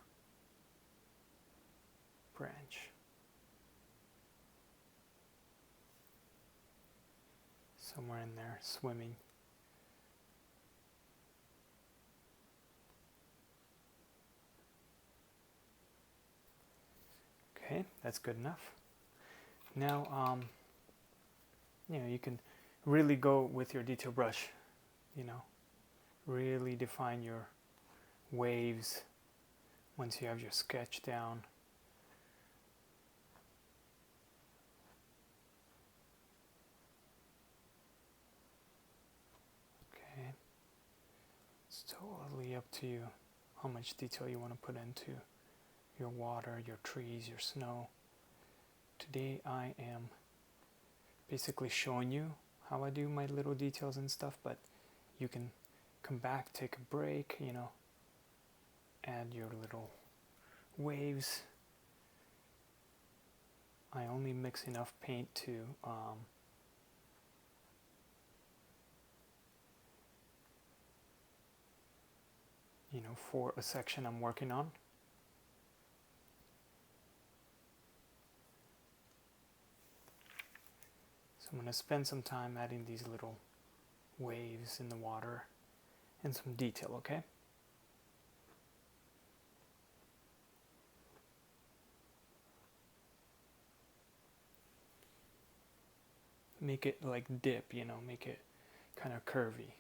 branch. Somewhere in there, swimming. Okay, that's good enough. Now, you can really go with your detail brush, really define your waves once you have your sketch down. Okay, it's totally up to you how much detail you want to put into your water, your trees, your snow. Today I am basically showing you how I do my little details and stuff, but you can come back, take a break, add your little waves. I only mix enough paint to for a section I'm working on. So I'm going to spend some time adding these little waves in the water and some detail, okay? Make it like dip, make it kind of curvy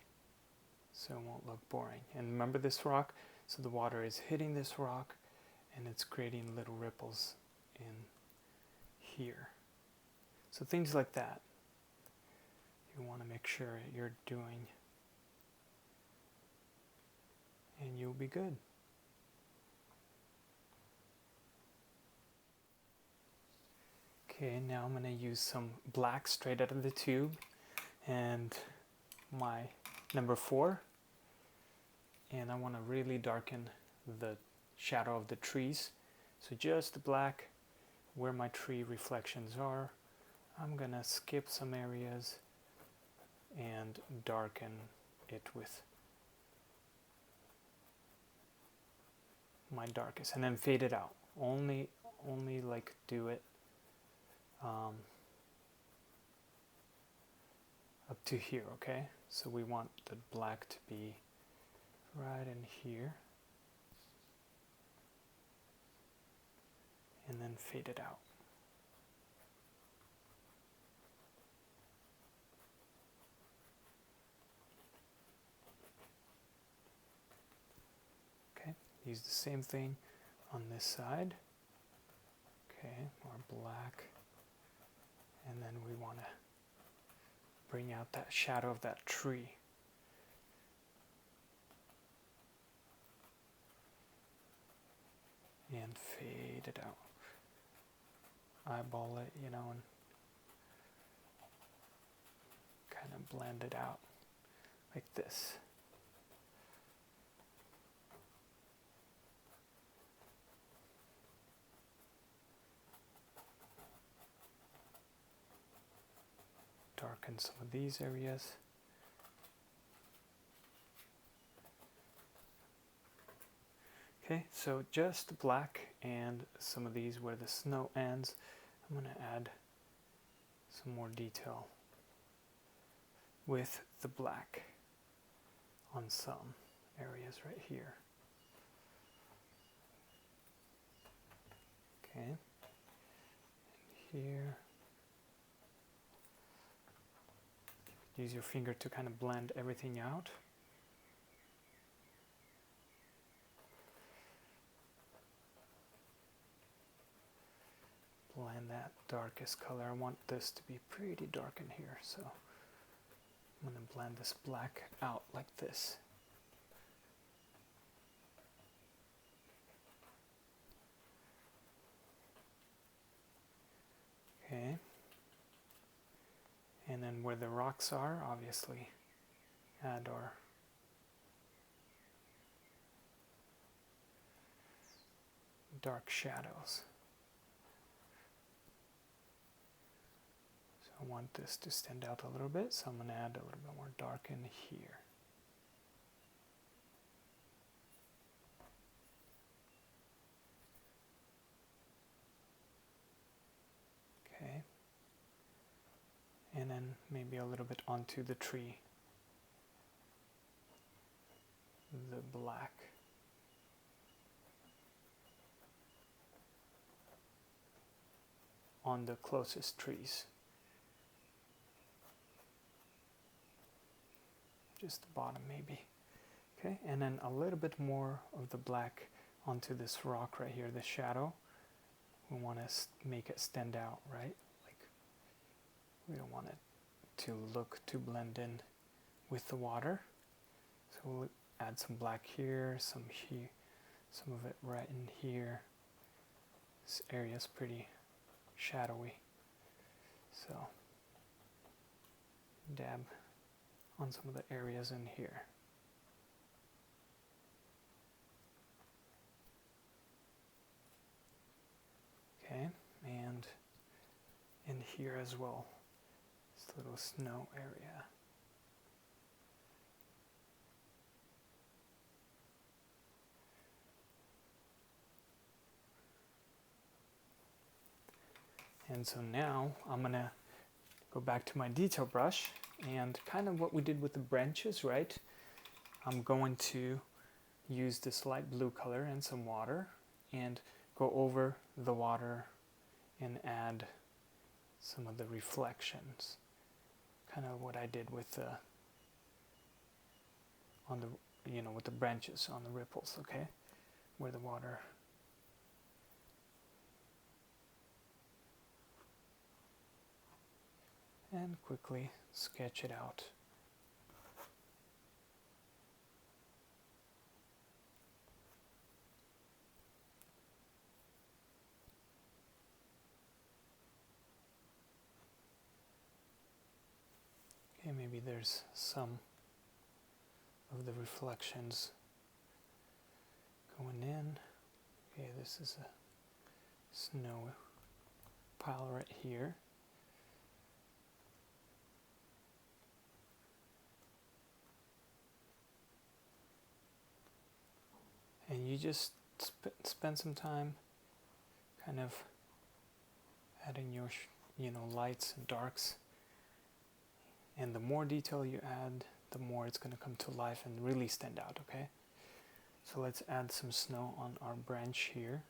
so it won't look boring. And remember this rock? So the water is hitting this rock and it's creating little ripples in here. So things like that you want to make sure you're doing, and you'll be good. Okay, now I'm going to use some black straight out of the tube and my number 4, and I want to really darken the shadow of the trees. So just the black where my tree reflections are. I'm going to skip some areas and darken it with my darkest, and then fade it out. Only like do it up to here, okay? So we want the black to be right in here, and then fade it out. Use the same thing on this side. Okay, more black. And then we want to bring out that shadow of that tree. And fade it out. Eyeball it, and kind of blend it out like this. Darken some of these areas. Okay, so just black and some of these where the snow ends. I'm going to add some more detail with the black on some areas right here. Okay, and here. Use your finger to kind of blend everything out. Blend that darkest color. I want this to be pretty dark in here, so I'm going to blend this black out like this. Okay. And then where the rocks are, obviously, add our dark shadows. So I want this to stand out a little bit, so I'm going to add a little bit more dark in here. Okay. And then maybe a little bit onto the tree. The black. On the closest trees. Just the bottom maybe. Okay, and then a little bit more of the black onto this rock right here, the shadow. We want to make it stand out, right? Like, we don't want it to look to blend in with the water. So we'll add some black here, some of it right in here. This area is pretty shadowy, so dab on some of the areas in here. Okay, and in here as well, this little snow area. And so now I'm going to go back to my detail brush and kind of what we did with the branches, right? I'm going to use this light blue color and some water and go over the water and add some of the reflections. Kind of what I did with the with the branches on the ripples, okay? Where the water and quickly sketch it out. Okay, maybe there's some of the reflections going in. Okay, this is a snow pile right here. And you just spend some time kind of adding your lights and darks, and the more detail you add, the more it's going to come to life and really stand out. Okay, so let's add some snow on our branch here.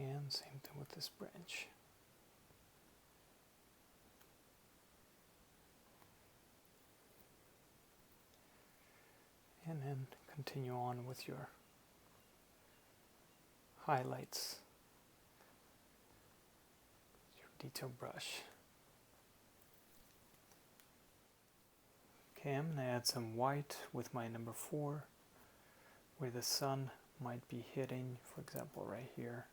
And same thing with this branch. And then continue on with your highlights detail brush. Okay, I'm going to add some white with my number 4 where the sun might be hitting, for example, right here.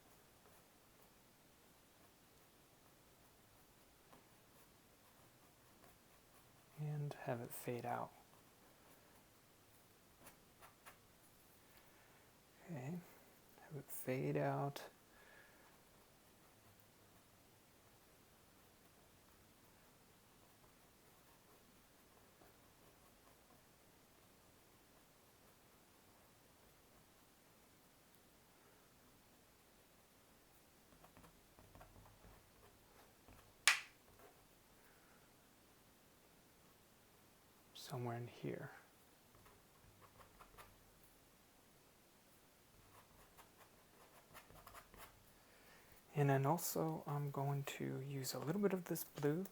And have it fade out. Okay, have it fade out. Somewhere in here. And then also I'm going to use a little bit of this blue,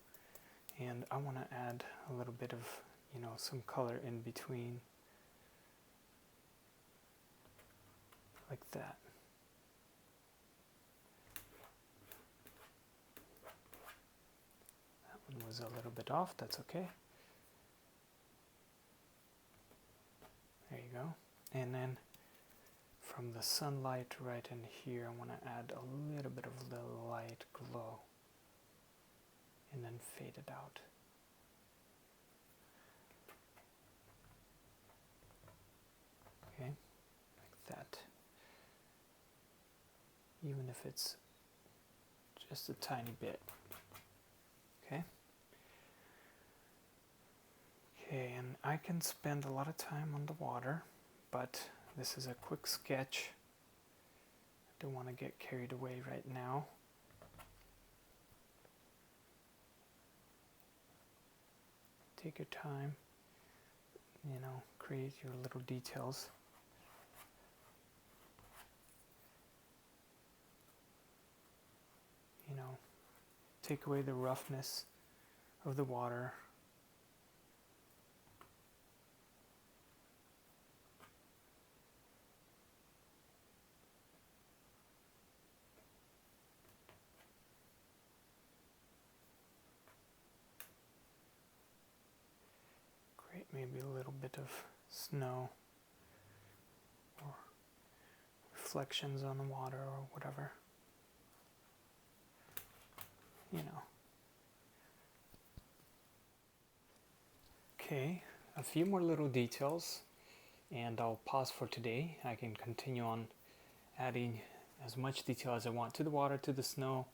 and I want to add a little bit of, some color in between, like that. That one was a little bit off, that's okay. There you go. And then from the sunlight right in here, I want to add a little bit of the light glow and then fade it out. Okay, like that. Even if it's just a tiny bit. Okay. Okay, and I can spend a lot of time on the water, but this is a quick sketch. I don't want to get carried away right now. Take your time, create your little details. Take away the roughness of the water. Create maybe a little bit of snow or reflections on the water or whatever. Okay, a few more little details and I'll pause for today. I can continue on adding as much detail as I want to the water, to the snow,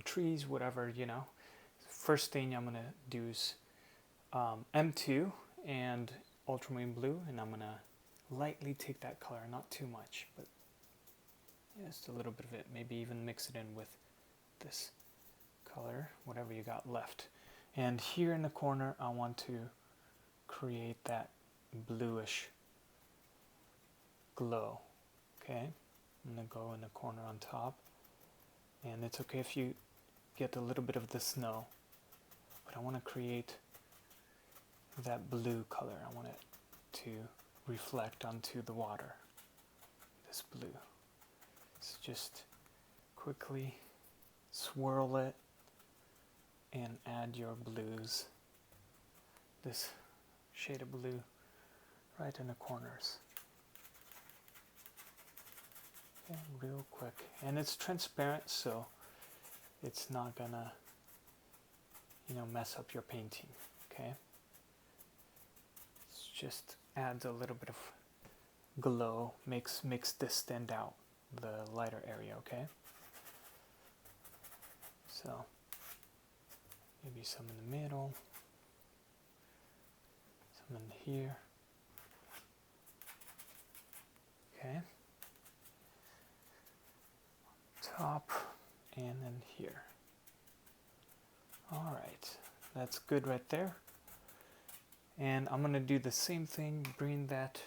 trees, whatever, First thing I'm going to do is M2 and ultramarine blue, and I'm going to lightly take that color, not too much, but just a little bit of it, maybe even mix it in with this color, whatever you got left. And here in the corner I want to create that bluish glow. Okay, I'm going to go in the corner on top, and it's okay if you get a little bit of the snow, but I want to create that blue color. I want it to reflect onto the water, this blue. So just quickly swirl it and add your blues, this shade of blue right in the corners. Okay, real quick. And it's transparent, so it's not gonna mess up your painting. Okay, it just adds a little bit of glow, makes this stand out, the lighter area. Okay, so maybe some in the middle, some in here. Okay, top, and then here. All right, that's good right there. And I'm going to do the same thing, bring that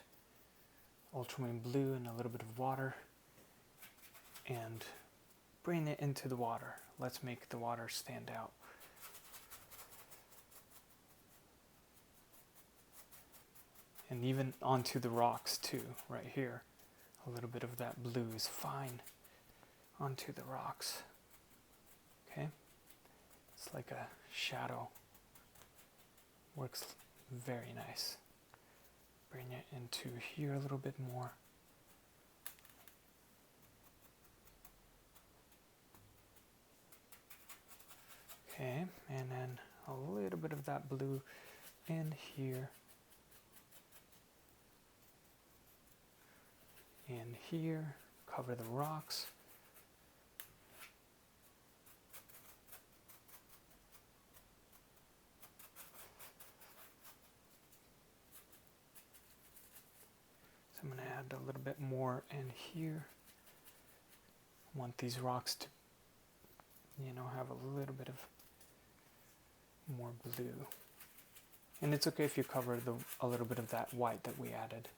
ultramarine blue and a little bit of water and bring it into the water. Let's make the water stand out. And even onto the rocks too, right here. A little bit of that blue is fine onto the rocks. Okay, It's like a shadow. Works very nice. Bring it into here a little bit more. Okay, and then a little bit of that blue in here. In here, cover the rocks. So I'm going to add a little bit more in here. I want these rocks to, have a little bit of more blue. And it's okay if you cover a little bit of that white that we added.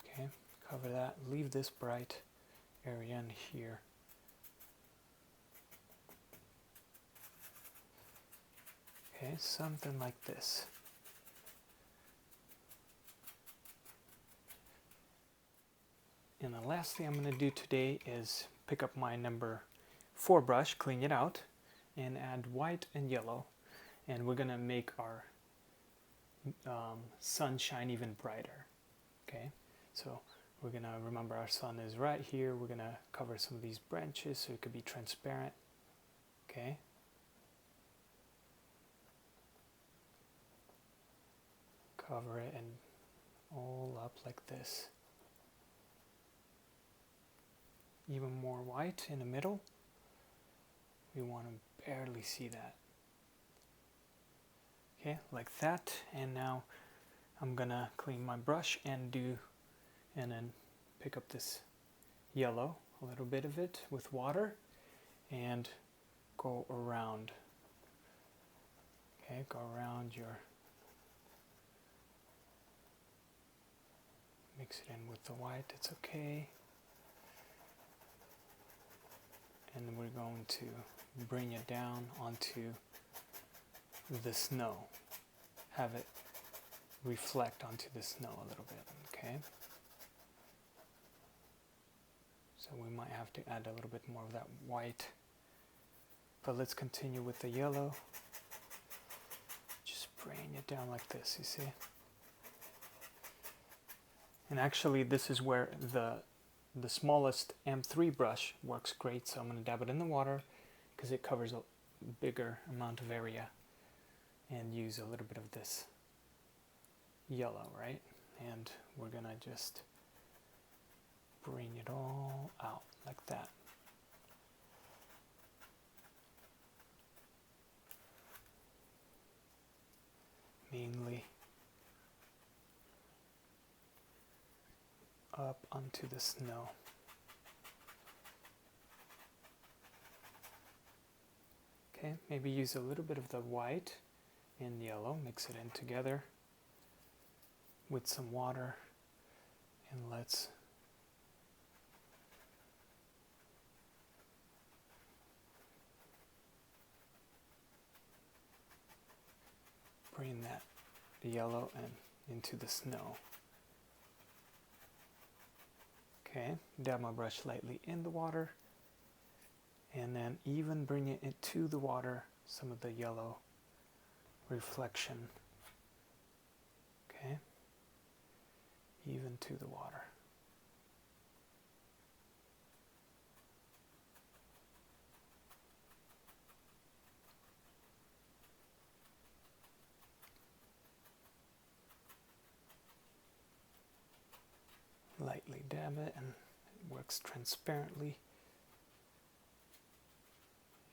Okay, cover that. Leave this bright area in here. Okay, something like this. And the last thing I'm going to do today is pick up my number 4 brush, clean it out, and add white and yellow. And we're going to make our sun shine even brighter. Okay, so we're going to remember our sun is right here. We're going to cover some of these branches so it could be transparent. Okay. Cover it and all up like this. Even more white in the middle. We want to barely see that. Okay, like that. And now I'm gonna clean my brush and then pick up this yellow, a little bit of it with water, and go around. Okay, go around your, mix it in with the white, it's okay. And then we're going to bring it down onto the snow. Have it reflect onto the snow a little bit, okay? So we might have to add a little bit more of that white. But let's continue with the yellow. Just bring it down like this, you see? And actually this is where the smallest M3 brush works great, so I'm going to dab it in the water because it covers a bigger amount of area, and use a little bit of this yellow, right? And we're going to just bring it all out like that. Mainly up onto the snow. Okay, maybe use a little bit of the white and yellow, mix it in together with some water, and let's bring that yellow and into the snow. Okay, dab my brush lightly in the water, and then even bring it into the water, some of the yellow reflection. Okay, even to the water. Lightly dab it, and it works transparently.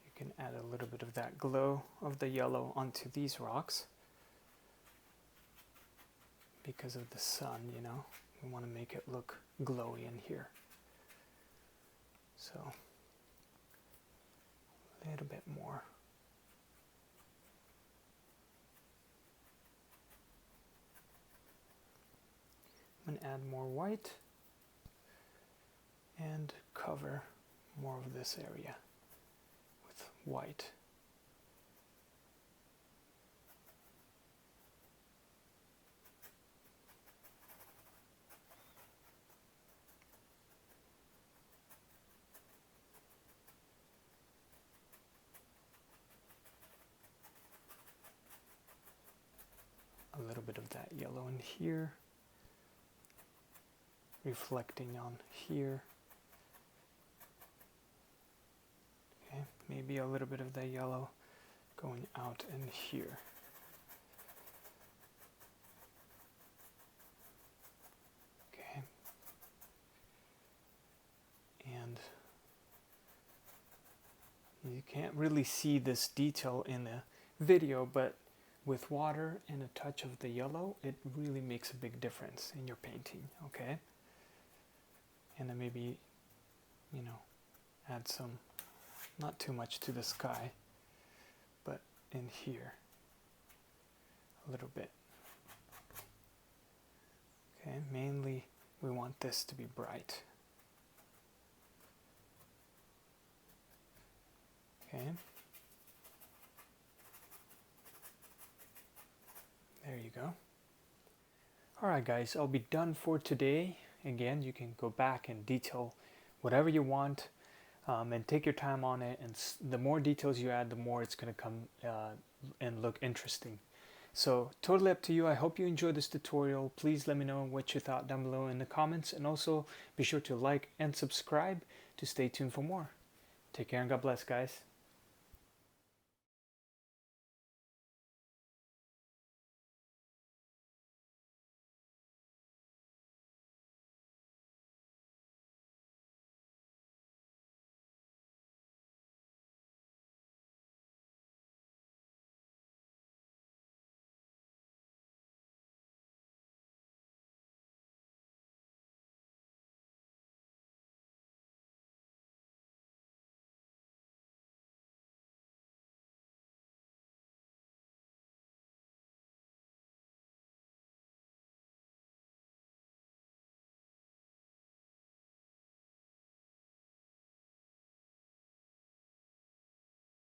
You can add a little bit of that glow of the yellow onto these rocks because of the sun, you know. We want to make it look glowy in here. So a little bit more. I'm going to add more white and cover more of this area with white. little bit of that yellow in here, reflecting on here. Okay, maybe a little bit of that yellow going out in here. Okay. And you can't really see this detail in the video, but with water and a touch of the yellow, it really makes a big difference in your painting, okay? And then maybe, you know, add some, not too much to the sky, but in here, a little bit. Okay, mainly we want this to be bright. Okay. There you go. Alright guys, I'll be done for today. Again, you can go back and detail whatever you want, and take your time on it, and the more details you add, the more it's going to come and look interesting. So totally up to you. I hope you enjoyed this tutorial. Please let me know what you thought down below in the comments, and also be sure to like and subscribe to stay tuned for more. Take care and God bless, guys.